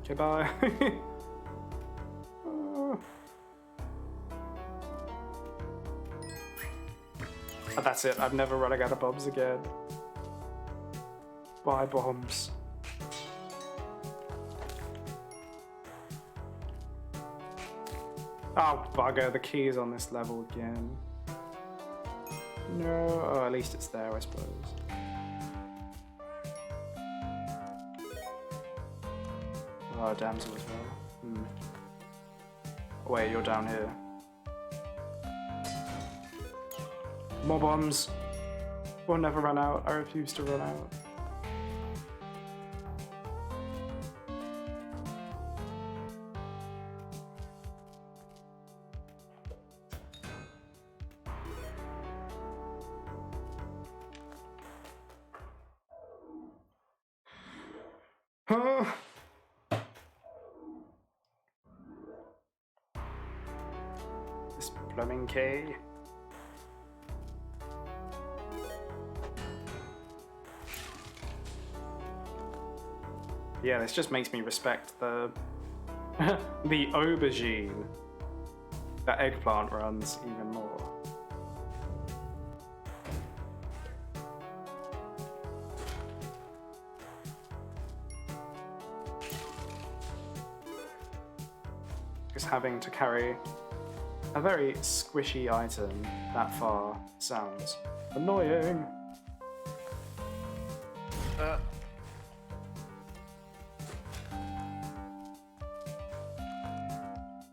Okay, bye. Oh, that's it. I'm never running out of bombs again. Bye, bombs. Oh, bugger. The key is on this level again. No. Oh, at least it's there, I suppose. Oh, damsel as well. Oh, wait, you're down here. More bombs. We'll never run out. I refuse to run out. This blooming key. Yeah, this just makes me respect the the aubergine that eggplant runs even more. Just having to carry a very squishy item that far sounds annoying.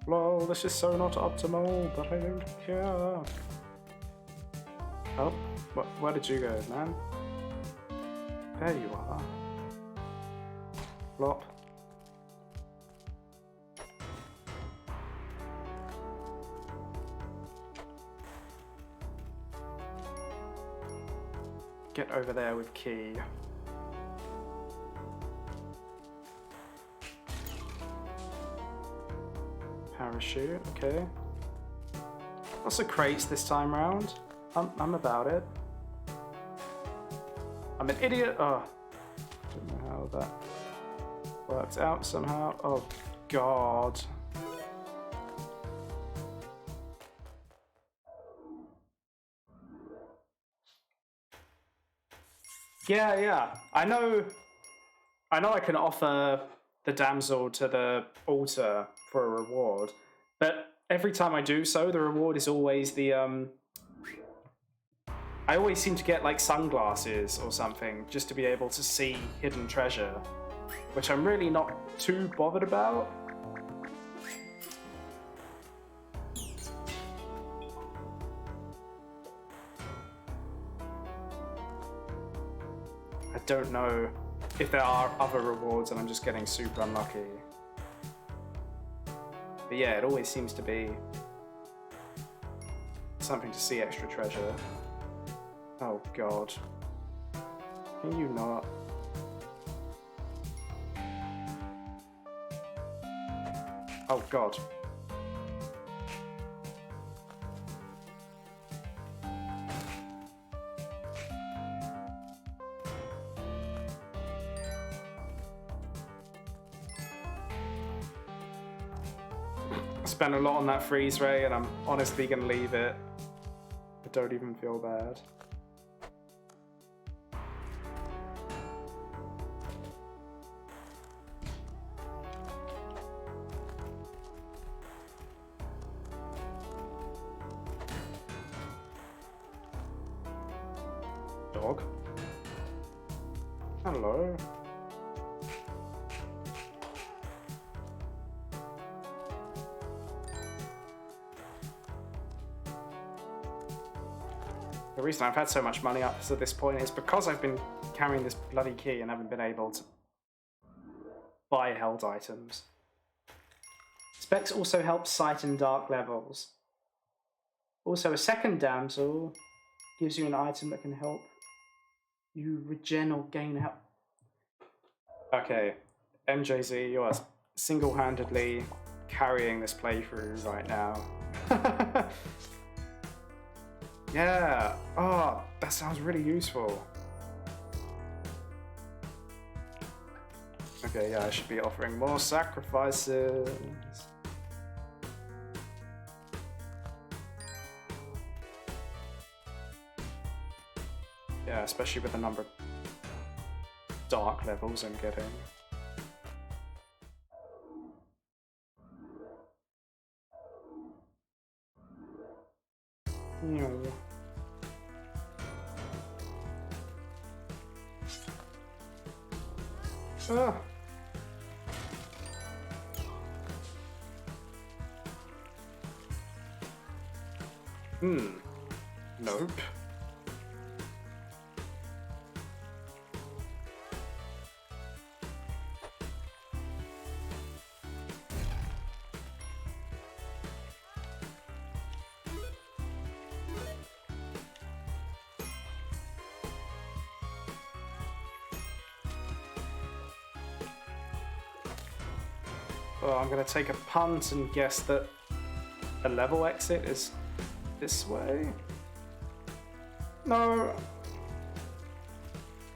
Lol, this is so not optimal, but I don't care. Oh, where did you go, man? There you are. Flop. Get over there with key. Parachute, okay. Lots of crates this time round. I'm about it. I'm an idiot. Oh, don't know how that worked out somehow. Oh, God. Yeah. I know I can offer the damsel to the altar for a reward, but every time I do so, the reward is always the I always seem to get like sunglasses or something just to be able to see hidden treasure, which I'm really not too bothered about. I don't know if there are other rewards and I'm just getting super unlucky. But yeah, it always seems to be something to see extra treasure. Oh God. Can you not? Oh God. I spent a lot on that freeze ray and I'm honestly gonna leave it. I don't even feel bad. dog. Hello. The reason I've had so much money up to this point is because I've been carrying this bloody key and haven't been able to buy held items. Specs also help sight in dark levels. Also, a second damsel gives you an item that can help you regen or gain health. Okay, MJZ, you are single-handedly carrying this playthrough right now. Yeah, oh, that sounds really useful. Okay, yeah, I should be offering more sacrifices. Yeah, especially with the number of dark levels I'm getting. No. Ah. Nope. Well, I'm going to take a punt and guess that the level exit is this way. No.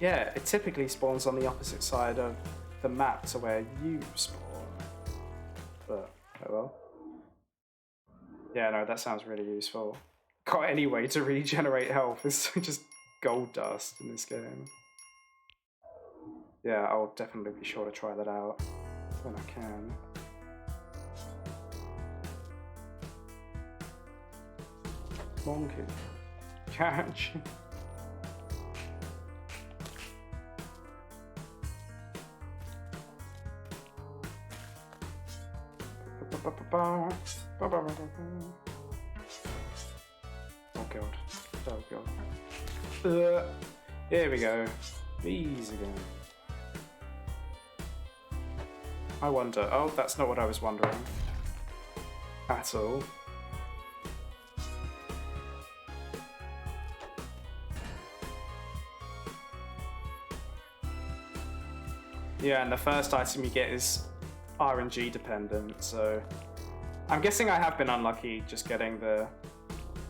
Yeah, it typically spawns on the opposite side of the map to where you spawn. But, oh well. Yeah, no, that sounds really useful. Got any way to regenerate health. It's just gold dust in this game. Yeah, I'll definitely be sure to try that out when I can. Monkey. Catch. Oh god. Oh god. Here we go. Bees again. I wonder. Oh, that's not what I was wondering. At all. Yeah, and the first item you get is RNG dependent, so I'm guessing I have been unlucky just getting the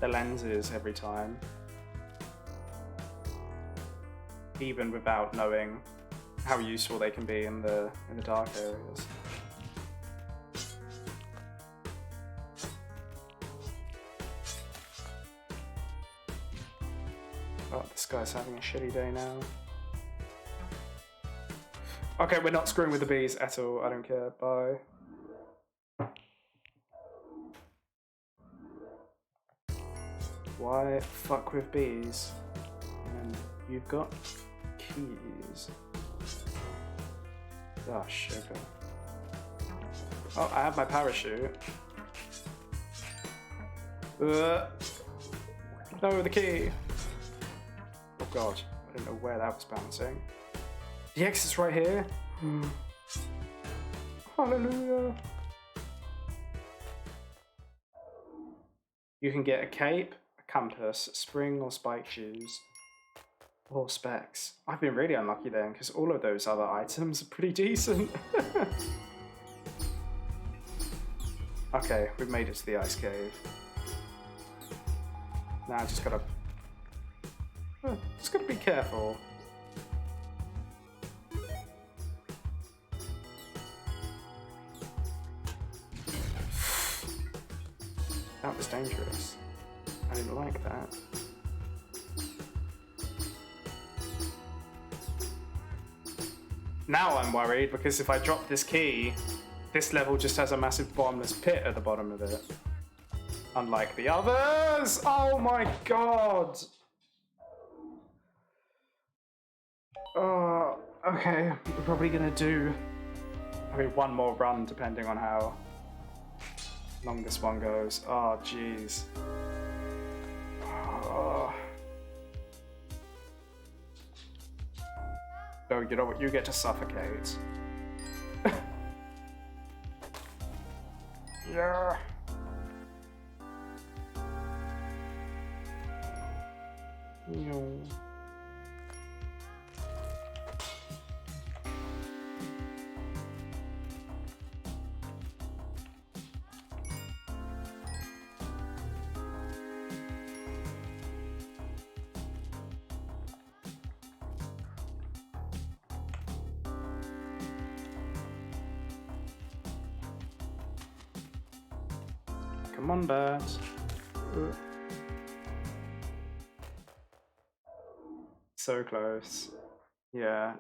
lenses every time, even without knowing how useful they can be in the dark areas. Oh, this guy's having a shitty day now. Okay, we're not screwing with the bees at all. I don't care. Bye. Why fuck with bees? And you've got keys. Oh, sugar. Oh, I have my parachute. No, the key. Oh god, I don't know where that was bouncing. The exit's right here. Hallelujah. You can get a cape, a compass, spring or spike shoes, or specs. I've been really unlucky then, because all of those other items are pretty decent. Okay, we've made it to the ice cave. Now I just gotta be careful. That was dangerous. I didn't like that. Now I'm worried because if I drop this key, this level just has a massive bottomless pit at the bottom of it. Unlike the others! Oh my god! Oh, okay. We're probably gonna do maybe one more run, depending on how long this one goes. Oh, jeez. Oh. Oh, you know what? You get to suffocate. Yeah. No. Come on, birds. So close. Yeah.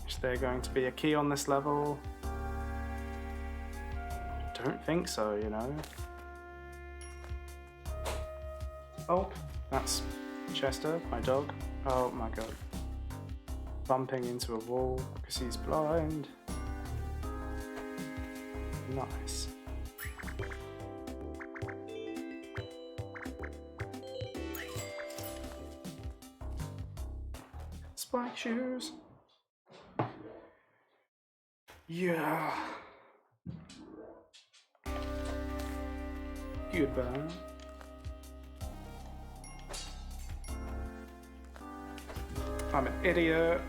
Is there going to be a key on this level? Don't think so, you know. Oh, that's Chester, my dog. Oh my god. Bumping into a wall because he's blind. Nice. Spike shoes. Yeah. Goodbye. I'm an idiot.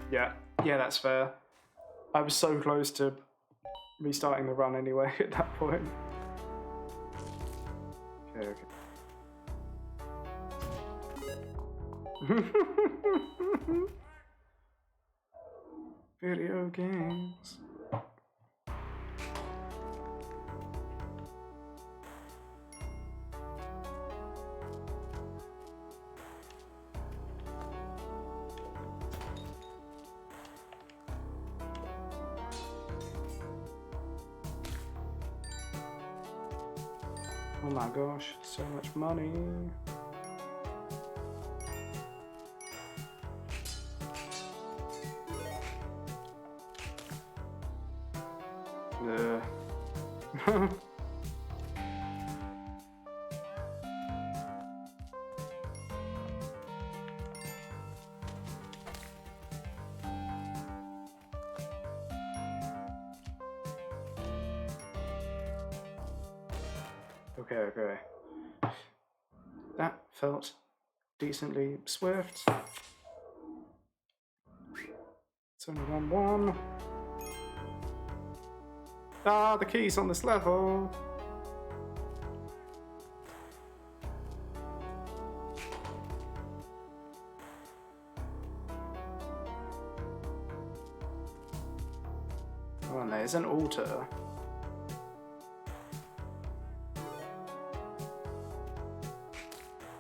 Yeah, that's fair. I was so close to restarting the run anyway at that point. Okay. Video games. Oh my gosh, so much money. Okay. That felt decently swift. It's only 1-1. Ah, the key's on this level. Oh, and there's an altar.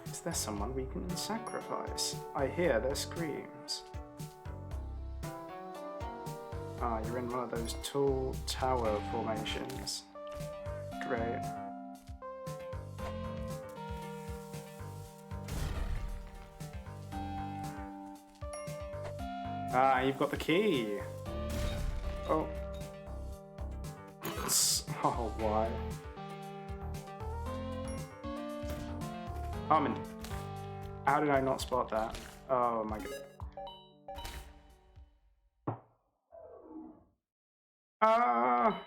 Is there someone we can sacrifice? I hear their screams. Ah, you're in one of those tall tower formations. Great. Ah, you've got the key. Oh. Oh, why? Harmon. How did I not spot that? Oh my god. Ah!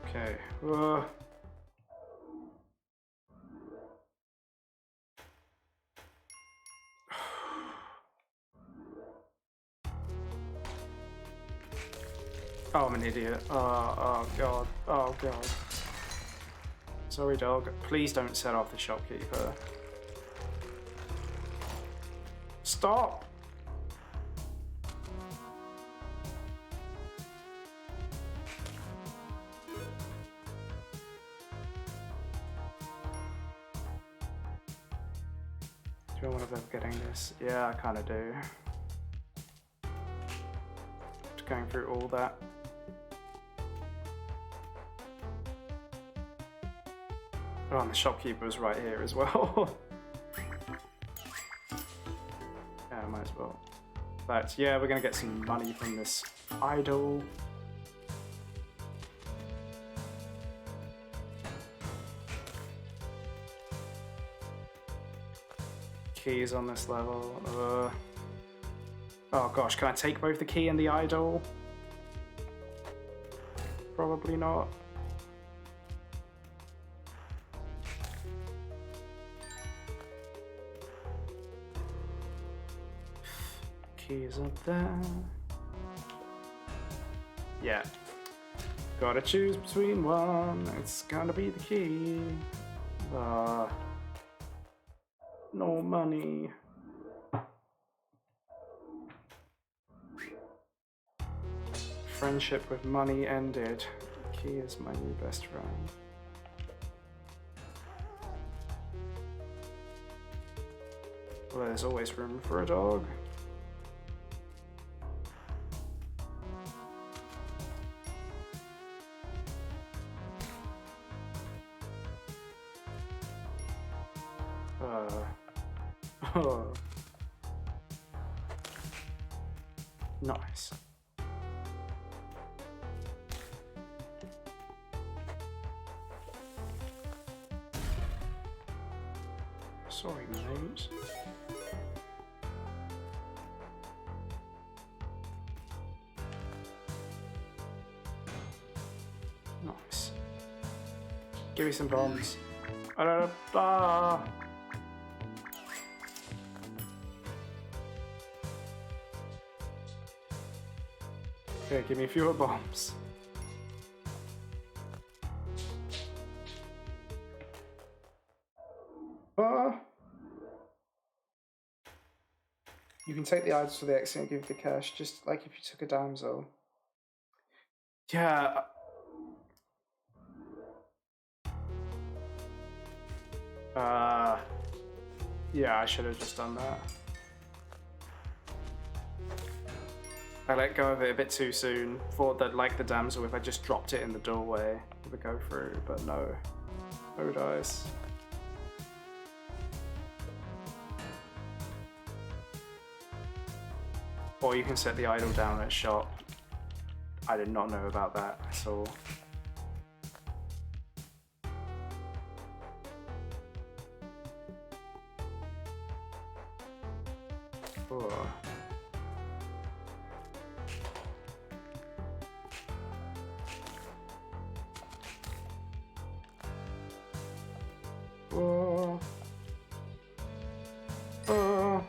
Okay. Oh, I'm an idiot. Oh god. Oh god. Sorry, dog. Please don't set off the shopkeeper. Stop! Do I want to be getting this? Yeah, I kind of do. Just going through all that. Oh, and the shopkeeper's right here as well. Yeah, I might as well. But yeah, we're gonna get some money from this idol. Keys on this level. Oh gosh, can I take both the key and the idol? Probably not. Keys up there. Yeah. Gotta choose between one. It's gonna be the key. No money. Friendship with money ended. The key is my new best friend. Well, there's always room for a dog. Oh. Nice. Sorry, mate. Nice. Give me some bombs. Okay, give me fewer bombs. You can take the items for the exit and give the cash, just like if you took a damsel. Yeah. Yeah, I should have just done that. I let go of it a bit too soon. Thought that, like the damsel, if I just dropped it in the doorway, it would go through, but no. No dice. Or you can set the idol down at shop. I did not know about that, so... Oh. Oh. Oh.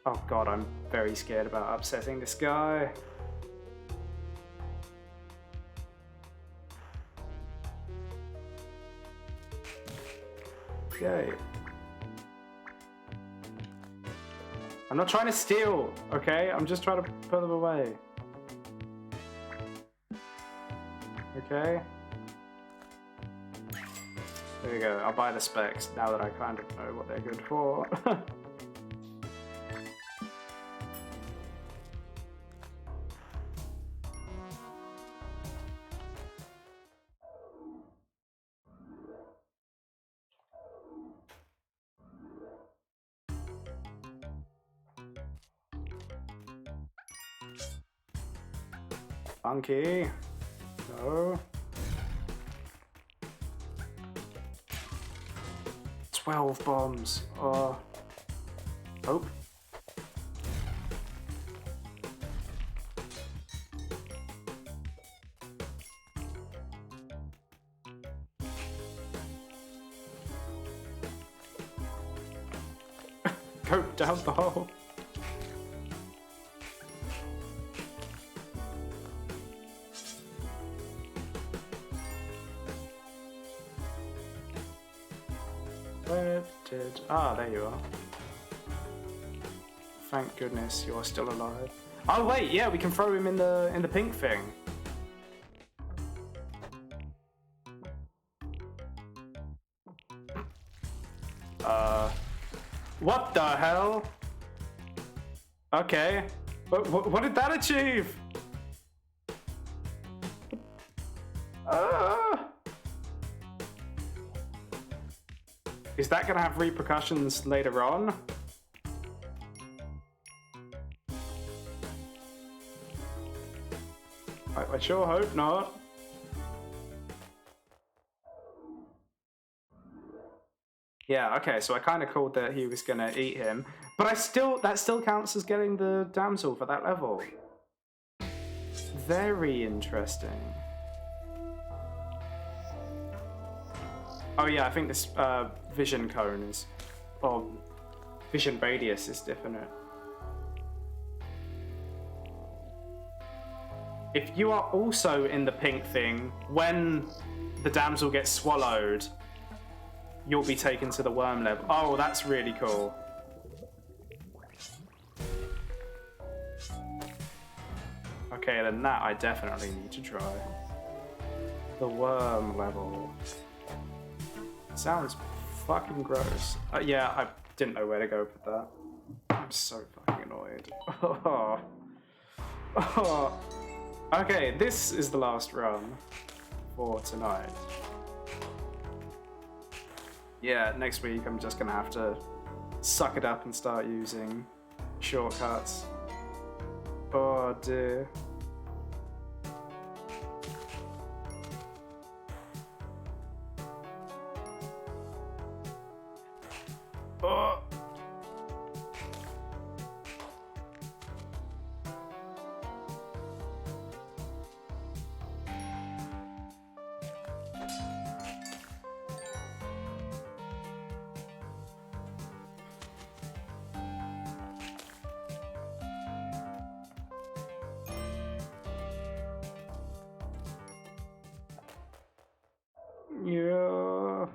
Oh god, I'm very scared about upsetting this guy. Okay. I'm not trying to steal, okay? I'm just trying to put them away. Okay? There you go, I'll buy the specs now that I kind of know what they're good for. Funky. No. 12 bombs. Oh. Oh. Go down the hole. Where did... Ah, there you are. Thank goodness you're still alive. Oh wait, yeah, we can throw him in the pink thing. What the hell? Okay. What did that achieve? Is that gonna have repercussions later on? I sure hope not. Yeah, okay, so I kind of called that he was gonna eat him, but that still counts as getting the damsel for that level. Very interesting. Oh yeah, I think this vision cone is, or vision radius is different. If you are also in the pink thing, when the damsel gets swallowed, you'll be taken to the worm level. Oh, that's really cool. Okay, then that I definitely need to try. The worm level. Sounds fucking gross. Yeah, I didn't know where to go with that. I'm so fucking annoyed. Oh. Okay, this is the last run for tonight. Yeah, next week I'm just gonna have to suck it up and start using shortcuts. Oh dear. Oh. Yeah.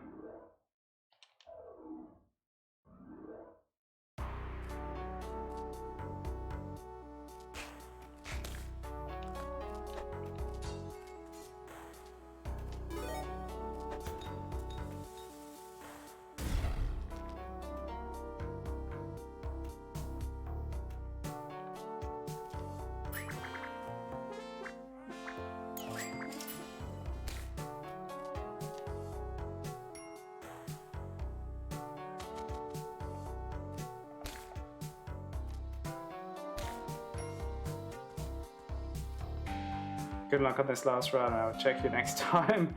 Good luck on this last run. I'll check you next time.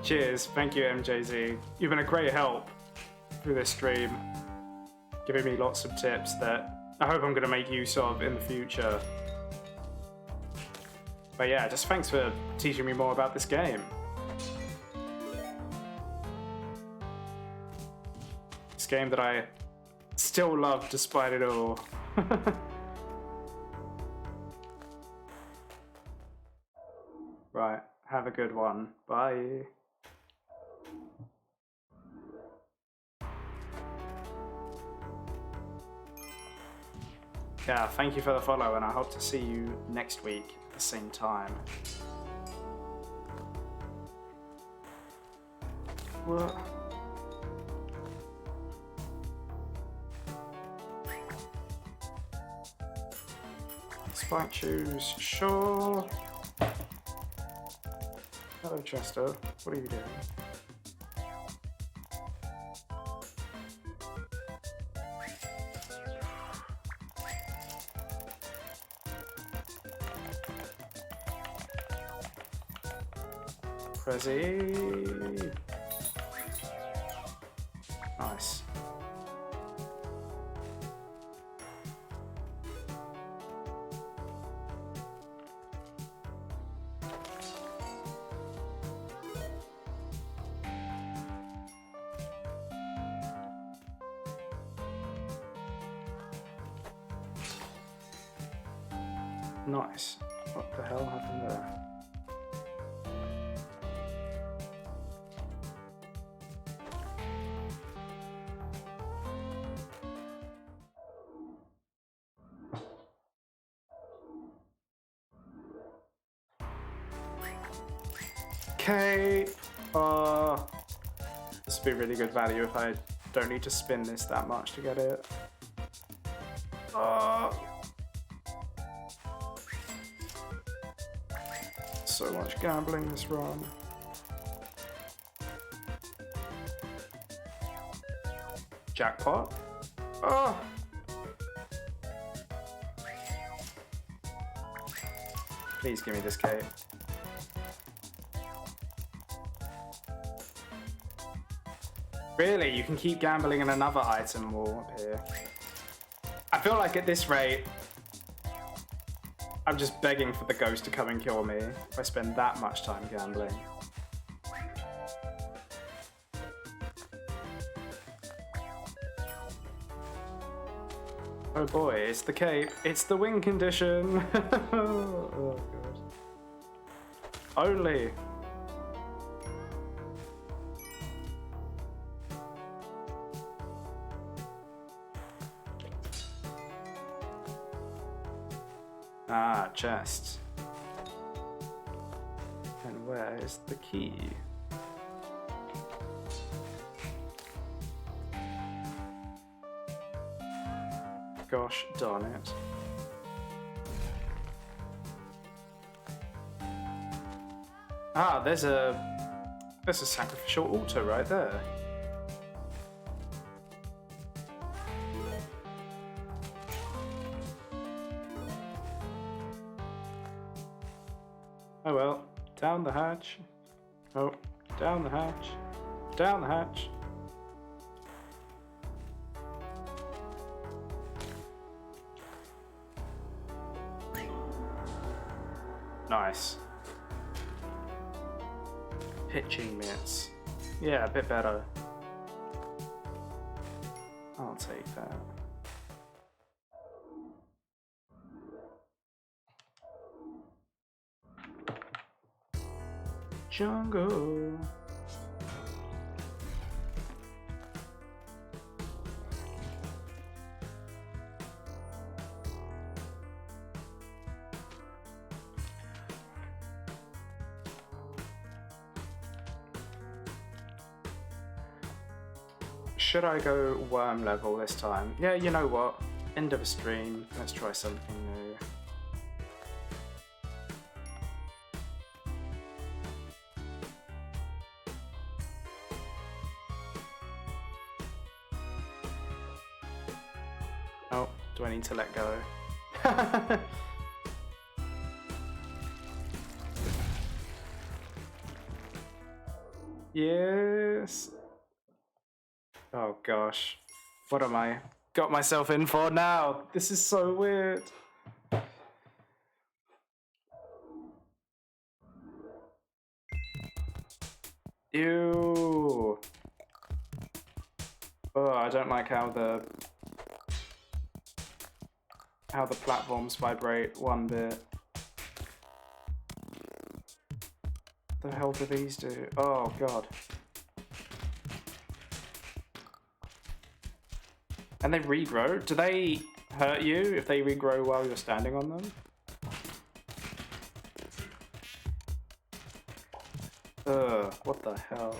Cheers. Thank you, MJZ. You've been a great help through this stream, giving me lots of tips that I hope I'm going to make use of in the future. But yeah, just thanks for teaching me more about this game. This game that I still love despite it all. Right, have a good one. Bye. Yeah, thank you for the follow, and I hope to see you next week at the same time. What? Spike shoes, sure. Hello, Chester. What are you doing? Prezi. Nice. Nice. What the hell happened there? Okay. This would be really good value if I don't need to spin this that much to get it. So much gambling this run. Jackpot. Oh. Please give me this cape. Really? You can keep gambling in another item wall up here. I feel like at this rate, I'm just begging for the ghost to come and kill me if I spend that much time gambling. Oh boy, it's the cape. It's the wing condition. Oh god. Only. Ah, chest. And where is the key? Gosh darn it. Ah, there's a sacrificial altar right there. Oh well, down the hatch. Oh, down the hatch. Down the hatch. Nice. Pitching mitts. Yeah, a bit better. I'll take that. Jungle. Should I go worm level this time? Yeah, you know what? End of a stream. Let's try something new. Oh, do I need to let go? Yes. Oh gosh. What am I got myself in for now? This is so weird. Ew. Oh, I don't like how the platforms vibrate one bit. What the hell do these do? Oh god. And they regrow? Do they hurt you if they regrow while you're standing on them? Ugh, what the hell?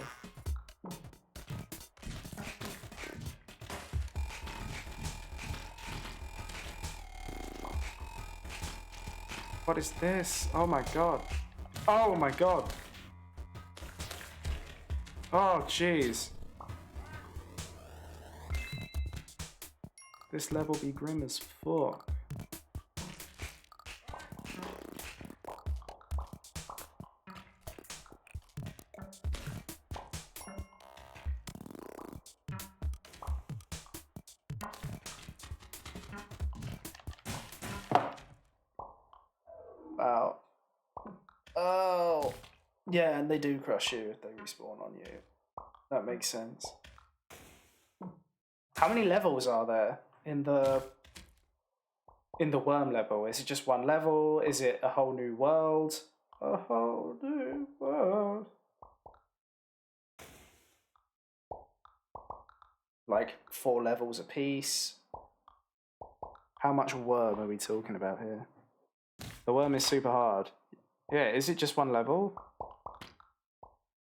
What is this? Oh my god. Oh my god. Oh jeez. This level be grim as fuck. Wow. Oh. Yeah, and they do crush you if they respawn on you. That makes sense. How many levels are there in the in the worm level? Is it just one level? Is it a whole new world? A whole new world. Like 4 levels apiece. How much worm are we talking about here? The worm is super hard. Yeah, is it just one level?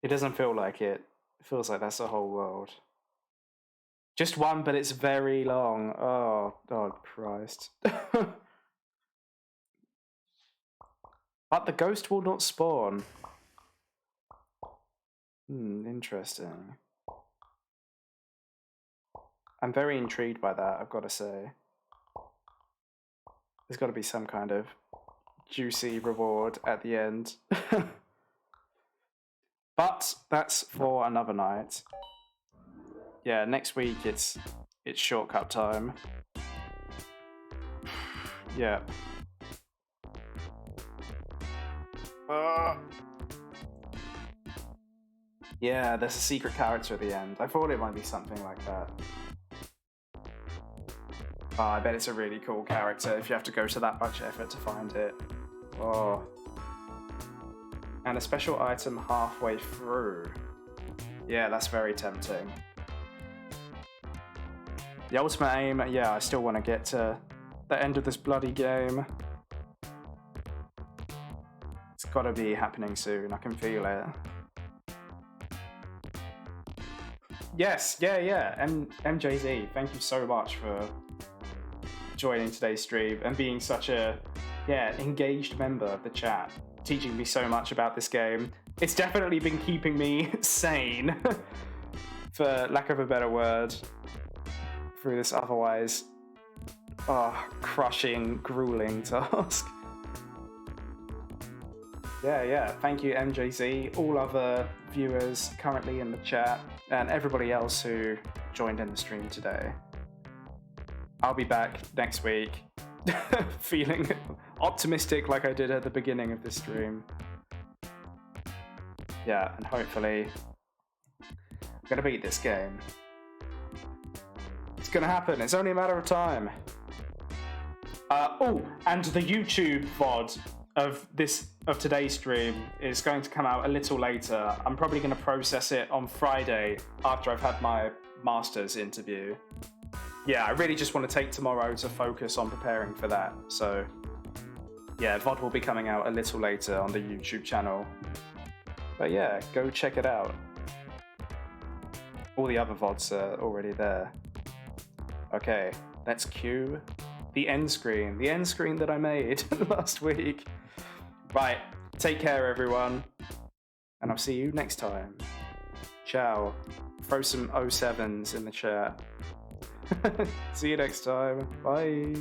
It doesn't feel like it. It feels like that's the whole world. Just one, but it's very long. Oh, God Christ. But the ghost will not spawn. Interesting. I'm very intrigued by that, I've got to say. There's got to be some kind of juicy reward at the end. But that's for another night. Yeah, next week it's shortcut time. Yeah. Yeah, there's a secret character at the end. I thought it might be something like that. Oh, I bet it's a really cool character if you have to go to that much effort to find it. Oh. And a special item halfway through. Yeah, that's very tempting. The ultimate aim, yeah, I still want to get to the end of this bloody game. It's gotta be happening soon, I can feel it. Yes, yeah. MJZ, thank you so much for joining today's stream and being such a, engaged member of the chat, teaching me so much about this game. It's definitely been keeping me sane, for lack of a better word, through this otherwise crushing, grueling task. Yeah, thank you MJZ, all other viewers currently in the chat, and everybody else who joined in the stream today. I'll be back next week, feeling optimistic like I did at the beginning of this stream. Yeah, and hopefully I'm gonna beat this game. It's gonna happen, it's only a matter of time. And the YouTube VOD of today's stream is going to come out a little later. I'm probably going to process it on Friday after I've had my master's interview. Yeah, I really just want to take tomorrow to focus on preparing for that. So yeah, VOD will be coming out a little later on the YouTube channel. But yeah, go check it out. All the other VODs are already there. Okay, let's cue the end screen that I made last week. Right, take care everyone, and I'll see you next time. Ciao. Throw some 07s in the chat. See you next time. Bye.